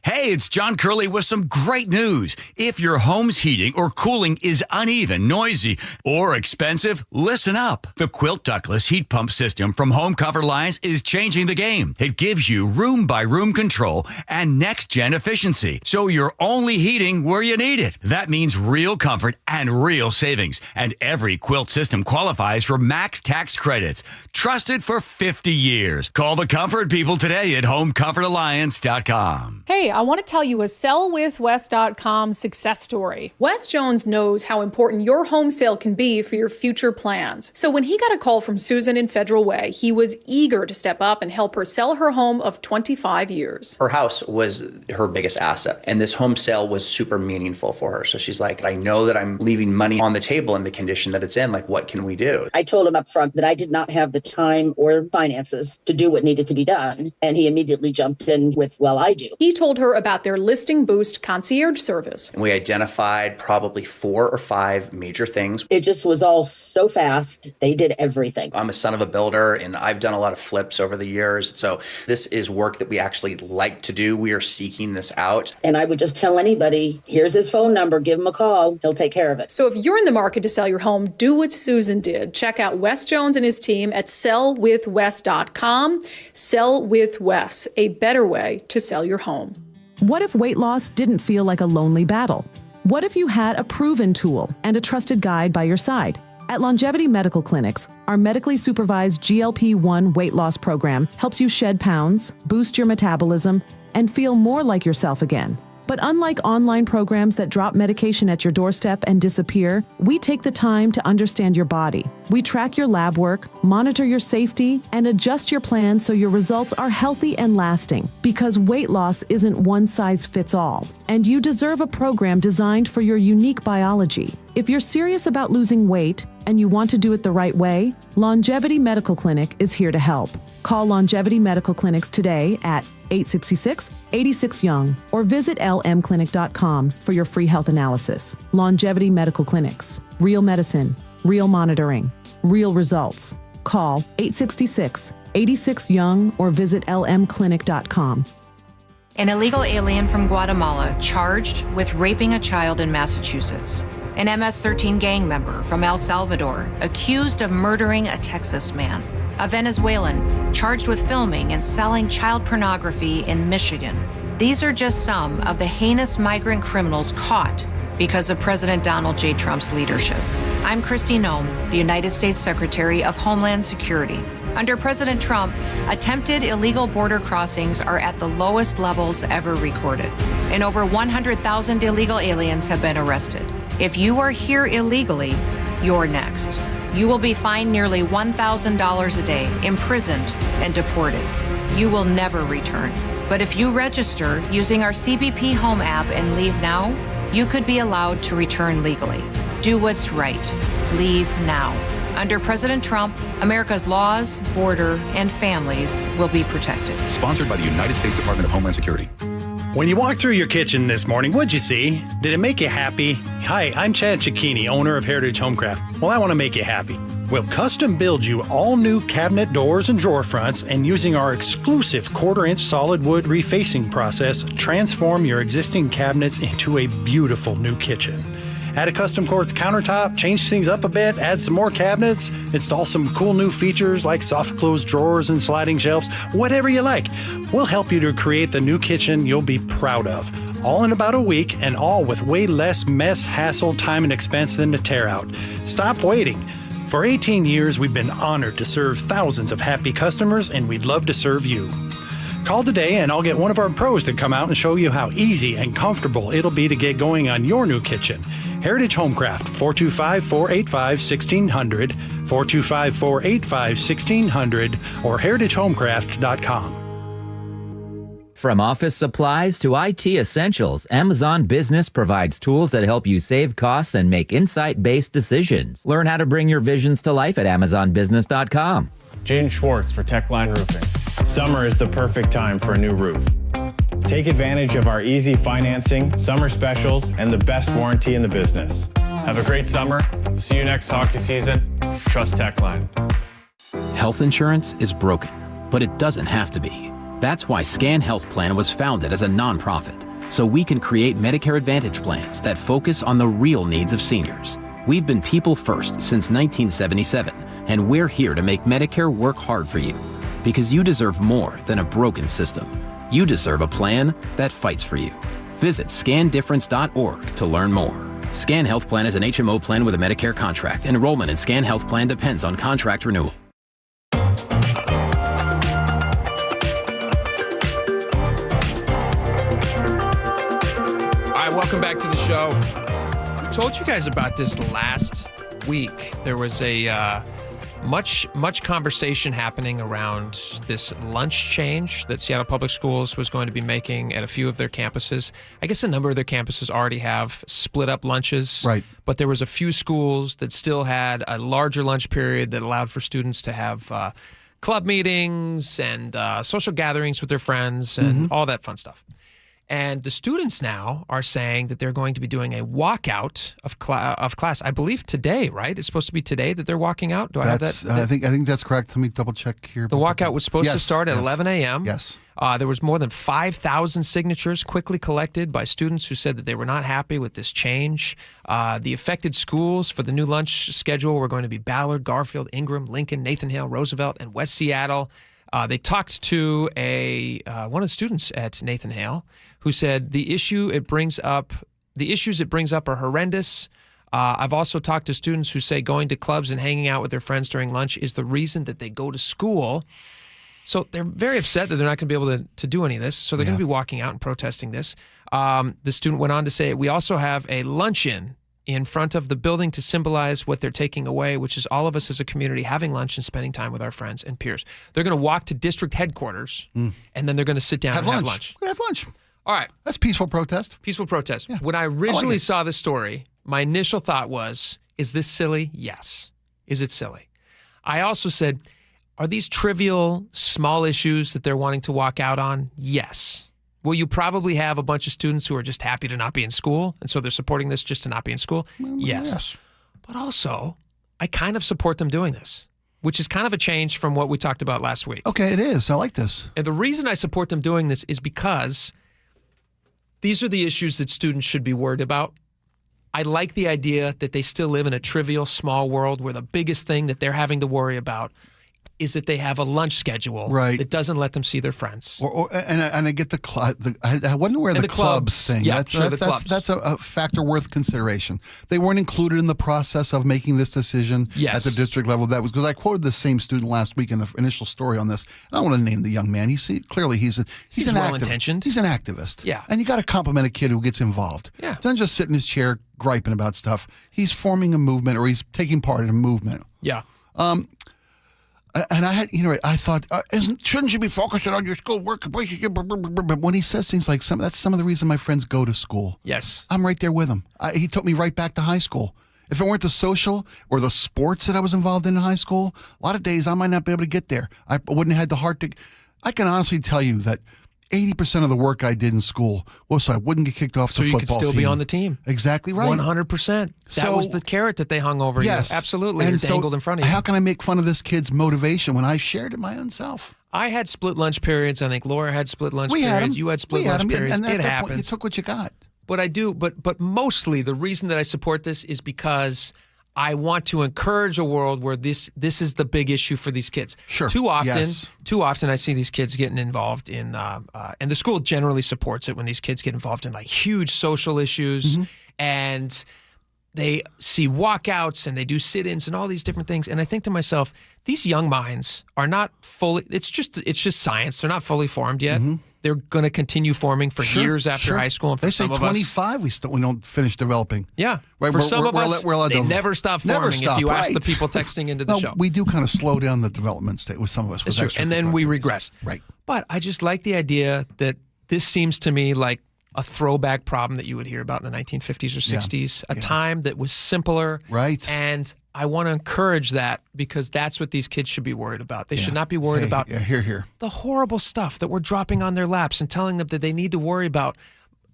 Hey, it's John Curley with some great news. If your home's heating or cooling is uneven, noisy, or expensive, listen up. The Quilt ductless heat pump system from Home Comfort Alliance is changing the game. It gives you room-by-room control and next-gen efficiency, so you're only heating where you need it. That means real comfort and real savings. And every Quilt system qualifies for max tax credits. Trusted for 50 years. Call the comfort people today at homecomfortalliance.com. Hey, I want to tell you a sellwithwes.com success story. Wes Jones knows how important your home sale can be for your future plans. So when he got a call from Susan in Federal Way, he was eager to step up and help her sell her home of 25 years. Her house was her biggest asset, and this home sale was super meaningful for her. So she's like, I know that I'm leaving money on the table in the condition that it's in. Like, what can we do? I told him up front that I did not have the time or finances to do what needed to be done. And he immediately jumped in with, well, I do. He told her about their Listing Boost concierge service. We identified probably 4 or 5 major things. It just was all so fast. They did everything. I'm a son of a builder, and I've done a lot of flips over the years. So this is work that we actually like to do. We are seeking this out. And I would just tell anybody, here's his phone number, give him a call. He'll take care of it. So if you're in the market to sell your home, do what Susan did. Check out Wes Jones and his team at sellwithwes.com. Sell with Wes, a better way to sell your home. What if weight loss didn't feel like a lonely battle? What if you had a proven tool and a trusted guide by your side? At Longevity Medical Clinics, our medically supervised GLP-1 weight loss program helps you shed pounds, boost your metabolism, and feel more like yourself again. But unlike online programs that drop medication at your doorstep and disappear, we take the time to understand your body. We track your lab work, monitor your safety, and adjust your plan so your results are healthy and lasting. Because weight loss isn't one size fits all, and you deserve a program designed for your unique biology. If you're serious about losing weight and you want to do it the right way, Longevity Medical Clinic is here to help. Call Longevity Medical Clinics today at 866-86-YOUNG or visit lmclinic.com for your free health analysis. Longevity Medical Clinics. Real medicine, real monitoring, real results. Call 866-86-YOUNG or visit lmclinic.com. An illegal alien from Guatemala charged with raping a child in Massachusetts. An MS-13 gang member from El Salvador accused of murdering a Texas man. a Venezuelan charged with filming and selling child pornography in Michigan. These are just some of the heinous migrant criminals caught because of President Donald J. Trump's leadership. I'm Kristi Noem, the United States Secretary of Homeland Security. Under President Trump, attempted illegal border crossings are at the lowest levels ever recorded, and over 100,000 illegal aliens have been arrested. If you are here illegally, you're next. You will be fined nearly $1,000 a day, imprisoned, and deported. You will never return. But if you register using our CBP Home app and leave now, you could be allowed to return legally. Do what's right. Leave now. Under President Trump, America's laws, border, and families will be protected. Sponsored by the United States Department of Homeland Security. When you walked through your kitchen this morning, what'd you see? Did it make you happy? Hi, I'm Chad Cicchini, owner of Heritage Homecraft. Well, I want to make you happy. We'll custom build you all new cabinet doors and drawer fronts, and using our exclusive 1/4-inch solid wood refacing process, transform your existing cabinets into a beautiful new kitchen. Add a custom quartz countertop, change things up a bit, add some more cabinets, install some cool new features like soft close drawers and sliding shelves, whatever you like. We'll help you to create the new kitchen you'll be proud of. All in about a week, and all with way less mess, hassle, time, and expense than to tear out. Stop waiting. For 18 years, we've been honored to serve thousands of happy customers, and we'd love to serve you. Call today and I'll get one of our pros to come out and show you how easy and comfortable it'll be to get going on your new kitchen. Heritage Homecraft, 425-485-1600, 425-485-1600, or heritagehomecraft.com. From office supplies to IT essentials, Amazon Business provides tools that help you save costs and make insight-based decisions. Learn how to bring your visions to life at amazonbusiness.com. Jaden Schwartz for Techline Roofing. Summer is the perfect time for a new roof. Take advantage of our easy financing, summer specials, and the best warranty in the business. Have a great summer. See you next hockey season. Trust Techline. Health insurance is broken, but it doesn't have to be. That's why Scan Health Plan was founded as a nonprofit, so we can create Medicare Advantage plans that focus on the real needs of seniors. We've been people first since 1977, and we're here to make Medicare work hard for you, because you deserve more than a broken system. You deserve a plan that fights for you. Visit scandifference.org to learn more. Scan Health Plan is an HMO plan with a Medicare contract. Enrollment in Scan Health Plan depends on contract renewal. Welcome back to the show. We told you guys about this last week. There was a much conversation happening around this lunch change that Seattle Public Schools was going to be making at a few of their campuses. I guess a number of their campuses already have split up lunches. Right. But there was a few schools that still had a larger lunch period that allowed for students to have club meetings and social gatherings with their friends and all that fun stuff. And the students now are saying that they're going to be doing a walkout of class. I believe today, right? It's supposed to be today that they're walking out. Do I have that? I think that's correct. Let me double check here. The walkout was supposed to start at 11 a.m. Yes. There was more than 5,000 signatures quickly collected by students who said that they were not happy with this change. The affected schools for the new lunch schedule were going to be Ballard, Garfield, Ingram, Lincoln, Nathan Hale, Roosevelt, and West Seattle. They talked to one of the students at Nathan Hale who said the issues it brings up are horrendous. I've also talked to students who say going to clubs and hanging out with their friends during lunch is the reason that they go to school. So they're very upset that they're not going to be able to do any of this. So they're going to be walking out and protesting this. The student went on to say, we also have a luncheon in front of the building to symbolize what they're taking away, which is all of us as a community having lunch and spending time with our friends and peers. They're going to walk to district headquarters, and then they're going to sit down and have lunch. We're going to have lunch. All right. That's peaceful protest. Peaceful protest. Yeah. When I originally saw this story, my initial thought was, is this silly? Yes. Is it silly? I also said, are these trivial, small issues that they're wanting to walk out on? Yes. Will you probably have a bunch of students who are just happy to not be in school, and so they're supporting this just to not be in school? Yes. But also, I kind of support them doing this, which is kind of a change from what we talked about last week. Okay, it is. I like this. And the reason I support them doing this is because these are the issues that students should be worried about. I like the idea that they still live in a trivial, small world where the biggest thing that they're having to worry about is that they have a lunch schedule that doesn't let them see their friends. And I get the club. I wonder where the clubs thing. Yeah, that's a factor worth consideration. They weren't included in the process of making this decision at the district level. That was because I quoted the same student last week in the initial story on this. I don't want to name the young man. He's an well-intentioned. He's an activist. Yeah, and you got to compliment a kid who gets involved. Yeah, doesn't just sit in his chair griping about stuff. He's forming a movement, or he's taking part in a movement. Yeah. And I thought, shouldn't you be focusing on your schoolwork? But when he says things like that's some of the reason my friends go to school. Yes. I'm right there with him. He took me right back to high school. If it weren't the social or the sports that I was involved in high school, a lot of days I might not be able to get there. I wouldn't have had the heart to. I can honestly tell you that 80% of the work I did in school was so I wouldn't get kicked off the football team. So you could still be on the team. Exactly right. 100%. That was the carrot that they hung over you. Absolutely. And dangled in front of you. How can I make fun of this kid's motivation when I shared it my own self? I had split lunch periods. I think Laura had split lunch periods. You had split lunch periods. And it happens. Point, you took what you got. But I do. But mostly the reason that I support this is because I want to encourage a world where this is the big issue for these kids. Sure. Too often I see these kids getting involved in, and the school generally supports it when these kids get involved in like huge social issues, and they see walkouts and they do sit-ins and all these different things. And I think to myself, these young minds are not fully. It's just science. They're not fully formed yet. They're going to continue forming for years after high school. And for they say some 25, we don't finish developing. Yeah. Right. For some of us, they never stop forming if you ask the people texting into the show. We do kind of slow down the development state with some of us. That's true. And then we regress. Right. But I just like the idea that this seems to me like a throwback problem that you would hear about in the 1950s or 60s, a time that was simpler. Right. And I want to encourage that because that's what these kids should be worried about. They should not be worried about the horrible stuff that we're dropping on their laps and telling them that they need to worry about.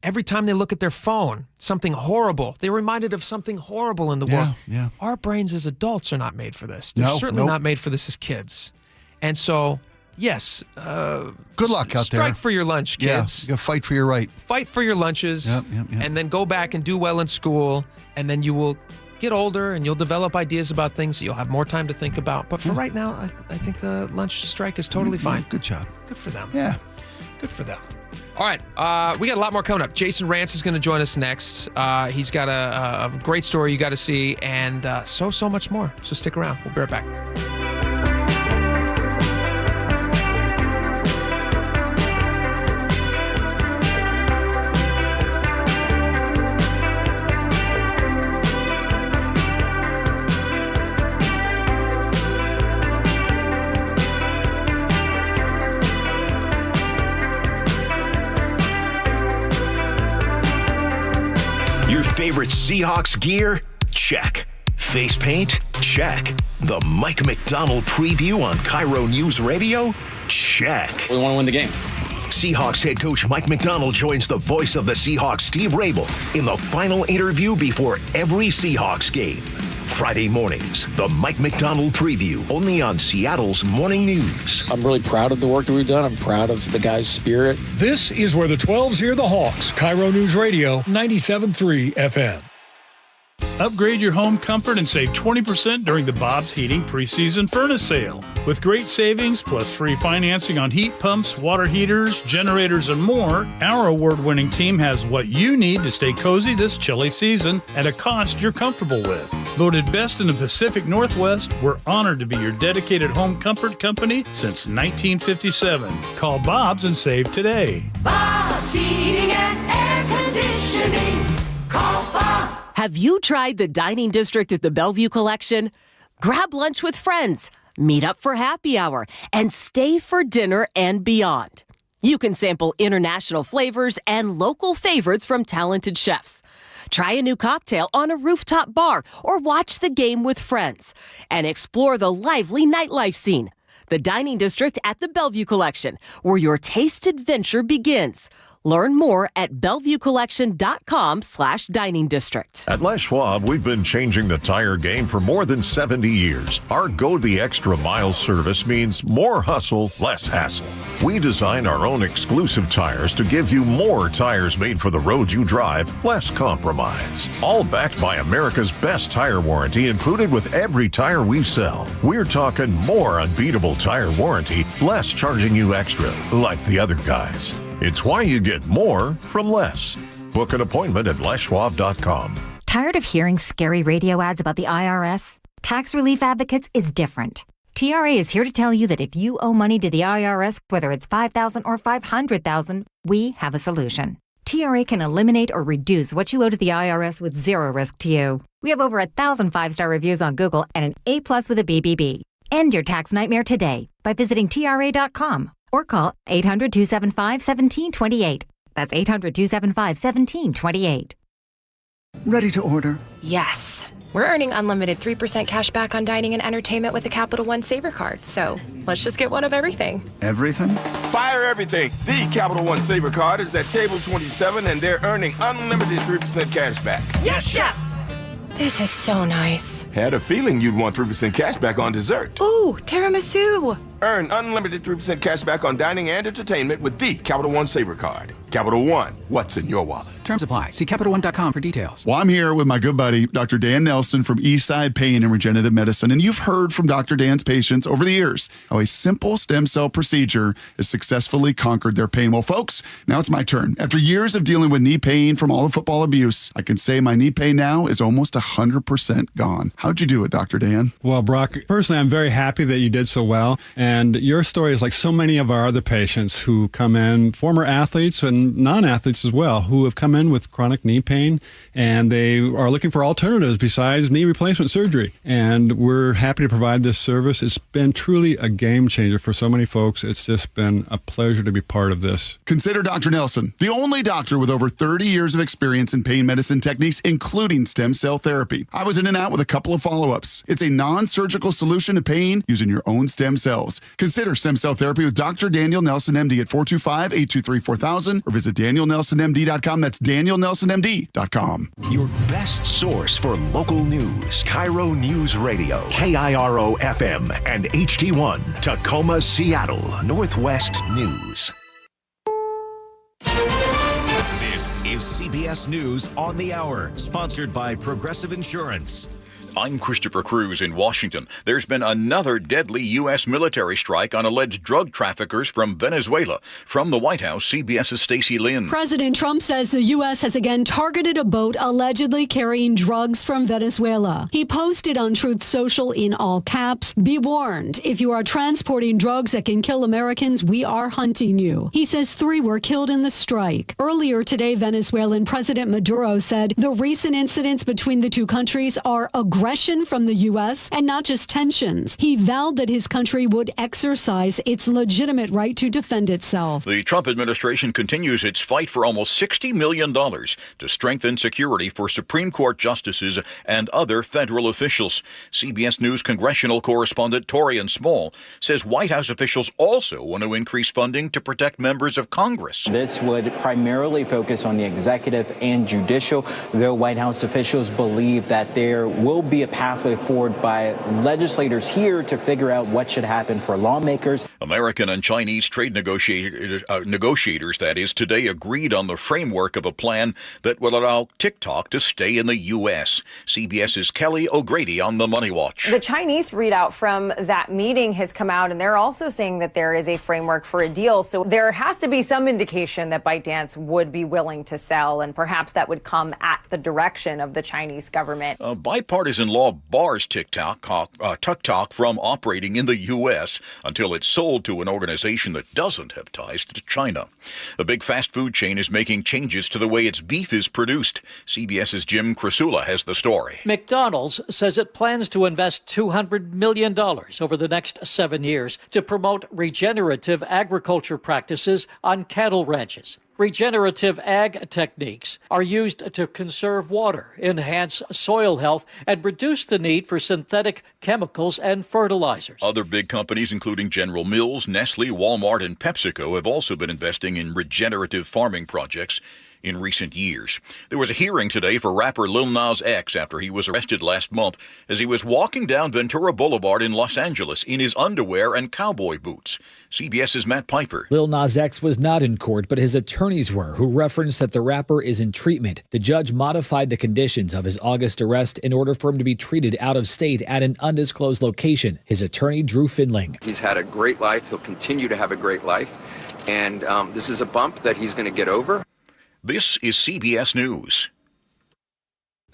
Every time they look at their phone, something horrible. They're reminded of something horrible in the world. Yeah. Our brains as adults are not made for this. They're certainly not made for this as kids. And so, yes. Good luck out there. Strike for your lunch, kids. Yeah, fight for your right. Fight for your lunches. And then go back and do well in school. And then you will get older and you'll develop ideas about things that you'll have more time to think about. But for right now, I think the lunch strike is totally fine. Good job. Good for them. Yeah. Good for them. All right. We got a lot more coming up. Jason Rance is going to join us next. He's got a great story you got to see and so much more. So stick around. We'll be right back. Favorite Seahawks gear? Check. Face paint? Check. The Mike McDonald preview on KIRO Newsradio? Check. We want to win the game. Seahawks head coach Mike McDonald joins the voice of the Seahawks, Steve Rabel, in the final interview before every Seahawks game. Friday mornings, the Mike McDonald preview, only on Seattle's Morning News. I'm really proud of the work that we've done. I'm proud of the guys' spirit. This is where the 12s hear the Hawks. KIRO Newsradio, 97.3 FM. Upgrade your home comfort and save 20% during the Bob's Heating preseason furnace sale. With great savings plus free financing on heat pumps, water heaters, generators, and more, our award-winning team has what you need to stay cozy this chilly season at a cost you're comfortable with. Voted best in the Pacific Northwest, we're honored to be your dedicated home comfort company since 1957. Call Bob's and save today. Bob's Heating and Air Conditioning. Call Bob. Have you tried the dining district at the Bellevue Collection? Grab lunch with friends, meet up for happy hour, and stay for dinner and beyond. You can sample international flavors and local favorites from talented chefs. Try a new cocktail on a rooftop bar or watch the game with friends and explore the lively nightlife scene. The dining district at the Bellevue Collection, where your taste adventure begins. Learn more at BellevueCollection.com/dining district. At Les Schwab, we've been changing the tire game for more than 70 years. Our Go the Extra Mile service means more hustle, less hassle. We design our own exclusive tires to give you more tires made for the road you drive, less compromise. All backed by America's best tire warranty included with every tire we sell. We're talking more unbeatable tire warranty, less charging you extra, like the other guys. It's why you get more from less. Book an appointment at leschwab.com. Tired of hearing scary radio ads about the IRS? Tax Relief Advocates is different. TRA is here to tell you that if you owe money to the IRS, whether it's $5,000 or $500,000, we have a solution. TRA can eliminate or reduce what you owe to the IRS with zero risk to you. We have over 1,000 5-star reviews on Google and an A+ with a BBB. End your tax nightmare today by visiting TRA.com or call 800-275-1728. That's 800-275-1728. Ready to order? Yes. We're earning unlimited 3% cash back on dining and entertainment with a Capital One Saver card. So let's just get one of everything. Everything? Fire everything. The Capital One Saver card is at table 27 and they're earning unlimited 3% cash back. Yes, Chef! This is so nice. Had a feeling you'd want 3% cash back on dessert. Ooh, tiramisu. Earn unlimited 3% cash back on dining and entertainment with the Capital One Saver card. Capital One, what's in your wallet? Terms apply. See CapitalOne.com for details. Well, I'm here with my good buddy, Dr. Dan Nelson from Eastside Pain and Regenerative Medicine. And you've heard from Dr. Dan's patients over the years how a simple stem cell procedure has successfully conquered their pain. Well, folks, now it's my turn. After years of dealing with knee pain from all the football abuse, I can say my knee pain now is almost 100% gone. How'd you do it, Dr. Dan? Well, Brock, personally, I'm very happy that you did so well. And your story is like so many of our other patients who come in, former athletes and non-athletes as well, who have come in with chronic knee pain, and they are looking for alternatives besides knee replacement surgery. And we're happy to provide this service. It's been truly a game changer for so many folks. It's just been a pleasure to be part of this. Consider Dr. Nelson, the only doctor with over 30 years of experience in pain medicine techniques, including stem cell therapy. I was in and out with a couple of follow-ups. It's a non-surgical solution to pain using your own stem cells. Consider stem cell therapy with Dr. Daniel Nelson, MD at 425-823-4000 or visit DanielNelsonMD.com. That's DanielNelsonMD.com. Your best source for local news. KIRO News Radio. KIRO FM and HD1. Tacoma, Seattle. Northwest News. This is CBS News on the Hour, sponsored by Progressive Insurance. I'm Christopher Cruz in Washington. There's been another deadly U.S. military strike on alleged drug traffickers from Venezuela. From the White House, CBS's Stacey Lynn. President Trump says the U.S. has again targeted a boat allegedly carrying drugs from Venezuela. He posted on Truth Social in all caps, "Be warned, if you are transporting drugs that can kill Americans, we are hunting you." He says 3 were killed in the strike. Earlier today, Venezuelan President Maduro said the recent incidents between the two countries are aggression from the U.S. and not just tensions. He vowed that his country would exercise its legitimate right to defend itself. The Trump administration continues its fight for almost $60 million to strengthen security for Supreme Court justices and other federal officials. CBS News congressional correspondent Torian Small says White House officials also want to increase funding to protect members of Congress. This would primarily focus on the executive and judicial, though White House officials believe that there will be a pathway forward by legislators here to figure out what should happen for lawmakers. American and Chinese trade negotiators, that is, today agreed on the framework of a plan that will allow TikTok to stay in the U.S. CBS's Kelly O'Grady on the Money Watch. The Chinese readout from that meeting has come out, and they're also saying that there is a framework for a deal. So there has to be some indication that ByteDance would be willing to sell, and perhaps that would come at the direction of the Chinese government. Bipartisan law bars TikTok from operating in the U.S. until it's sold to an organization that doesn't have ties to China. A big fast food chain is making changes to the way its beef is produced. CBS's Jim Krasula has the story. McDonald's says it plans to invest $200 million over the next 7 years to promote regenerative agriculture practices on cattle ranches. Regenerative ag techniques are used to conserve water, enhance soil health, and reduce the need for synthetic chemicals and fertilizers. Other big companies, including General Mills, Nestle, Walmart, and PepsiCo, have also been investing in regenerative farming projects in recent years. There was a hearing today for rapper Lil Nas X after he was arrested last month as he was walking down Ventura Boulevard in Los Angeles in his underwear and cowboy boots. CBS's Matt Piper. Lil Nas X was not in court, but his attorneys were, who referenced that the rapper is in treatment. The judge modified the conditions of his August arrest in order for him to be treated out of state at an undisclosed location. His attorney, Drew Finling. He's had a great life. He'll continue to have a great life. And this is a bump that he's going to get over. This is CBS News.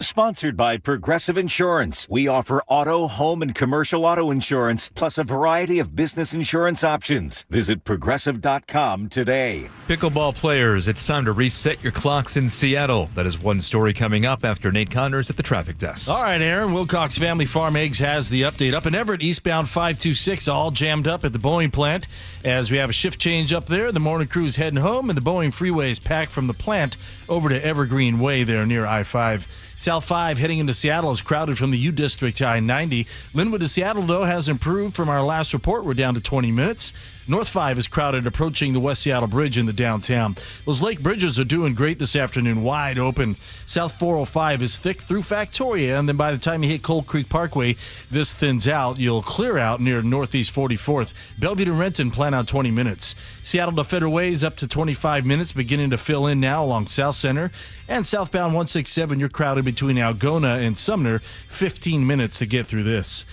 Sponsored by Progressive Insurance. We offer auto, home, and commercial auto insurance, plus a variety of business insurance options. Visit Progressive.com today. Pickleball players, it's time to reset your clocks in Seattle. That is one story coming up after Nate Connors at the traffic desk. All right, Aaron. Wilcox Family Farm Eggs has the update. Up in Everett, eastbound 526, all jammed up at the Boeing plant. As we have a shift change up there, the morning crew's heading home, and the Boeing freeway is packed from the plant over to Evergreen Way there near I-5. South 5 heading into Seattle is crowded from the U District to I-90. Linwood to Seattle, though, has improved from our last report. We're down to 20 minutes. North 5 is crowded approaching the West Seattle Bridge in the downtown. Those lake bridges are doing great this afternoon, wide open. South 405 is thick through Factoria, and then by the time you hit Cold Creek Parkway, this thins out. You'll clear out near Northeast 44th. Bellevue to Renton, plan on 20 minutes. Seattle to Federal Way is up to 25 minutes, beginning to fill in now along South Center. And southbound 167, you're crowded between Algona and Sumner. 15 minutes to get through this.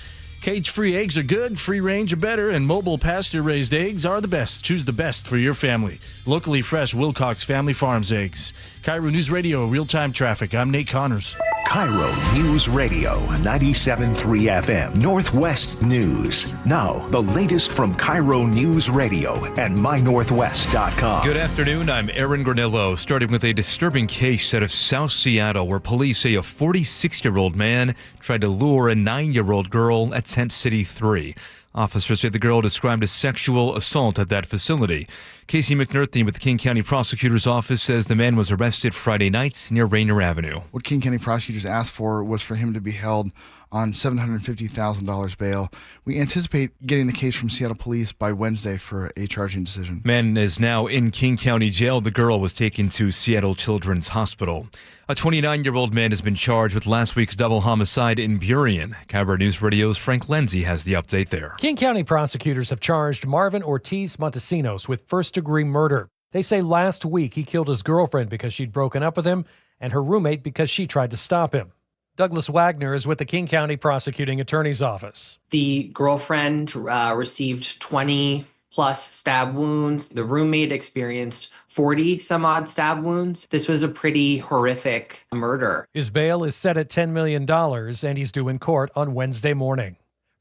Cage-free eggs are good, free range are better, and mobile pasture-raised eggs are the best. Choose the best for your family. Locally fresh Wilcox Family Farms eggs. KIRO News Radio, real-time traffic. I'm Nate Connors. KIRO News Radio, 97.3 FM, Northwest News. Now, the latest from KIRO News Radio and mynorthwest.com. Good afternoon, I'm Aaron Granillo, starting with a disturbing case out of South Seattle where police say a 46-year-old man tried to lure a 9-year-old girl at Tent City 3. Officers say the girl described a sexual assault at that facility. Casey McNerthy with the King County Prosecutor's Office says the man was arrested Friday night near Rainier Avenue. What King County prosecutors asked for was for him to be held on $750,000 bail. We anticipate getting the case from Seattle Police by Wednesday for a charging decision. Man is now in King County Jail. The girl was taken to Seattle Children's Hospital. A 29-year-old man has been charged with last week's double homicide in Burien. KIRO News Radio's Frank Lindsay has the update there. King County prosecutors have charged Marvin Ortiz Montesinos with first-degree murder. They say last week he killed his girlfriend because she'd broken up with him and her roommate because she tried to stop him. Douglas Wagner is with the King County Prosecuting Attorney's Office. The girlfriend received 20-plus stab wounds. The roommate experienced 40-some-odd stab wounds. This was a pretty horrific murder. His bail is set at $10 million, and he's due in court on Wednesday morning.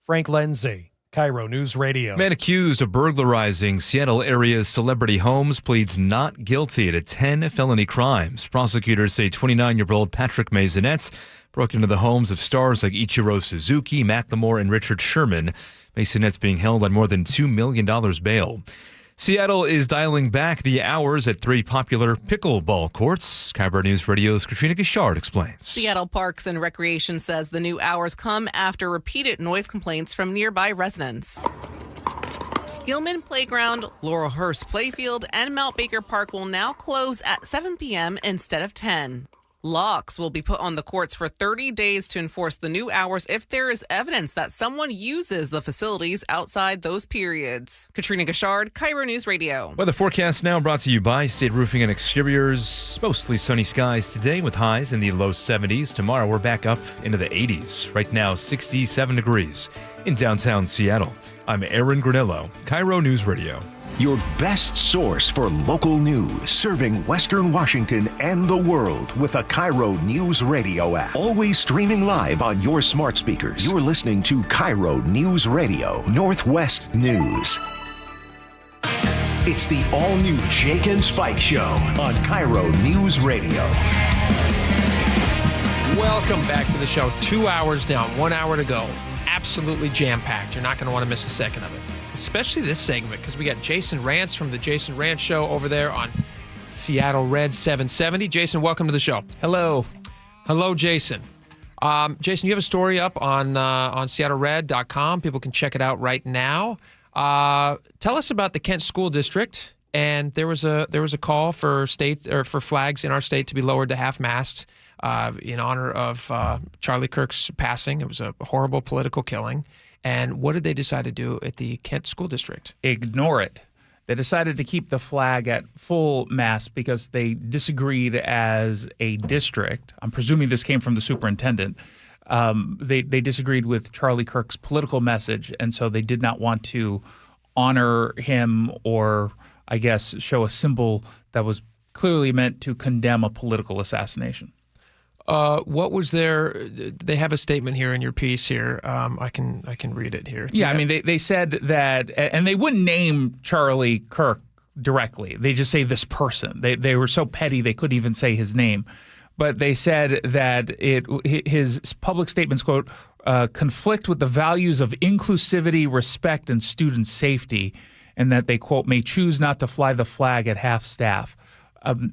Frank Lindsay, KIRO News Radio. Man accused of burglarizing Seattle area's celebrity homes pleads not guilty to 10 felony crimes. Prosecutors say 29-year-old Patrick Maisonette broke into the homes of stars like Ichiro Suzuki, Macklemore, and Richard Sherman. Maisonette's being held on more than $2 million bail. Seattle is dialing back the hours at 3 popular pickleball courts. KIRO News Radio's Katrina Gishard explains. Seattle Parks and Recreation says the new hours come after repeated noise complaints from nearby residents. Gilman Playground, Laurelhurst Playfield, and Mount Baker Park will now close at 7 p.m. instead of 10. Locks will be put on the courts for 30 days to enforce the new hours if there is evidence that someone uses the facilities outside those periods. Katrina Gishard, KIRO News Radio. Weather forecast now brought to you by State Roofing and Exteriors. Mostly sunny skies today with highs in the low 70s. Tomorrow we're back up into the 80s. Right now 67 degrees in downtown Seattle. I'm Aaron Granillo, KIRO News Radio. Your best source for local news, serving Western Washington and the world with a KIRO News Radio app. Always streaming live on your smart speakers. You're listening to KIRO News Radio, Northwest News. It's the all-new Jake and Spike Show on KIRO News Radio. Welcome back to the show. 2 hours down, 1 hour to go. Absolutely jam-packed. You're not going to want to miss a second of it. Especially this segment, because we got Jason Rantz from the Jason Rantz Show over there on Seattle Red 770. Jason, welcome to the show. Hello. Hello, Jason. Jason, you have a story up on SeattleRed.com. People can check it out right now. Tell us about the Kent School District. And there was a call for flags in our state to be lowered to half-mast in honor of Charlie Kirk's passing. It was a horrible political killing. And what did they decide to do at the Kent School District? Ignore it. They decided to keep the flag at full mast because they disagreed as a district. I'm presuming this came from the superintendent. They disagreed with Charlie Kirk's political message, and so they did not want to honor him or, I guess, show a symbol that was clearly meant to condemn a political assassination. What was their? They have a statement here in your piece here. I can read it here. Yeah, I mean, they said that, and they wouldn't name Charlie Kirk directly. They just say this person. They were so petty they couldn't even say his name. But they said that his public statements, quote, conflict with the values of inclusivity, respect, and student safety, and that they, quote, may choose not to fly the flag at half-staff.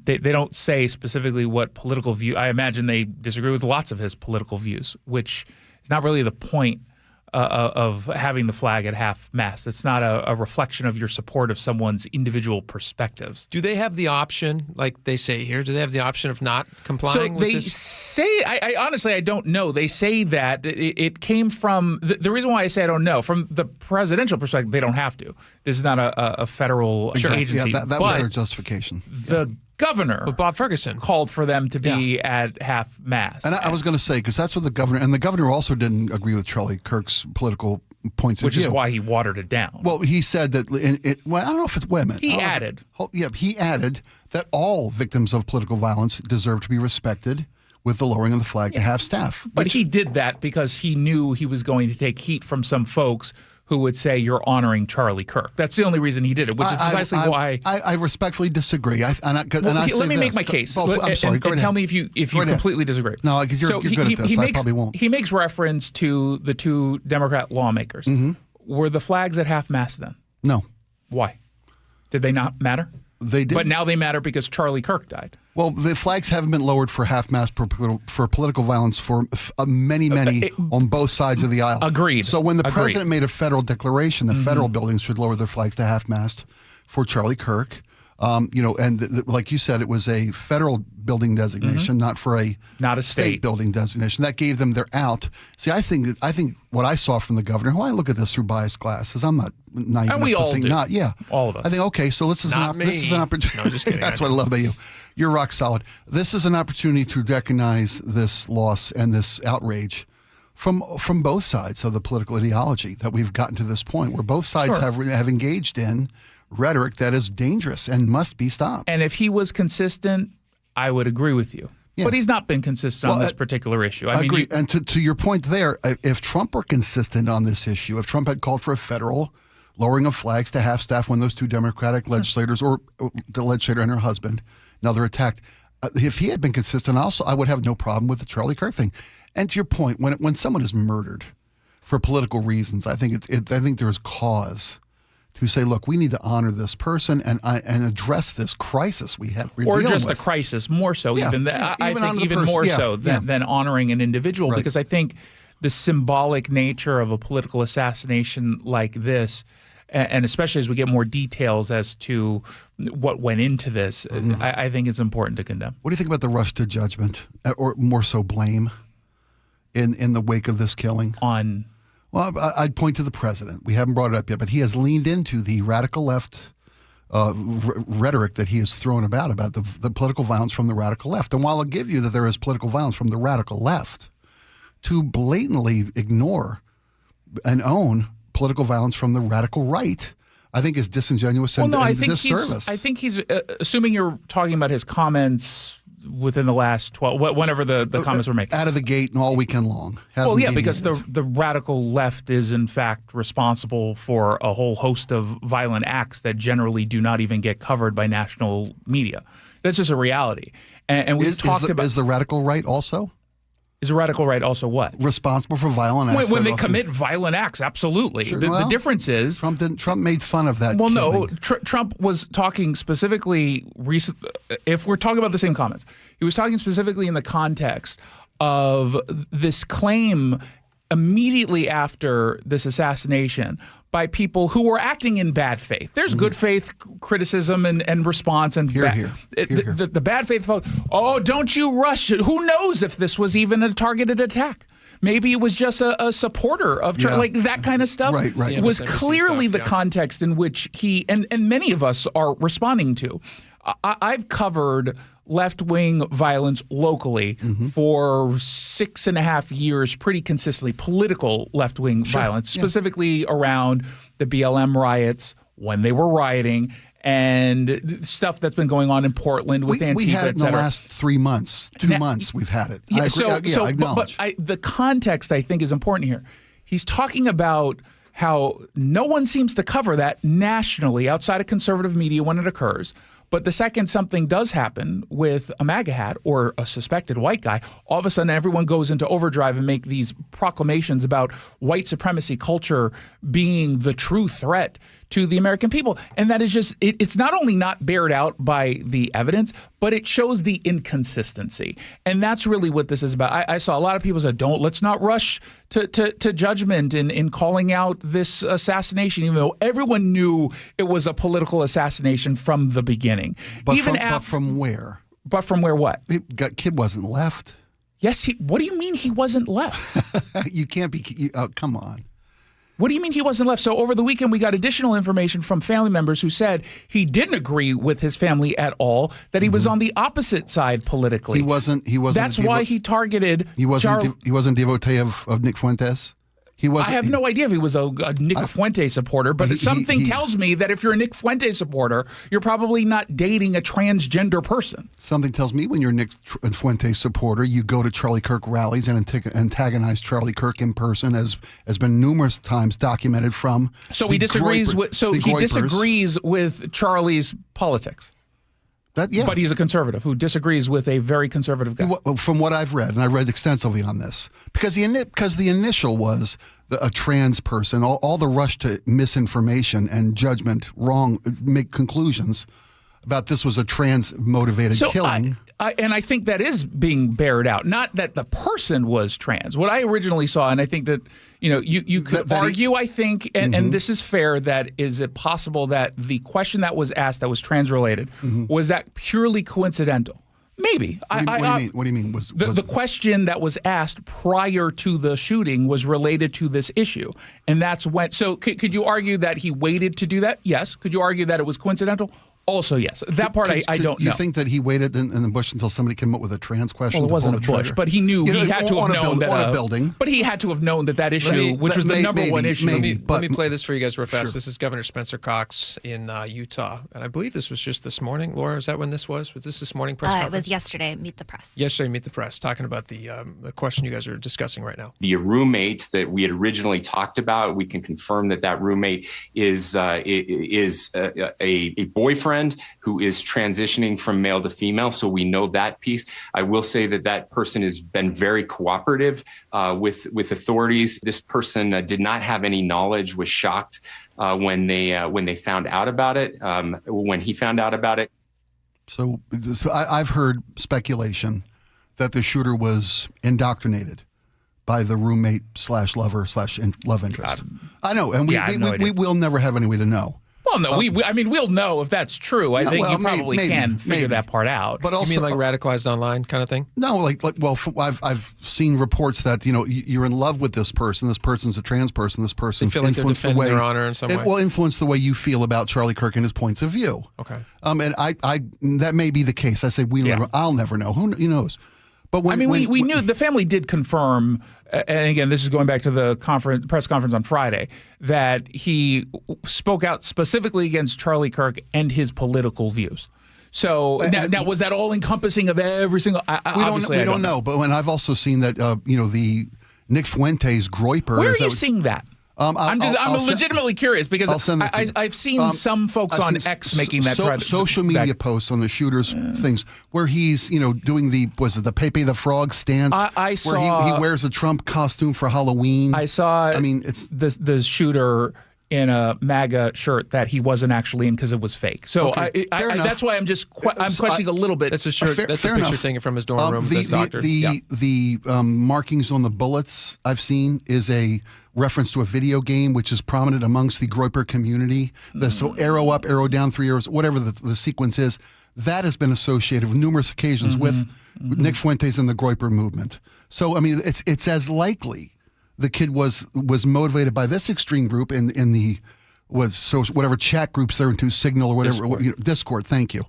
They don't say specifically what political view. I imagine they disagree with lots of his political views, which is not really the point of having the flag at half-mast. It's not a reflection of your support of someone's individual perspectives. Do they have the option, like they say here, do they have the option of not complying with this? So they say, I honestly, I don't know. They say that it came from, the reason why I say I don't know, from the presidential perspective, they don't have to. This is not a federal agency. Yeah, that was their justification. The governor, Bob Ferguson, called for them to be at half-mast. And I was going to say, because that's what the governor also didn't agree with Charlie Kirk's political points of view. Which is why he watered it down. Well, he said that, I don't know if it's women. He added that all victims of political violence deserve to be respected with the lowering of the flag to half-staff. But he did that because he knew he was going to take heat from some folks who would say you're honoring Charlie Kirk. That's the only reason he did it, which is precisely why. I respectfully disagree. Let me make my case. I'm sorry. Go ahead. Tell me if you completely disagree. No, because you're good at this. I probably won't. He makes reference to the two Democrat lawmakers. Mm-hmm. Were the flags at half-mast then? No. Why? Did they not matter? They did. But now they matter because Charlie Kirk died. Well, the flags haven't been lowered for half-mast for political violence for many on both sides of the aisle. Agreed. So when the president made a federal declaration that federal buildings should lower their flags to half-mast for Charlie Kirk, like you said, it was a federal building designation, not a state building designation. That gave them their out. See, I think what I saw from the governor, who I look at this through biased glasses. I'm not naive enough to think not. Yeah, all of us. I think okay. So this is an opportunity. No, just kidding. That's what I love about you. You're rock solid. This is an opportunity to recognize this loss and this outrage from both sides of the political ideology that we've gotten to this point, where both sides have engaged in rhetoric that is dangerous and must be stopped. And if he was consistent, I would agree with you. Yeah. But he's not been consistent on this particular issue. I agree. And to your point there, if Trump were consistent on this issue, if Trump had called for a federal lowering of flags to half-staff when those two Democratic legislators, or the legislator and her husband, now they're attacked, if he had been consistent, I would have no problem with the Charlie Kirk thing. And to your point, when someone is murdered for political reasons, I think there is cause to say, look, we need to honor this person and address this crisis we have. Or just the crisis, more so even. I think even more so than honoring an individual, because I think the symbolic nature of a political assassination like this, and especially as we get more details as to what went into this, I think it's important to condemn. What do you think about the rush to judgment, or more so blame, in the wake of this killing? Well, I'd point to the president. We haven't brought it up yet, but he has leaned into the radical left rhetoric that he has thrown about the political violence from the radical left. And while I'll give you that there is political violence from the radical left, to blatantly ignore and own political violence from the radical right, I think is disingenuous and disservice. I think he's assuming you're talking about his comments within the last 12, whenever the comments were made. Out of the gate and all weekend long. Well, yeah, because the radical left is in fact responsible for a whole host of violent acts that generally do not even get covered by national media. That's just a reality. And we've talked about... Is the radical right also? Is a radical right also what? Responsible for violent acts. When they commit violent acts, absolutely. Sure, The difference is Trump made fun of that. Well, killing. no, Trump was talking specifically if we're talking about the same comments, he was talking specifically in the context of this claim immediately after this assassination by people who were acting in bad faith. There's good faith criticism and response. And the bad faith folks, oh, don't you rush it. Who knows if this was even a targeted attack? Maybe it was just a supporter of like that kind of stuff. Right. It was clearly the context in which he and many of us are responding to. I've covered left-wing violence locally for 6.5 years, pretty consistently, political left-wing violence, specifically around the BLM riots, when they were rioting, and stuff that's been going on in Portland with Antifa, we had it in the last 3 months, 2 months. We've had it. Yeah, I acknowledge. But the context, I think, is important here. He's talking about how no one seems to cover that nationally outside of conservative media when it occurs. But the second something does happen with a MAGA hat or a suspected white guy, all of a sudden everyone goes into overdrive and make these proclamations about white supremacy culture being the true threat to the American people. And that is just, it's not only not bared out by the evidence, but it shows the inconsistency. And that's really what this is about. I saw a lot of people say, let's not rush to judgment in calling out this assassination, even though everyone knew it was a political assassination from the beginning. But from where? But from where what? Kid wasn't left. Yes, what do you mean he wasn't left? You can't be, come on. What do you mean he wasn't left? So over the weekend, we got additional information from family members who said he didn't agree with his family at all, that he was on the opposite side politically. He wasn't. That's why he targeted He wasn't devotee of Nick Fuentes? I have no idea if he was a Nick Fuente supporter, but something tells me that if you're a Nick Fuente supporter, you're probably not dating a transgender person. Something tells me when you're a Nick Fuente supporter, you go to Charlie Kirk rallies and antagonize Charlie Kirk in person, as has been numerous times documented from. So he disagrees disagrees with Charlie's politics. But he's a conservative who disagrees with a very conservative guy. From what I've read, and I read extensively on this, because the initial was a trans person, all the rush to misinformation and judgment, make conclusions about this was a trans-motivated killing. And I think that is being bared out. Not that the person was trans. What I originally saw, and I think that you could argue, I think, and this is fair, that is it possible that the question that was asked that was trans-related, was that purely coincidental? Maybe. What do you mean? The question that was asked prior to the shooting was related to this issue. And that's when. So could you argue that he waited to do that? Yes. Could you argue that it was coincidental? Also, yes. That part I don't know. You think that he waited in the bush until somebody came up with a trans question? Well, it wasn't a bush, but he knew he had to have known that on a building. But he had to have known that issue, which was the number one issue. Let me play this for you guys real fast. Sure. This is Governor Spencer Cox in Utah, and I believe this was just this morning. Laura, is that when this was? Was this morning press conference? It was yesterday. Meet the Press. Yesterday, Meet the Press, talking about the question you guys are discussing right now. The roommate that we had originally talked about, we can confirm that roommate is a boyfriend who is transitioning from male to female. So we know that piece. I will say that person has been very cooperative with authorities. This person did not have any knowledge, was shocked when they found out about it, when he found out about it. So I've heard speculation that the shooter was indoctrinated by the roommate /lover/love interest. I know, and we will never have any way to know. Well, no, we'll know if that's true. I think you probably can figure that part out. But also, you mean like radicalized online kind of thing? No, I've seen reports that you're in love with this person. This person's a trans person. This person influenced the way their honor in some way. Will influence the way you feel about Charlie Kirk and his points of view. Okay. And I that may be the case. I say I'll never know. Who knows? But we knew the family did confirm, and again, this is going back to the press conference on Friday, that he spoke out specifically against Charlie Kirk and his political views. So now was that all encompassing of every single? We don't know. But when I've also seen that the Nick Fuentes groyper. Where are you seeing that? I'm legitimately curious because I've seen some folks on X making that social media posts on the shooter's things where he's doing the Pepe the Frog stance. I saw where he wears a Trump costume for Halloween. I saw. It's the shooter in a MAGA shirt that he wasn't actually in because it was fake. So that's why I'm questioning a little bit. That's a shirt. That's a picture taken from his dorm room. The markings on the bullets I've seen is a reference to a video game, which is prominent amongst the Groyper community. So arrow up, arrow down, 3 arrows, whatever the sequence is, that has been associated with numerous occasions with Nick Fuentes and the Groyper movement. So, it's as likely the kid was motivated by this extreme group in the whatever chat groups they're into, Signal or whatever, Discord, thank you.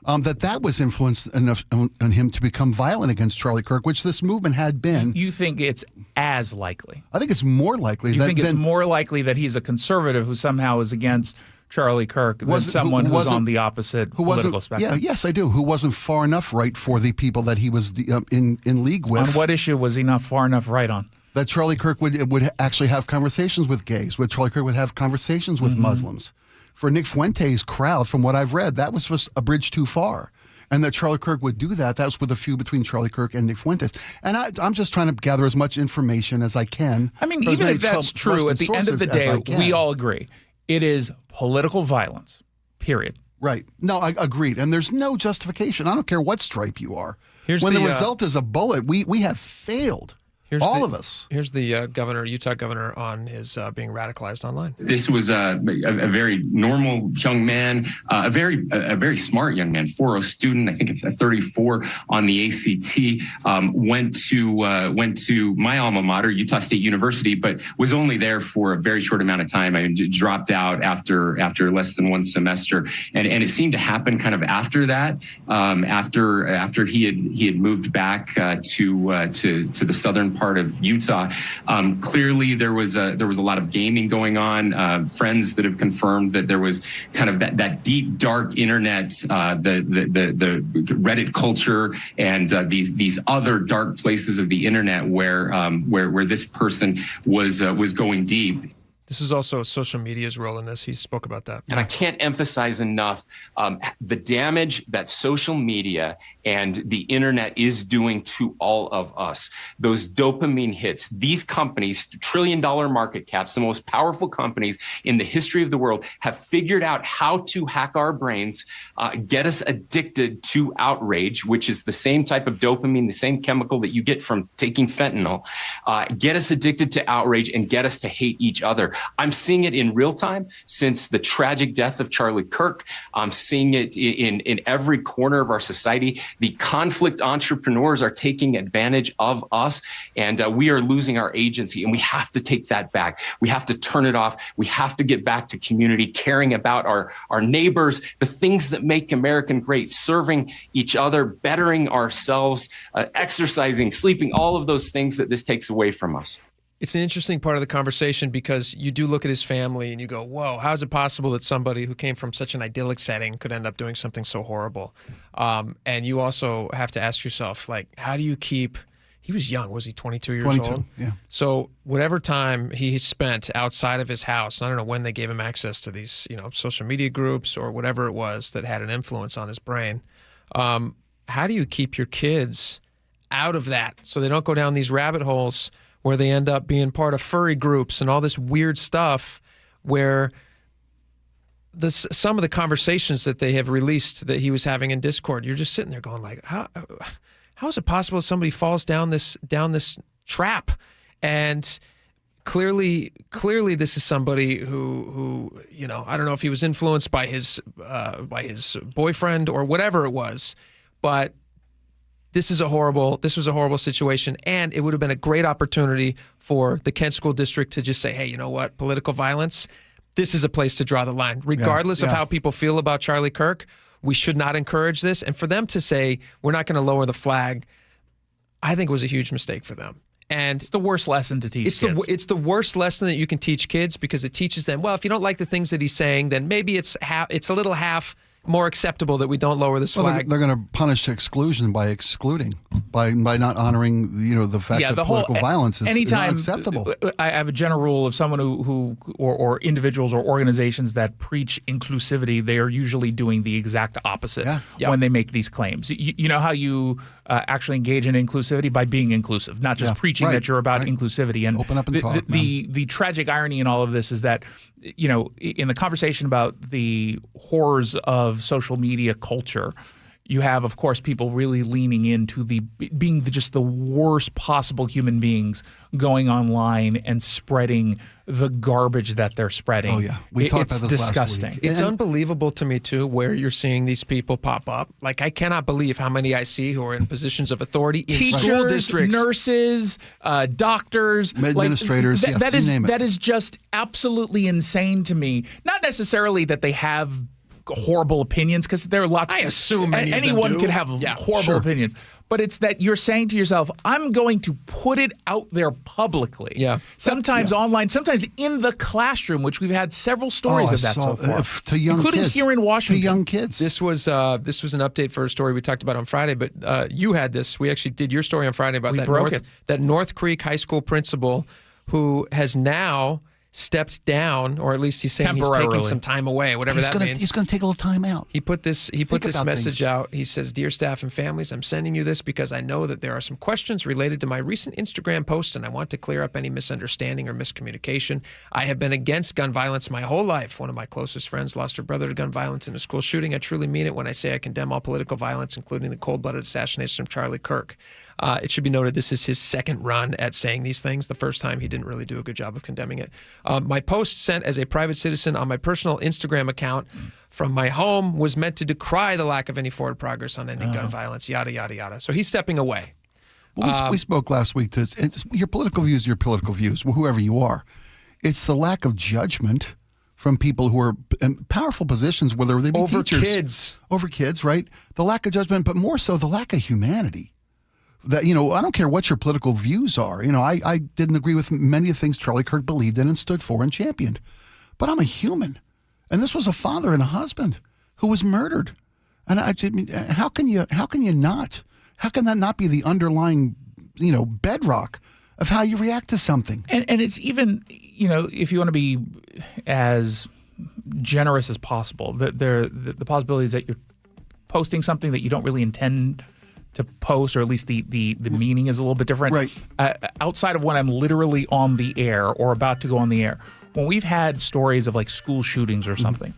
That was influenced enough on him to become violent against Charlie Kirk, which this movement had been. You think it's as likely? I think it's more likely. You think it's more likely that he's a conservative who somehow is against Charlie Kirk than someone who's on the opposite political spectrum? Yeah, yes, I do. Who wasn't far enough right for the people that he was in league with. On what issue was he not far enough right on? That Charlie Kirk would actually have conversations with gays, that Charlie Kirk would have conversations with Muslims. For Nick Fuentes' crowd, from what I've read, that was just a bridge too far. And that Charlie Kirk would do that, that was with a feud between Charlie Kirk and Nick Fuentes. And I'm just trying to gather as much information as I can. Even if that's true, at the end of the day, we all agree. It is political violence, period. Right. No, I agreed. And there's no justification. I don't care what stripe you are. When the result is a bullet, we have failed. All of us. Here's the Utah governor, on his being radicalized online. This was a very normal young man, a very smart young man, 4.0 student, I think a 34 on the ACT, went to my alma mater, Utah State University, but was only there for a very short amount of time. I dropped out after less than one semester, and it seemed to happen kind of after that, after he had moved back to the southern part of Utah. Clearly, there was a lot of gaming going on. Friends that have confirmed that there was kind of that deep, dark internet, the Reddit culture, and these other dark places of the internet where this person was going deep. This is also social media's role in this. He spoke about that. And I can't emphasize enough the damage that social media and the internet is doing to all of us. Those dopamine hits, these companies, $1 trillion market caps, the most powerful companies in the history of the world, have figured out how to hack our brains, get us addicted to outrage, which is the same type of dopamine, the same chemical that you get from taking fentanyl, get us addicted to outrage and get us to hate each other. I'm seeing it in real time since the tragic death of Charlie Kirk. I'm seeing it in every corner of our society. The conflict entrepreneurs are taking advantage of us, and we are losing our agency, and we have to take that back. We have to turn it off. We have to get back to community, caring about our neighbors, the things that make America great, serving each other, bettering ourselves, exercising, sleeping, all of those things that this takes away from us. It's an interesting part of the conversation because you do look at his family and you go, whoa, how is it possible that somebody who came from such an idyllic setting could end up doing something so horrible? And you also have to ask yourself, how do you keep... He was young. Was he 22 years old? 22, yeah. So whatever time he spent outside of his house, I don't know when they gave him access to these, social media groups or whatever it was that had an influence on his brain. How do you keep your kids out of that so they don't go down these rabbit holes where they end up being part of furry groups and all this weird stuff where some of the conversations that they have released that he was having in Discord, you're just sitting there going how is it possible somebody falls down this trap? And clearly this is somebody who I don't know if he was influenced by his boyfriend or whatever it was, but this was a horrible situation, and it would have been a great opportunity for the Kent School District to just say, hey, you know what, political violence, this is a place to draw the line. Regardless of how people feel about Charlie Kirk, we should not encourage this. And for them to say, we're not going to lower the flag, I think was a huge mistake for them. And it's the worst lesson to teach kids. It's the worst lesson that you can teach kids because it teaches them, well, if you don't like the things that he's saying, then maybe it's a little half more acceptable that we don't lower this flag. They're going to punish exclusion by excluding, by not honoring, the fact that political violence is not acceptable. I have a general rule of someone who or individuals or organizations that preach inclusivity, they are usually doing the exact opposite when they make these claims. You know how you actually engage in inclusivity? By being inclusive, not just preaching that you're about inclusivity. And open up and talk. The tragic irony in all of this is that, in the conversation about the horrors of social media culture, you have, of course, people really leaning into being just the worst possible human beings going online and spreading the garbage that they're spreading. Oh, yeah. We talked about this disgusting. last week. It's unbelievable to me, too, where you're seeing these people pop up. Like, I cannot believe how many I see who are in positions of authority in Teachers, school districts. nurses, doctors, administrators. That is just absolutely insane to me. Not necessarily that they have horrible opinions, because there are lots. I assume anyone can have horrible opinions, but it's that you're saying to yourself, "I'm going to put it out there publicly." Yeah. Sometimes online, sometimes in the classroom, which we've had several stories of that so far, to young including kids. here in Washington. To young kids. This was an update for a story we talked about on Friday, but you had this. We actually did your story on Friday about that North Creek High School principal who has now stepped down, or at least he's saying he's taking some time away, whatever that means. He's going to take a little time out. He put this message out. He says, "Dear staff and families, I'm sending you this because I know that there are some questions related to my recent Instagram post, and I want to clear up any misunderstanding or miscommunication. I have been against gun violence my whole life. One of my closest friends lost her brother to gun violence in a school shooting. I truly mean it when I say I condemn all political violence, including the cold-blooded assassination of Charlie Kirk." It should be noted this is his second run at saying these things. The first time he didn't really do a good job of condemning it. My post sent as a private citizen on my personal Instagram account from my home was meant to decry the lack of any forward progress on ending gun violence, yada, yada, yada. So he's stepping away. Well, we spoke last week to your political views, whoever you are. It's the lack of judgment from people who are in powerful positions, whether they be teachers. Over kids, right? The lack of judgment, but more so the lack of humanity. That, I don't care what your political views are. I didn't agree with many of the things Charlie Kirk believed in and stood for and championed. But I'm a human. And this was a father and a husband who was murdered. And how can that not be the underlying, bedrock of how you react to something? And it's even, if you want to be as generous as possible, the possibility is that you're posting something that you don't really intend to post, or at least the meaning is a little bit different. Right. Outside of when I'm literally on the air or about to go on the air, when we've had stories of like school shootings or something,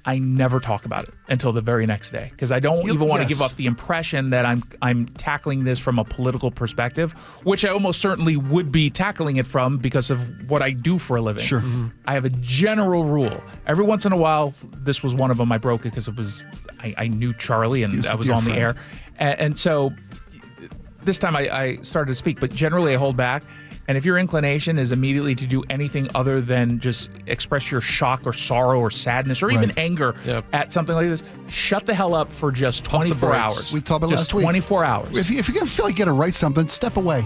I never talk about it until the very next day, because I don't even want to give off the impression that I'm tackling this from a political perspective, which I almost certainly would be tackling it from because of what I do for a living. Sure. I have a general rule. Every once in a while, this was one of them. I broke it because I knew Charlie and I was on the air. And so this time I started to speak, but generally I hold back. And if your inclination is immediately to do anything other than just express your shock or sorrow or sadness or even anger at something like this, shut the hell up for just 24 hours. We talked about just 24 hours. If you're going to feel like you got to write something, step away.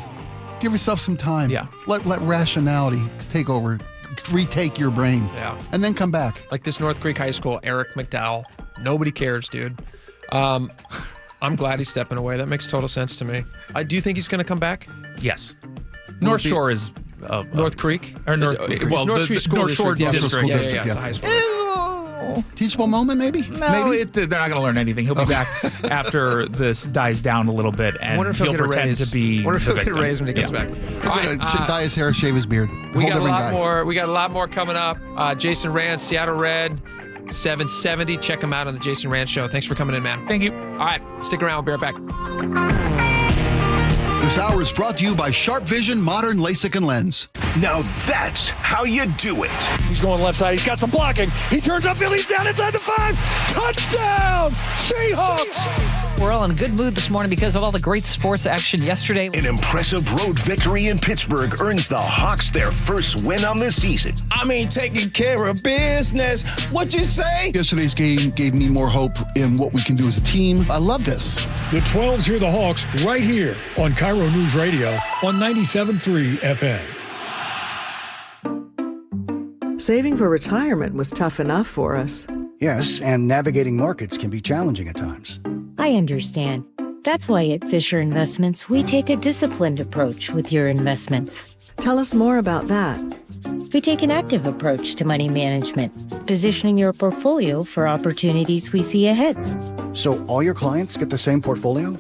Give yourself some time. Yeah. Let rationality take over, retake your brain. Yeah. And then come back. Like this North Creek High School, Eric McDowell. Nobody cares, dude. I'm glad he's stepping away. That makes total sense to me. Do you think he's going to come back? Yes. North Shore is North Creek or North. Well, North Shore District. Yeah, it's a high school. Teachable moment, maybe. No, they're not going to learn anything. He'll be back after this dies down a little bit, and he'll pretend to be. I wonder if he'll get a raise when he comes back. Dye his hair, shave his beard. We got a lot more. We got a lot more coming up. Jason Rand, Seattle Red, 770. Check him out on the Jason Rand Show. Thanks for coming in, man. Thank you. All right, stick around. We'll be right back. This hour is brought to you by Sharp Vision Modern LASIK and Lens. Now that's how you do it. He's going left side. He's got some blocking. He turns upfield. He's down inside the 5. Touchdown! Seahawks! We're all in a good mood this morning because of all the great sports action yesterday. An impressive road victory in Pittsburgh earns the Hawks their first win on the season. I mean, taking care of business. What you say? Yesterday's game gave me more hope in what we can do as a team. I love this. The 12s hear the Hawks right here on KIRO Newsradio on 97.3 FM. Saving for retirement was tough enough for us. Yes, and navigating markets can be challenging at times. I understand. That's why at Fisher Investments, we take a disciplined approach with your investments. Tell us more about that. We take an active approach to money management, positioning your portfolio for opportunities we see ahead. So all your clients get the same portfolio?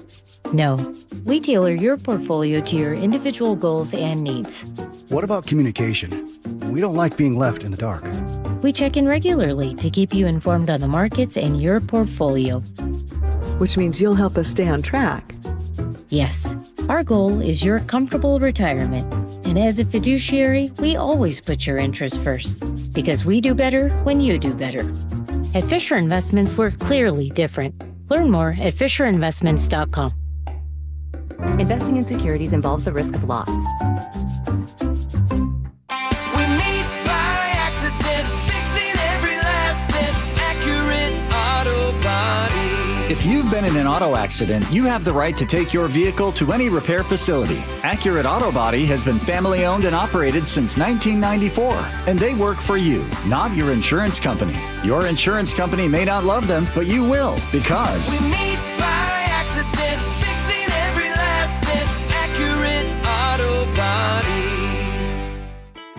No, we tailor your portfolio to your individual goals and needs. What about communication? We don't like being left in the dark. We check in regularly to keep you informed on the markets and your portfolio. Which means you'll help us stay on track. Yes, our goal is your comfortable retirement. And as a fiduciary, we always put your interests first, because we do better when you do better. At Fisher Investments, we're clearly different. Learn more at FisherInvestments.com. Investing in securities involves the risk of loss. If you've been in an auto accident, you have the right to take your vehicle to any repair facility. Accurate Auto Body has been family owned and operated since 1994, and they work for you, not your insurance company. Your insurance company may not love them, but you will, because we meet by accident, fixing every last bit. Accurate Auto Body.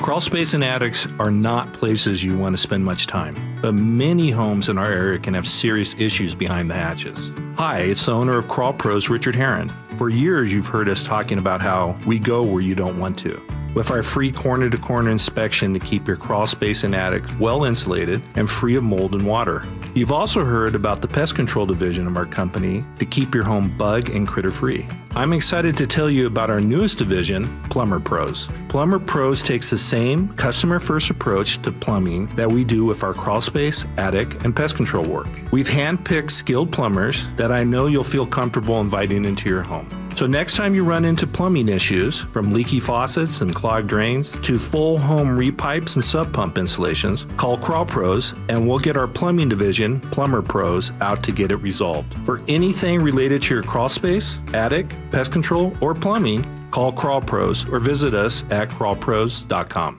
Crawl space and attics are not places you want to spend much time, but many homes in our area can have serious issues behind the hatches. Hi, it's the owner of Crawl Pros, Richard Herron. For years, you've heard us talking about how we go where you don't want to. With our free corner-to-corner inspection to keep your crawl space and attic well insulated and free of mold and water. You've also heard about the pest control division of our company to keep your home bug and critter free. I'm excited to tell you about our newest division, Plumber Pros. Plumber Pros takes the same customer-first approach to plumbing that we do with our crawl space, attic, and pest control work. We've handpicked skilled plumbers that I know you'll feel comfortable inviting into your home. So next time you run into plumbing issues, from leaky faucets and clogged drains to full home repipes and sub pump installations, call Crawl Pros and we'll get our plumbing division, Plumber Pros, out to get it resolved. For anything related to your crawl space, attic, pest control, or plumbing, call Crawl Pros or visit us at crawlpros.com.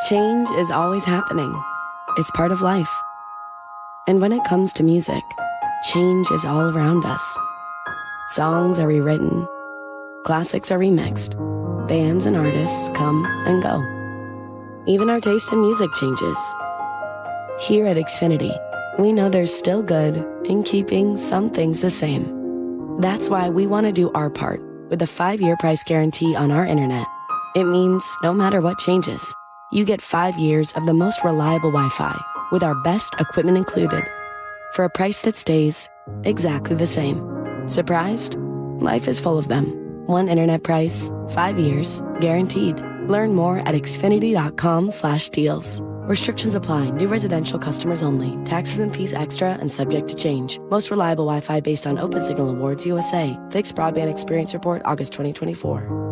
Change is always happening. It's part of life. And when it comes to music, change is all around us. Songs are rewritten, classics are remixed, bands and artists come and go. Even our taste in music changes. Here at Xfinity, we know there's still good in keeping some things the same. That's why we want to do our part with a 5-year price guarantee on our internet. It means no matter what changes, you get 5 years of the most reliable Wi-Fi with our best equipment included for a price that stays exactly the same. Surprised? Life is full of them. One internet price, 5 years, guaranteed. Learn more at xfinity.com/deals. Restrictions apply. New residential customers only. Taxes and fees extra and subject to change. Most reliable Wi-Fi based on Open Signal Awards USA. Fixed Broadband Experience Report, August 2024.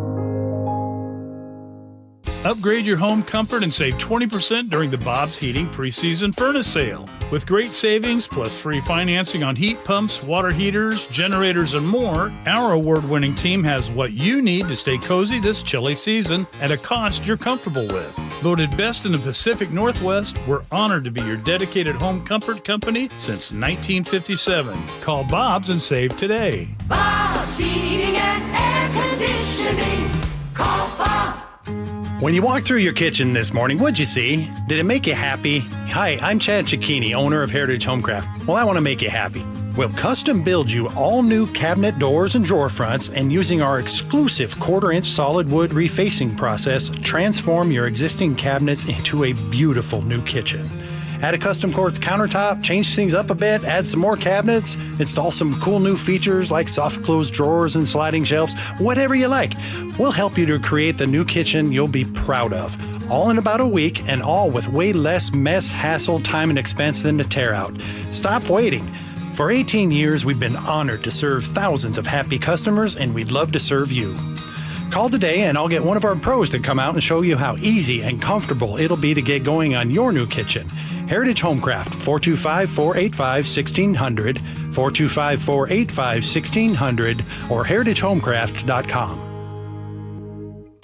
Upgrade your home comfort and save 20% during the Bob's Heating preseason furnace sale. With great savings plus free financing on heat pumps, water heaters, generators, and more, our award-winning team has what you need to stay cozy this chilly season at a cost you're comfortable with. Voted best in the Pacific Northwest, we're honored to be your dedicated home comfort company since 1957. Call Bob's and save today. Bob's Heating and Air Conditioning. Call Bob. When you walked through your kitchen this morning, what'd you see? Did it make you happy? Hi, I'm Chad Cicchini, owner of Heritage Homecraft. Well, I want to make you happy. We'll custom build you all new cabinet doors and drawer fronts, and using our exclusive 1/4-inch solid wood refacing process, transform your existing cabinets into a beautiful new kitchen. Add a custom quartz countertop, change things up a bit, add some more cabinets, install some cool new features like soft close drawers and sliding shelves, whatever you like. We'll help you to create the new kitchen you'll be proud of. All in about a week, and all with way less mess, hassle, time, and expense than the tear out. Stop waiting. For 18 years, we've been honored to serve thousands of happy customers, and we'd love to serve you. Call today and I'll get one of our pros to come out and show you how easy and comfortable it'll be to get going on your new kitchen. Heritage Homecraft, 425-485-1600, 425-485-1600, or heritagehomecraft.com.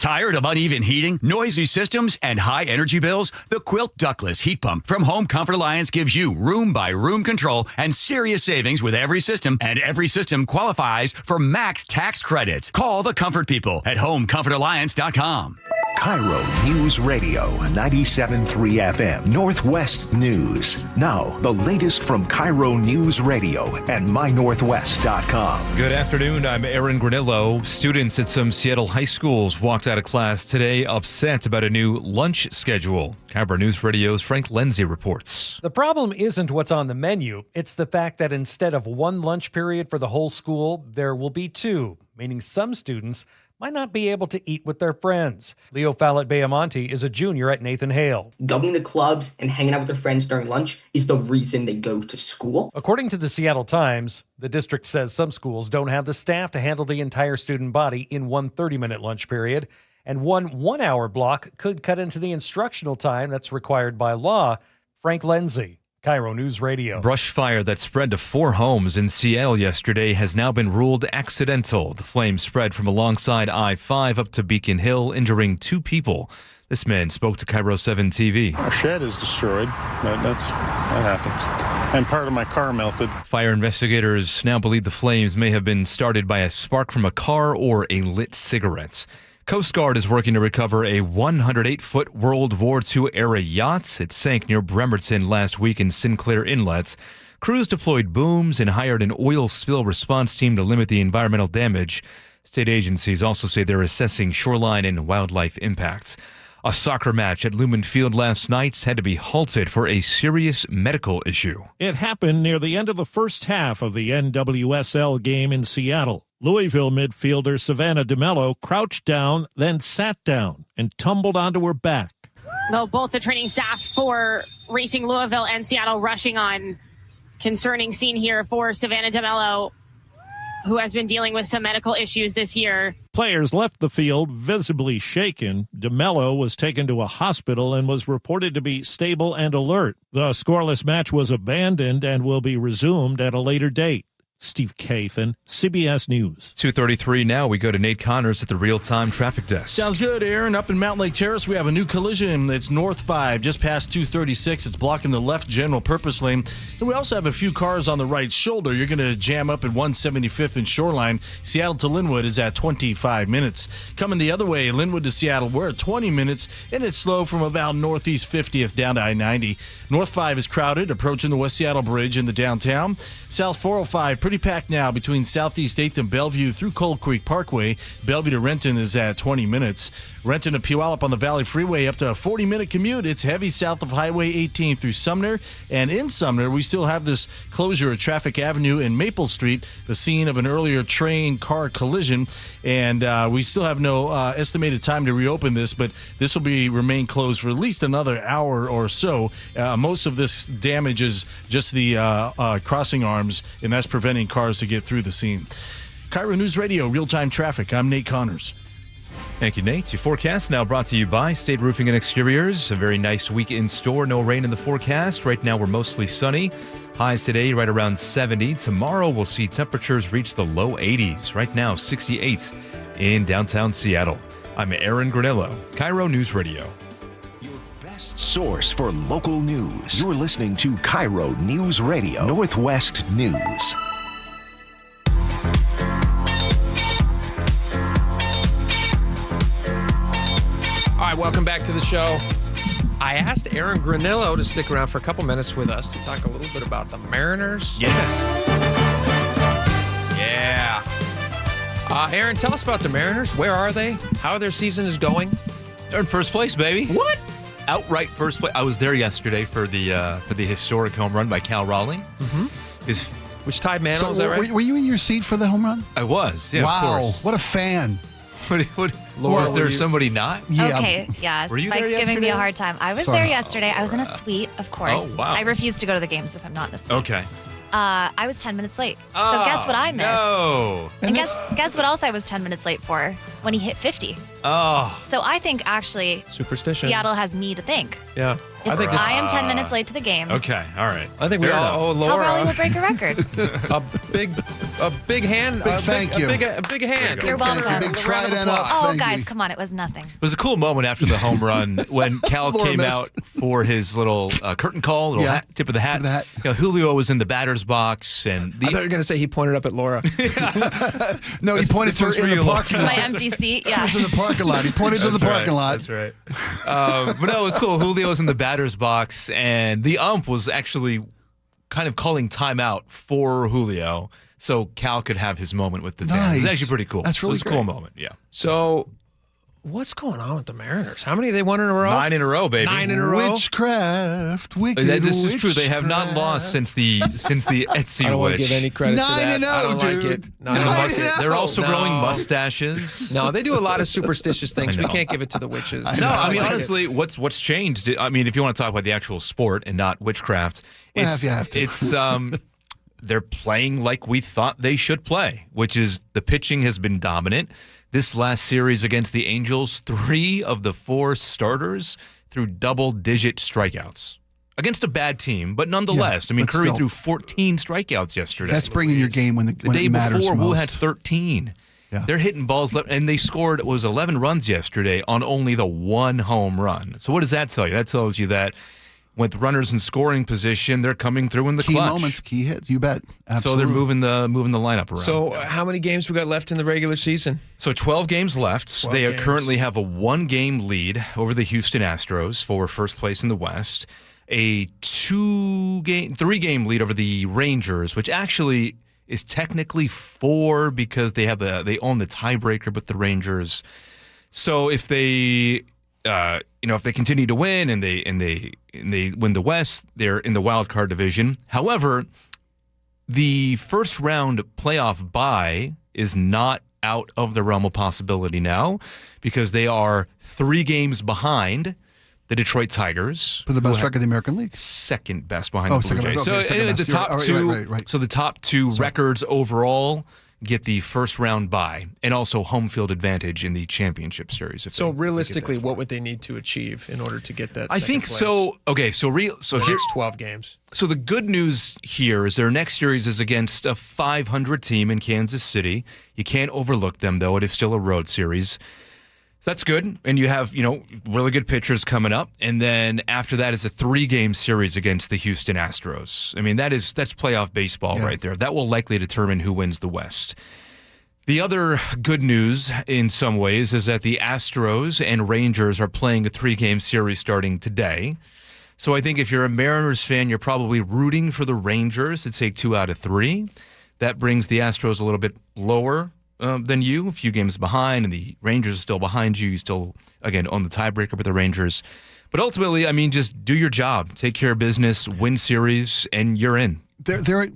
Tired of uneven heating, noisy systems, and high energy bills? The Quilt Ductless Heat Pump from Home Comfort Alliance gives you room-by-room control and serious savings with every system, and every system qualifies for max tax credits. Call the Comfort People at HomeComfortAlliance.com. KIRO News Radio 97.3 FM Northwest News. Now, the latest from KIRO News Radio and MyNorthwest.com. Good afternoon. I'm Aaron Granillo. Students at some Seattle high schools walked out of class today upset about a new lunch schedule. KIRO News Radio's Frank Lenzi reports. The problem isn't what's on the menu. It's the fact that instead of one lunch period for the whole school, there will be two, meaning some students might not be able to eat with their friends. Leo Fallett-Bayamonte is a junior at Nathan Hale. Going to clubs and hanging out with their friends during lunch is the reason they go to school. According to the Seattle Times, the district says some schools don't have the staff to handle the entire student body in one 30-minute lunch period, and one 1-hour block could cut into the instructional time that's required by law. Frank Lenzi, KIRO News Radio. Brush fire that spread to 4 homes in Seattle yesterday has now been ruled accidental. The flames spread from alongside I-5 up to Beacon Hill, injuring 2 people. This man spoke to KIRO 7 TV. Our shed is destroyed. That happens. And part of my car melted. Fire investigators now believe the flames may have been started by a spark from a car or a lit cigarette. Coast Guard is working to recover a 108-foot World War II-era yacht. It sank near Bremerton last week in Sinclair Inlet. Crews deployed booms and hired an oil spill response team to limit the environmental damage. State agencies also say they're assessing shoreline and wildlife impacts. A soccer match at Lumen Field last night had to be halted for a serious medical issue. It happened near the end of the first half of the NWSL game in Seattle. Louisville midfielder Savannah DeMello crouched down, then sat down and tumbled onto her back. Well, both the training staff for Racing Louisville and Seattle rushing on. Concerning scene here for Savannah DeMello, who has been dealing with some medical issues this year. Players left the field visibly shaken. DeMello was taken to a hospital and was reported to be stable and alert. The scoreless match was abandoned and will be resumed at a later date. Steve Kathan, CBS News. 2:33 now. We go to Nate Connors at the real-time traffic desk. Sounds good, Aaron. Up in Mountain Lake Terrace, we have a new collision. It's North 5, just past 236. It's blocking the left general purpose lane. And we also have a few cars on the right shoulder. You're going to jam up at 175th and Shoreline. Seattle to Linwood is at 25 minutes. Coming the other way, Linwood to Seattle, we're at 20 minutes, and it's slow from about Northeast 50th down to I-90. North 5 is crowded, approaching the West Seattle Bridge in the downtown. South 405, pretty packed now between Southeast 8th and Bellevue through Cold Creek Parkway. Bellevue to Renton is at 20 minutes. Renton to Puyallup on the Valley Freeway up to a 40-minute commute. It's heavy south of Highway 18 through Sumner. And in Sumner, we still have this closure at Traffic Avenue and Maple Street, the scene of an earlier train-car collision. And we still have no estimated time to reopen this, but this will remain closed for at least another hour or so. Most of this damage is just the crossing arms, and that's preventing cars to get through the scene. KIRO News Radio, real-time traffic. I'm Nate Connors. Thank you, Nate. Your forecast now brought to you by State Roofing and Exteriors. A very nice week in store. No rain in the forecast. Right now, we're mostly sunny. Highs today right around 70. Tomorrow, we'll see temperatures reach the low 80s. Right now, 68 in downtown Seattle. I'm Aaron Granillo, KIRO News Radio. Source for local news. You're listening to KIRO News Radio, Northwest News. All right, welcome back to the show. I asked Aaron Granillo to stick around for a couple minutes with us to talk a little bit about the Mariners. Yes. Yeah. Aaron, tell us about the Mariners. Where are they? How their season is going? They're in first place, baby. What? Outright first place. I was there yesterday for the historic home run by Cal Raleigh. Mm-hmm. Which tied Mano, is that right? Were you in your seat for the home run? I was, yeah, wow, of course. What a fan. Laura, was there somebody not? Yeah. Okay, yeah. Were you Spike's there giving me a hard time. I was there yesterday. I was in a suite, of course. Oh, wow. I refuse to go to the games if I'm not in a suite. Okay. I was 10 minutes late. So guess what I missed? No. And guess what else I was 10 minutes late for? When he hit 50. Oh. So I think actually superstition. Seattle has me to thank. Yeah. I am 10 minutes late to the game. Okay, all right. I think we Fair all enough. owe How Raleigh Laura will break a record. a big hand. Thank you. A big hand. You're welcome. Big trident applause. up. Oh, Thank guys, you. come on. It was nothing. It was a cool moment after the home run when Cal Laura came missed. out for his little curtain call, little tip of the hat. You know, Julio was in the batter's box, and I thought you were going to say he pointed up at Laura. No, he pointed to her in the parking lot. My empty seat, She yeah. was in the parking lot. He pointed to the parking lot. That's right. But no, it's cool. Julio was in the batter's box, and the ump was actually kind of calling timeout for Julio so Cal could have his moment with the fans. It was actually pretty cool. That's really It was a great. cool moment, yeah. So, what's going on with the Mariners? How many have they won in a row? 9 in a row, baby. 9 in a row. Witchcraft. Wicked This is true. They have not lost since the Etsy I don't want to witch. give any credit to 9-0, that. I don't like dude. it. No, I don't like it. They're also No. growing mustaches. No, they do a lot of superstitious things. I We know. can't give it to the witches. No, I mean, like it. honestly, what's changed? I mean, if you want to talk about the actual sport and not witchcraft, it's you have to. it's they're playing like we thought they should play, which is the pitching has been dominant. This last series against the Angels, 3 of the 4 starters threw double-digit strikeouts against a bad team, but nonetheless, Yeah, I mean, but Curry still. threw 14 strikeouts yesterday. That's bringing your game when The when day it matters before, most. Wu had 13. Yeah. They're hitting balls, and they scored, 11 runs yesterday on only the 1 home run. So what does that tell you? That tells you that with runners in scoring position, they're coming through in the Key clutch. moments, key hits. You bet. So Absolutely. they're moving the lineup around. So, how many games we got left in the regular season? So 12 games left. 12 They games. currently have a 1-game lead over the Houston Astros for first place in the West. A 3-game lead over the Rangers, which actually is technically 4 because they own the tiebreaker with the Rangers. So if they if they continue to win and they win the West, they're in the wild card division. However, the first round playoff bye is not out of the realm of possibility now because they are 3 games behind the Detroit Tigers. For the best record in the American League. Second best behind the Blue second Jays. best. So Okay, second anyway, best. the top You're right. two. Right. So the top 2 records overall get the first round bye and also home field advantage in the championship series. So, realistically, what would they need to achieve in order to get that? I think place? so. Okay, so The here's next 12 games. So the good news here is their next series is against a 500 team in Kansas City. You can't overlook them, though. It is still a road series. So that's good. And you have, really good pitchers coming up. And then after that is a 3-game series against the Houston Astros. I mean, that's playoff baseball right there. That will likely determine who wins the West. The other good news in some ways is that the Astros and Rangers are playing a 3-game series starting today. So I think if you're a Mariners fan, you're probably rooting for the Rangers to take 2 out of 3. That brings the Astros a little bit lower than you, a few games behind, and the Rangers are still behind you. You still, again, own the tiebreaker with the Rangers. But ultimately, I mean, just do your job, take care of business, win series, and you're in. Their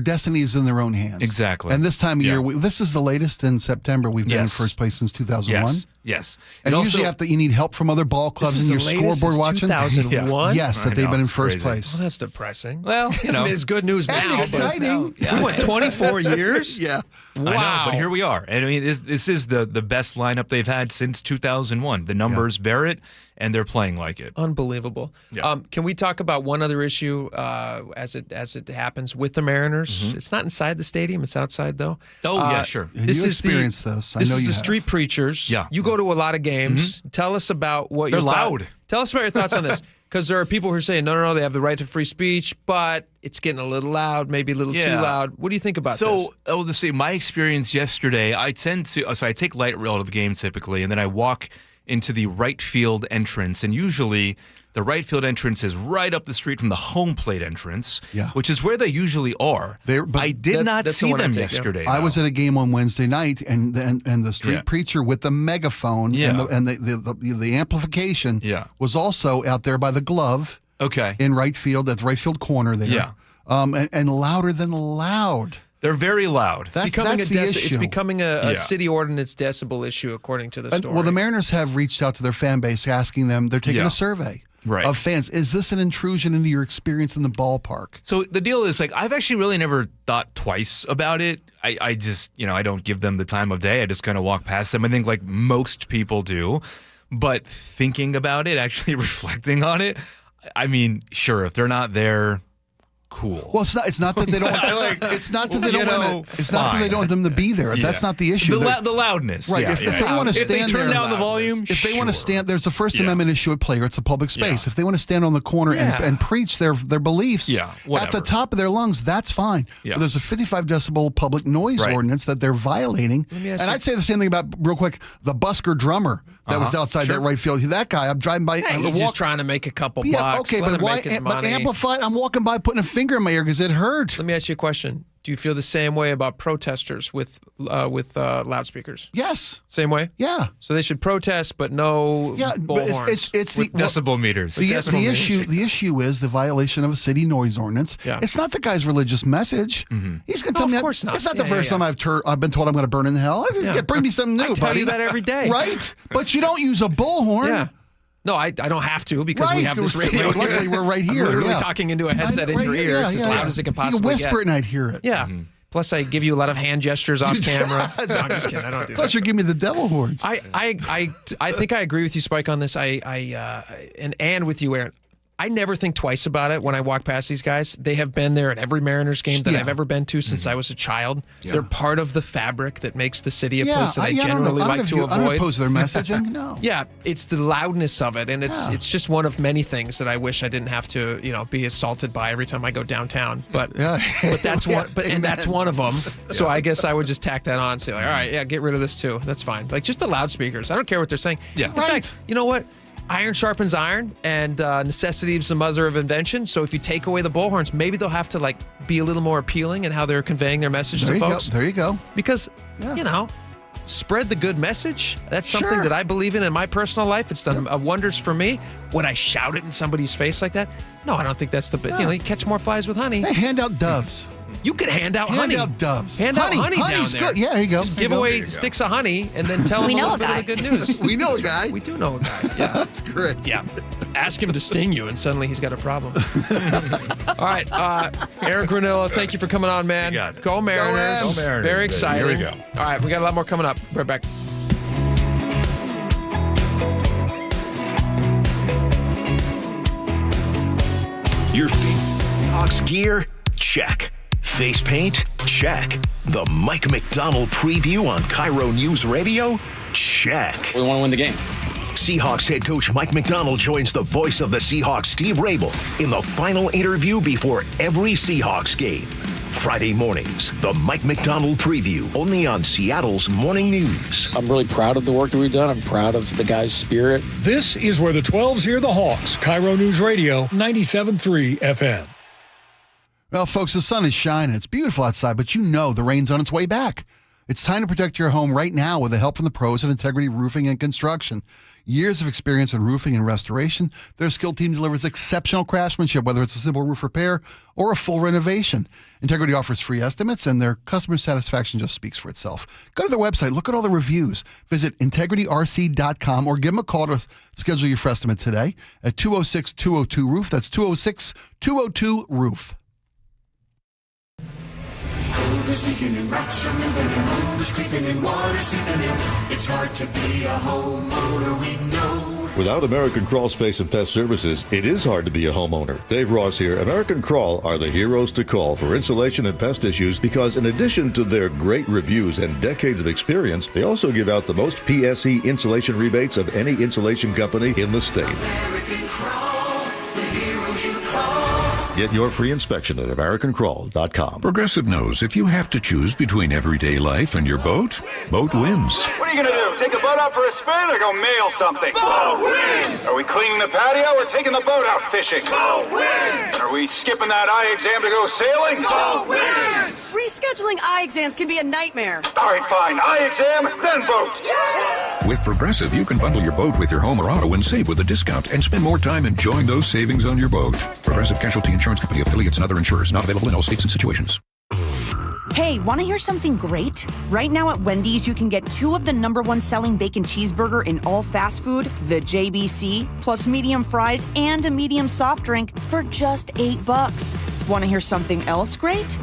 destiny is in their own hands. Exactly. And this time of year, this is the latest in September. We've been in Yes. first place since 2001. Yes. And usually you need help from other ball clubs This is in the your latest scoreboard is watching. 2001? Yes, that I they've know, been in it's first crazy. place. Well, that's depressing. Well, I mean, it's good news That's now. exciting. But we went 24 years? Yeah. Wow. I know, but here we are. And I mean, this is the best lineup they've had since 2001. The numbers bear it, and they're playing like it. Unbelievable. Yeah. Can we talk about one other issue as it happens with the Mariners? It's not inside the stadium; it's outside, though. Oh, yeah, sure. And you experienced this. I know This is you the have. street preachers. Yeah. You go to a lot of games. Tell us about what They're your thought- loud. Tell us about your thoughts on this. Because there are people who are saying, no, they have the right to free speech, but it's getting a little loud, maybe a little too loud. What do you think about this? So, to say, my experience yesterday, I take light rail to the game typically, and then I walk into the right field entrance, and usually the right field entrance is right up the street from the home plate entrance, which is where they usually are. I did not see them yesterday. I was at a game on Wednesday night, and the street preacher with the megaphone and the amplification was also out there by the glove. Okay. In right field, at the right field corner there. Yeah. And louder than loud. They're very loud. That's the issue. It's becoming a city ordinance decibel issue, according to the story. Well, the Mariners have reached out to their fan base asking them, they're taking a survey of fans. Is this an intrusion into your experience in the ballpark? So the deal is, I've actually really never thought twice about it. I just, I don't give them the time of day. I just kind of walk past them. I think like most people do. But thinking about it, actually reflecting on it, I mean, sure, if they're not there, cool. Well, it's not that they don't. It's not that they don't want to. It's not that they don't want them to be there. That's not the issue. The loudness, right? Yeah, if they want to stand there, if they turn down the volume, if they want to stand, there's a First Amendment issue at play, or it's a public space. If they want to stand on the corner and preach their beliefs at the top of their lungs, that's fine. But there's a 55 decibel public noise ordinance that they're violating. And I'd say the same thing about, real quick, the busker drummer that was outside that right field. That guy, I'm driving by. He's just trying to make a couple bucks. Okay, but why? But amplified. I'm walking by putting a finger in my ear because it hurt. Let me ask you a question. Do you feel the same way about protesters with loudspeakers? Yes. Same way? Yeah. So they should protest, but no bullhorns. It's the decibel meters. The issue is the violation of a city noise ordinance. Yeah. It's not the guy's religious message. He's going to tell me. Of course not. It's not the first time I've been told I'm going to burn in hell. Bring me something new, I tell buddy. you that every day. Right? But you don't use a bullhorn. Yeah. No, I don't have to because we have this radio. Luckily, we're right here. I'm literally talking into a headset in your ear. It's as loud as it can possibly get. You can whisper it and I'd hear it. Yeah. Plus, I give you a lot of hand gestures off camera. No, I'm just kidding. I don't do that. I thought you'd give me the devil horns. I think I agree with you, Spike, on this. And with you, Aaron. I never think twice about it when I walk past these guys. They have been there at every Mariners game that I've ever been to since I was a child. Yeah. They're part of the fabric that makes the city a place that I generally like to avoid. I don't oppose their messaging, no. Yeah, it's the loudness of it, and it's just one of many things that I wish I didn't have to, be assaulted by every time I go downtown. But that's one. And that's one of them. So I guess I would just tack that on and say, all right, get rid of this too. That's fine. Just the loudspeakers. I don't care what they're saying. Yeah. In fact, you know what? Iron sharpens iron, and necessity is the mother of invention. So if you take away the bullhorns, maybe they'll have to be a little more appealing in how they're conveying their message to folks. There you go. Because spread the good message. That's something that I believe in my personal life. It's done wonders for me. Would I shout it in somebody's face like that? No, I don't think that's the. You catch more flies with honey. Hey, hand out doves. You could hand out honey. Hand out doves. Hand out honey down there. Good. Yeah, there you go. Just give away sticks of honey and then tell them a little bit of the good news. We know a guy. We do know a guy. Yeah, that's correct. Yeah. Ask him to sting you, and suddenly he's got a problem. All right, Aaron Grunilla, thank you for coming on, man. You got it. Go Mariners. Go Mariners. Very exciting. Here we go. All right, we got a lot more coming up. Right back. Your Seahawks gear? Check. Face paint? Check. The Mike McDonald preview on KIRO Newsradio? Check. We want to win the game. Seahawks head coach Mike McDonald joins the voice of the Seahawks, Steve Rabel, in the final interview before every Seahawks game. Friday mornings, the Mike McDonald preview, only on Seattle's Morning News. I'm really proud of the work that we've done. I'm proud of the guys' spirit. This is where the 12s hear the Hawks. KIRO News Radio, 97.3 FM. Well, folks, the sun is shining. It's beautiful outside, but the rain's on its way back. It's time to protect your home right now with the help from the pros at Integrity Roofing and Construction. Years of experience in roofing and restoration, their skilled team delivers exceptional craftsmanship, whether it's a simple roof repair or a full renovation. Integrity offers free estimates, and their customer satisfaction just speaks for itself. Go to their website, look at all the reviews. Visit integrityrc.com or give them a call to schedule your free estimate today at 206-202-ROOF. That's 206-202-ROOF. There's leaking and rocks are moving and mold is creeping and water seeping in. It's hard to be a homeowner, we know. Without American Crawl Space and Pest Services, it is hard to be a homeowner. Dave Ross here. American Crawl are the heroes to call for insulation and pest issues because in addition to their great reviews and decades of experience, they also give out the most PSE insulation rebates of any insulation company in the state. American Crawl, the heroes you call. Get your free inspection at AmericanCrawl.com. Progressive knows if you have to choose between everyday life and your boat, boat wins. What are you going to do? Take the boat out for a spin or go mail something? Boat wins! Are we cleaning the patio or taking the boat out fishing? Boat wins! Are we skipping that eye exam to go sailing? Boat wins! Rescheduling eye exams can be a nightmare. All right, fine. Eye exam, then boat. Yeah! With Progressive, you can bundle your boat with your home or auto and save with a discount and spend more time enjoying those savings on your boat. Progressive Casualty Insurance Company, affiliates, and other insurers. Not available in all states and situations. Hey, want to hear something great? Right now at Wendy's, you can get 2 of the #1 selling bacon cheeseburger in all fast food, the JBC, plus medium fries and a medium soft drink for just $8. Want to hear something else great?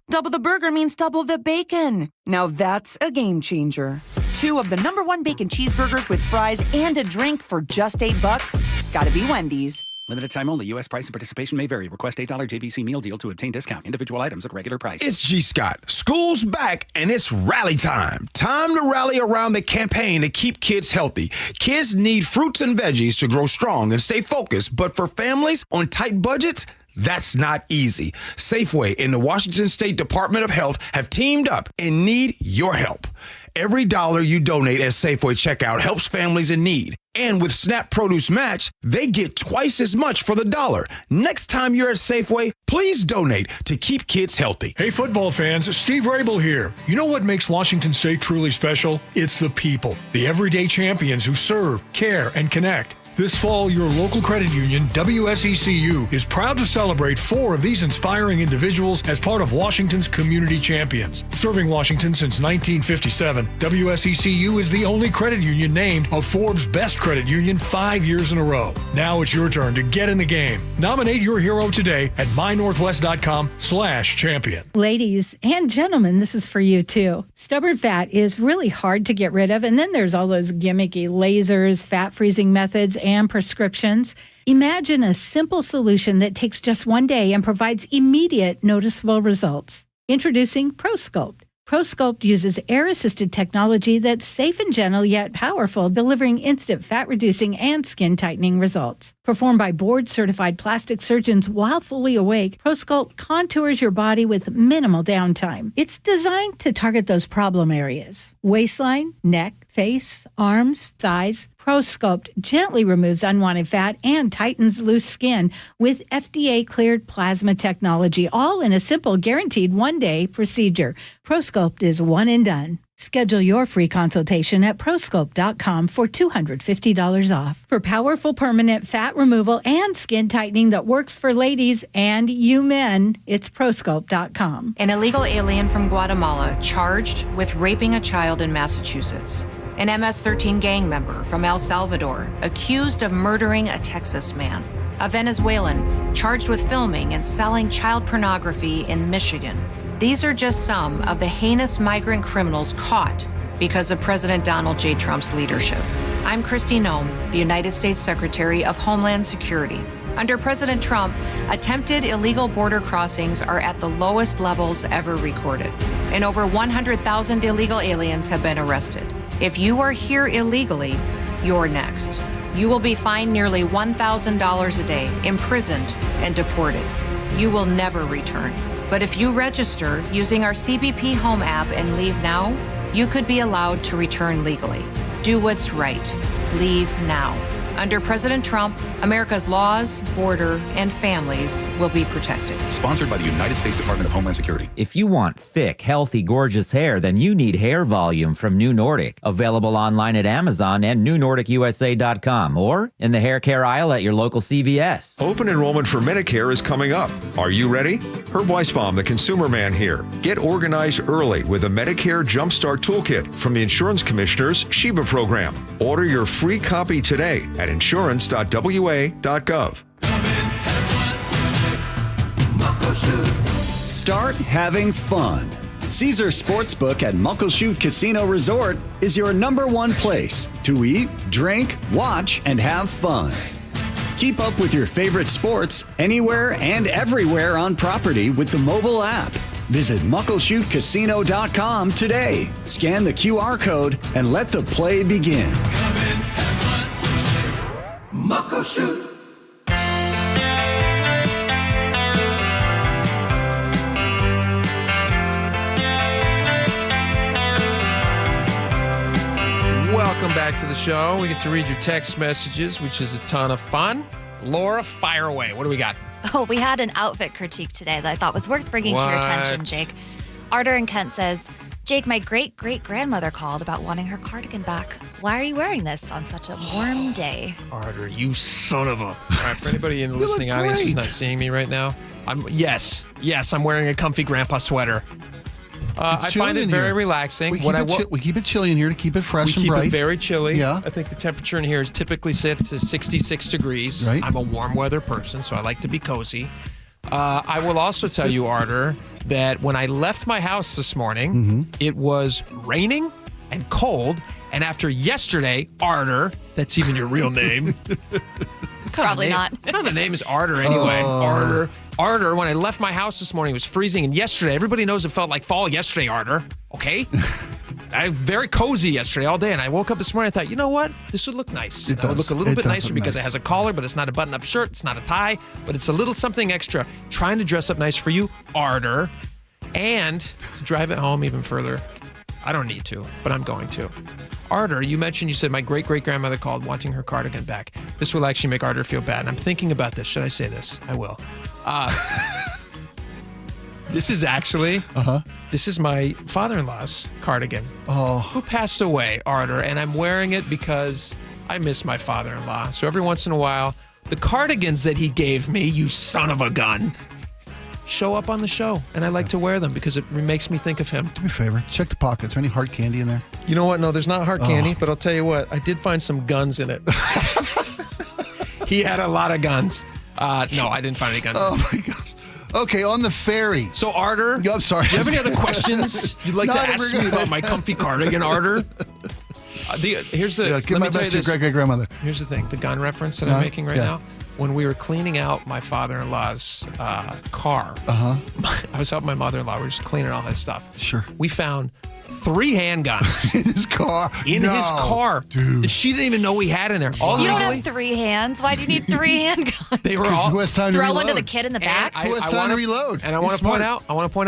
Double the burger means double the bacon. Now that's a game changer. 2 of the #1 bacon cheeseburgers with fries and a drink for just $8. Gotta be Wendy's. Limited time only. U.S. price and participation may vary. Request $8 JBC meal deal to obtain discount. Individual items at regular price. It's G. Scott. School's back, and it's rally time. Time to rally around the campaign to keep kids healthy. Kids need fruits and veggies to grow strong and stay focused. But for families on tight budgets, that's not easy. Safeway and the Washington State Department of Health have teamed up and need your help. Every dollar you donate at Safeway checkout helps families in need. And with SNAP Produce Match, they get twice as much for the dollar. Next time you're at Safeway, please donate to keep kids healthy. Hey, football fans, Steve Rabel here. You know what makes Washington State truly special? It's the people, the everyday champions who serve, care, and connect. This fall, your local credit union, WSECU, is proud to celebrate 4 of these inspiring individuals as part of Washington's Community Champions. Serving Washington since 1957, WSECU is the only credit union named a Forbes Best Credit Union 5 years in a row. Now it's your turn to get in the game. Nominate your hero today at mynorthwest.com/champion. Ladies and gentlemen, this is for you too. Stubborn fat is really hard to get rid of, and then there's all those gimmicky lasers, fat freezing methods, and prescriptions. Imagine a simple solution that takes just one day and provides immediate noticeable results. Introducing ProSculpt. ProSculpt uses air-assisted technology that's safe and gentle yet powerful, delivering instant fat-reducing and skin-tightening results. Performed by board-certified plastic surgeons while fully awake, ProSculpt contours your body with minimal downtime. It's designed to target those problem areas: waistline, neck, face, arms, thighs. ProSculpt gently removes unwanted fat and tightens loose skin with FDA-cleared plasma technology, all in a simple, guaranteed one-day procedure. ProSculpt is one and done. Schedule your free consultation at prosculpt.com for $250 off. For powerful permanent fat removal and skin tightening that works for ladies and you men, it's prosculpt.com. An illegal alien from Guatemala charged with raping a child in Massachusetts. An MS-13 gang member from El Salvador accused of murdering a Texas man. A Venezuelan charged with filming and selling child pornography in Michigan. These are just some of the heinous migrant criminals caught because of President Donald J. Trump's leadership. I'm Kristi Noem, the United States Secretary of Homeland Security. Under President Trump, attempted illegal border crossings are at the lowest levels ever recorded, and over 100,000 illegal aliens have been arrested. If you are here illegally, you're next. You will be fined nearly $1,000 a day, imprisoned, and deported. You will never return. But if you register using our CBP Home app and leave now, you could be allowed to return legally. Do what's right. Leave now. Under President Trump, America's laws, border, and families will be protected. Sponsored by the United States Department of Homeland Security. If you want thick, healthy, gorgeous hair, then you need Hair Volume from New Nordic. Available online at Amazon and newnordicusa.com or in the hair care aisle at your local CVS. Open enrollment for Medicare is coming up. Are you ready? Herb Weisbaum, the consumer man here. Get organized early with a Medicare Jumpstart Toolkit from the Insurance Commissioner's Sheba program. Order your free copy today at insurance.wa.gov. Start having fun. Caesar Sportsbook at Muckleshoot Casino Resort is your #1 place to eat, drink, watch, and have fun. Keep up with your favorite sports anywhere and everywhere on property with the mobile app. Visit muckleshootcasino.com today. Scan the QR code and let the play begin. Muckleshoot. Welcome back to the show. We get to read your text messages, which is a ton of fun. Laura, fire away. What do we got? Oh, we had an outfit critique today that I thought was worth bringing to your attention, Jake. Arter in Kent says, Jake, my great-great-grandmother called about wanting her cardigan back. Why are you wearing this on such a warm day? Arter, you son of a... All right, for anybody in the listening audience who's not seeing me right now, I'm wearing a comfy grandpa sweater. I find it very relaxing. We keep it chilly in here to keep it fresh and bright. We keep it very chilly. Yeah. I think the temperature in here is typically set to 66 degrees. Right. I'm a warm weather person, so I like to be cozy. I will also tell you, Arter, that when I left my house this morning, it was raining and cold. And after yesterday, Arter, that's even your real name, Probably not. What kind of a name is Arter anyway? Arter, when I left my house this morning, it was freezing. And yesterday, everybody knows it felt like fall yesterday, Arter. Okay? I was very cozy yesterday all day. And I woke up this morning and I thought, you know what? This would look nice. It would look a little bit nicer because it has a collar, but it's not a button-up shirt. It's not a tie, but it's a little something extra. Trying to dress up nice for you, Arter. And to drive it home even further, I don't need to, but I'm going to. Arter, you said my great-great-grandmother called wanting her cardigan back. This will actually make Arter feel bad. And I'm thinking about this. Should I say this? I will. This is actually, this is my father-in-law's cardigan, who passed away, Arter, and I'm wearing it because I miss my father-in-law. So every once in a while, the cardigans that he gave me, you son of a gun, show up on the show, and I like to wear them because it makes me think of him. Do me a favor, check the pockets. Is there any hard candy in there? You know what? No, there's not hard candy, but I'll tell you what, I did find some guns in it. He had a lot of guns. No, I didn't find any guns in it. Oh my gosh. Okay, on the ferry. So, Arter, I'm sorry. Do you have any other questions you'd like to ask me about my comfy cardigan, Arter? Here's the. Give my best to your great-great-grandmother. Here's the thing, the gun reference that I'm making right now. When we were cleaning out my father-in-law's car, I was helping my mother-in-law. We were just cleaning all his stuff. Sure. We found 3 handguns in his car. His car, dude. She didn't even know we had in there. All you legally. don't have 3 hands. Why do you need 3 handguns? They were all. Who has time to throw reload? one to the kid in the back. Who has time to reload? And I want to point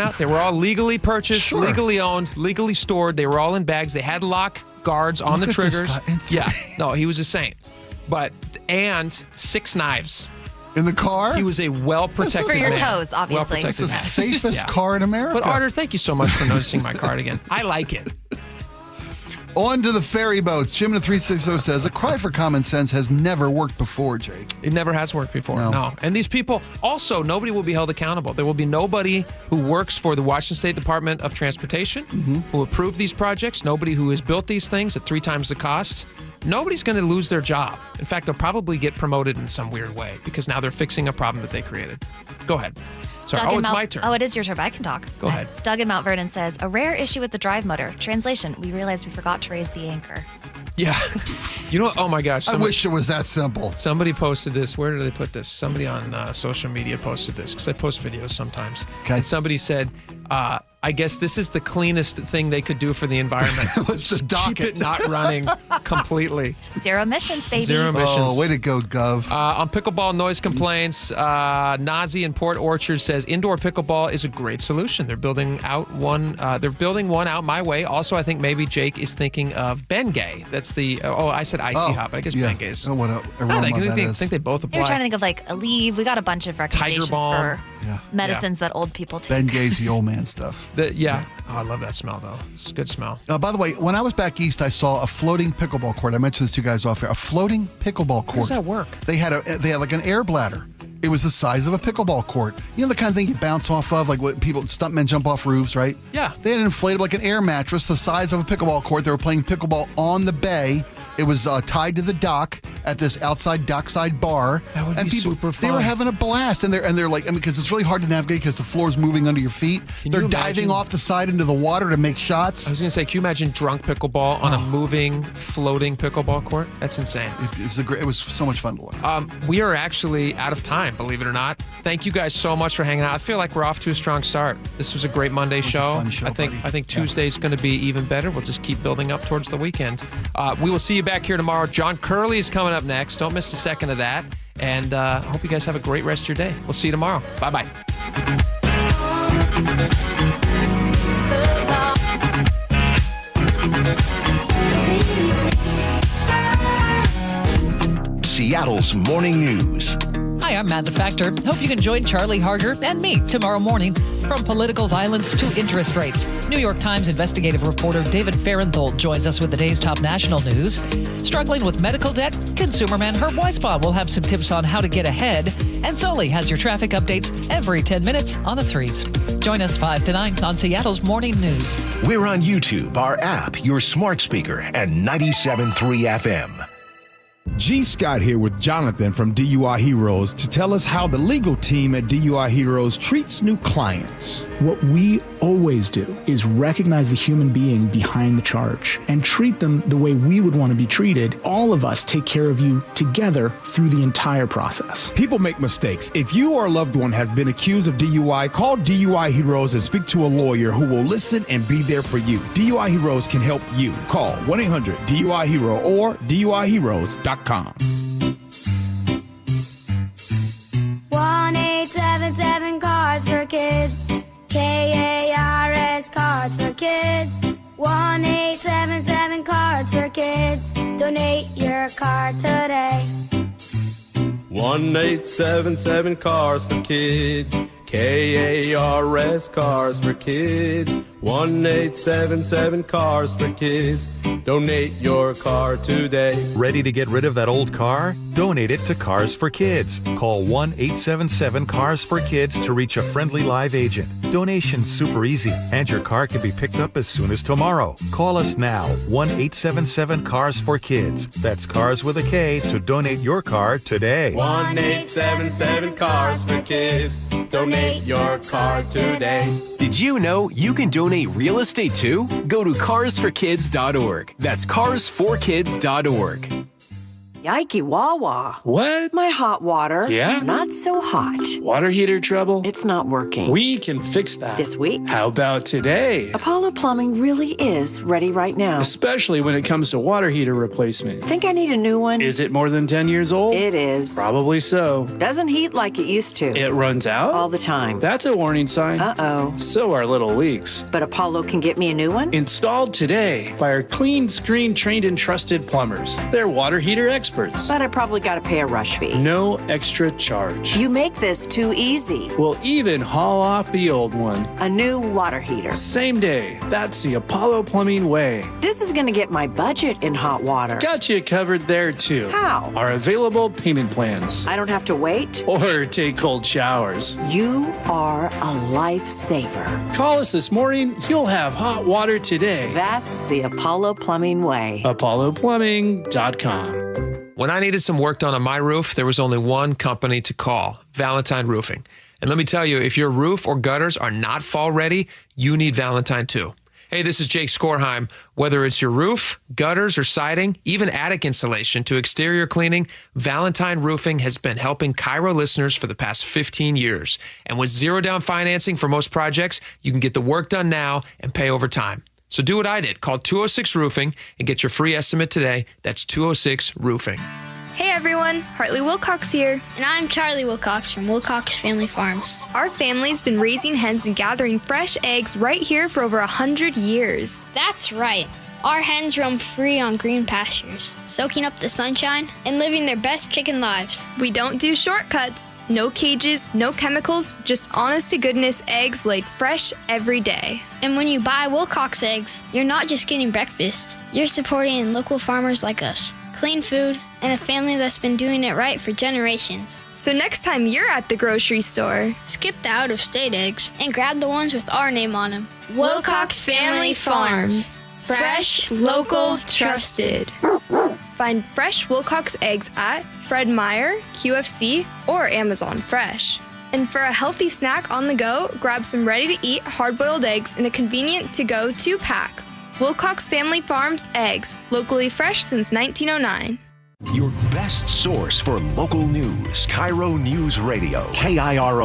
out, they were all legally purchased, legally owned, legally stored. They were all in bags. They had lock guards on the triggers. Yeah, no, he was a saint. And 6 knives. In the car? He was a well-protected for your man. toes, obviously. It's the safest car in America. But Arter, thank you so much for noticing my cardigan. I like it. On to the ferry boats. Jim in the 360 says, a cry for common sense has never worked before, Jake. It never has worked before, no. And these people, also, nobody will be held accountable. There will be nobody who works for the Washington State Department of Transportation who approved these projects, nobody who has built these things at 3 times the cost. Nobody's going to lose their job. In fact, they'll probably get promoted in some weird way because now they're fixing a problem that they created. Go ahead. Sorry. It's my turn. Oh, it is your turn. I can talk. Go ahead. Doug in Mount Vernon says, a rare issue with the drive motor. Translation, we realized we forgot to raise the anchor. Yeah. You know what? Oh, my gosh. I wish it was that simple. Somebody posted this. Where did they put this? Somebody on social media posted this because I post videos sometimes. Okay. And somebody said, I guess this is the cleanest thing they could do for the environment. Just keep it not running completely. 0 emissions, baby. 0 emissions. Oh, way to go, Gov. On pickleball noise complaints, Nazi in Port Orchard says indoor pickleball is a great solution. They're building one out my way. Also, I think maybe Jake is thinking of Bengay. That's the I said icy hot, but I guess Bengay is. Oh, what I think they both apply. You're trying to think of like Aleve. We got a bunch of recommendations for medicines that old people take. Bengay's the old man stuff. Oh, I love that smell, though. It's a good smell. By the way, when I was back east, I saw a floating pickleball court. I mentioned this to you guys off air. A floating pickleball court. How does that work? They had like an air bladder. It was the size of a pickleball court. You know the kind of thing you bounce off of, like what stuntmen jump off roofs, right? Yeah. They had an inflatable, like an air mattress, the size of a pickleball court. They were playing pickleball on the bay. It was tied to the dock at this outside dockside bar. That would be super fun. They were having a blast, and they're like, because it's really hard to navigate because the floor is moving under your feet. They're diving off the side into the water to make shots. I was going to say, can you imagine drunk pickleball on a moving, floating pickleball court? That's insane. It was so much fun to look. We are actually out of time, believe it or not. Thank you guys so much for hanging out. I feel like we're off to a strong start. This was a great Monday show. A fun show, I think Tuesday's going to be even better. We'll just keep building up towards the weekend. We will see you back here tomorrow. John Curley is coming up next. Don't miss a second of that. And I hope you guys have a great rest of your day. We'll see you tomorrow. Bye-bye. Seattle's Morning News. Hi, I'm Amanda Factor. Hope you can join Charlie Harger and me tomorrow morning. From political violence to interest rates, New York Times investigative reporter David Farenthold joins us with the day's top national news. Struggling with medical debt? Consumerman Herb Weisbaum will have some tips on how to get ahead. And Sully has your traffic updates every 10 minutes on the 3s. Join us 5 to 9 on Seattle's Morning News. We're on YouTube, our app, your smart speaker, and 97.3 FM. G. Scott here with Jonathan from DUI Heroes to tell us how the legal team at DUI Heroes treats new clients. What we always do is recognize the human being behind the charge and treat them the way we would want to be treated. All of us take care of you together through the entire process. People make mistakes. If you or a loved one has been accused of DUI, call DUI Heroes and speak to a lawyer who will listen and be there for you. DUI Heroes can help you. Call 1-800-DUI-HERO or DUIHeroes.com. 1-877 Cards for Kids. KARS Cards for Kids. 1-877 Cards for Kids. Donate your card today. 1-877 Cars for Kids. KARS Cars for Kids. 1-877 Cars for Kids. Donate your car today. Ready to get rid of that old car? Donate it to Cars for Kids. Call 1-877-CARS-FOR-KIDS to reach a friendly live agent. Donation's super easy, and your car can be picked up as soon as tomorrow. Call us now, 1-877-CARS-FOR-KIDS. That's Cars with a K to donate your car today. 1-877 Cars for Kids. Donate your car today. Did you know you can donate real estate too? Go to carsforkids.org. That's carsforkids.org. Yikey Wawa. What? My hot water. Yeah? Not so hot. Water heater trouble? It's not working. We can fix that. This week? How about today? Apollo Plumbing really is ready right now. Especially when it comes to water heater replacement. Think I need a new one? Is it more than 10 years old? It is. Probably so. Doesn't heat like it used to. It runs out? All the time. That's a warning sign. Uh-oh. So are little leaks. But Apollo can get me a new one? Installed today by our clean screen trained and trusted plumbers. They're water heater experts. But I probably got to pay a rush fee. No extra charge. You make this too easy. We'll even haul off the old one. A new water heater. Same day. That's the Apollo Plumbing way. This is going to get my budget in hot water. Got you covered there too. How? Our available payment plans. I don't have to wait? Or take cold showers. You are a lifesaver. Call us this morning. You'll have hot water today. That's the Apollo Plumbing way. ApolloPlumbing.com. When I needed some work done on my roof, there was only one company to call, Valentine Roofing. And let me tell you, if your roof or gutters are not fall ready, you need Valentine too. Hey, this is Jake Skorheim. Whether it's your roof, gutters, or siding, even attic insulation to exterior cleaning, Valentine Roofing has been helping KIRO listeners for the past 15 years. And with zero down financing for most projects, you can get the work done now and pay over time. So do what I did. Call 206 Roofing and get your free estimate today. That's 206 Roofing. Hey everyone, Hartley Wilcox here. And I'm Charlie Wilcox from Wilcox Family Farms. Our family's been raising hens and gathering fresh eggs right here for over 100 years. That's right. Our hens roam free on green pastures, soaking up the sunshine and living their best chicken lives. We don't do shortcuts. No cages, no chemicals, just honest-to-goodness eggs laid fresh every day. And when you buy Wilcox eggs, you're not just getting breakfast. You're supporting local farmers like us. Clean food and a family that's been doing it right for generations. So next time you're at the grocery store, skip the out-of-state eggs and grab the ones with our name on them. Wilcox Family Farms. Fresh, local, trusted. Find fresh Wilcox eggs at Fred Meyer, QFC, or Amazon Fresh. And for a healthy snack on the go, grab some ready-to-eat hard-boiled eggs in a convenient to-go 2-pack. Wilcox Family Farms eggs, locally fresh since 1909. Your best source for local news. KIRO News Radio. KIRO.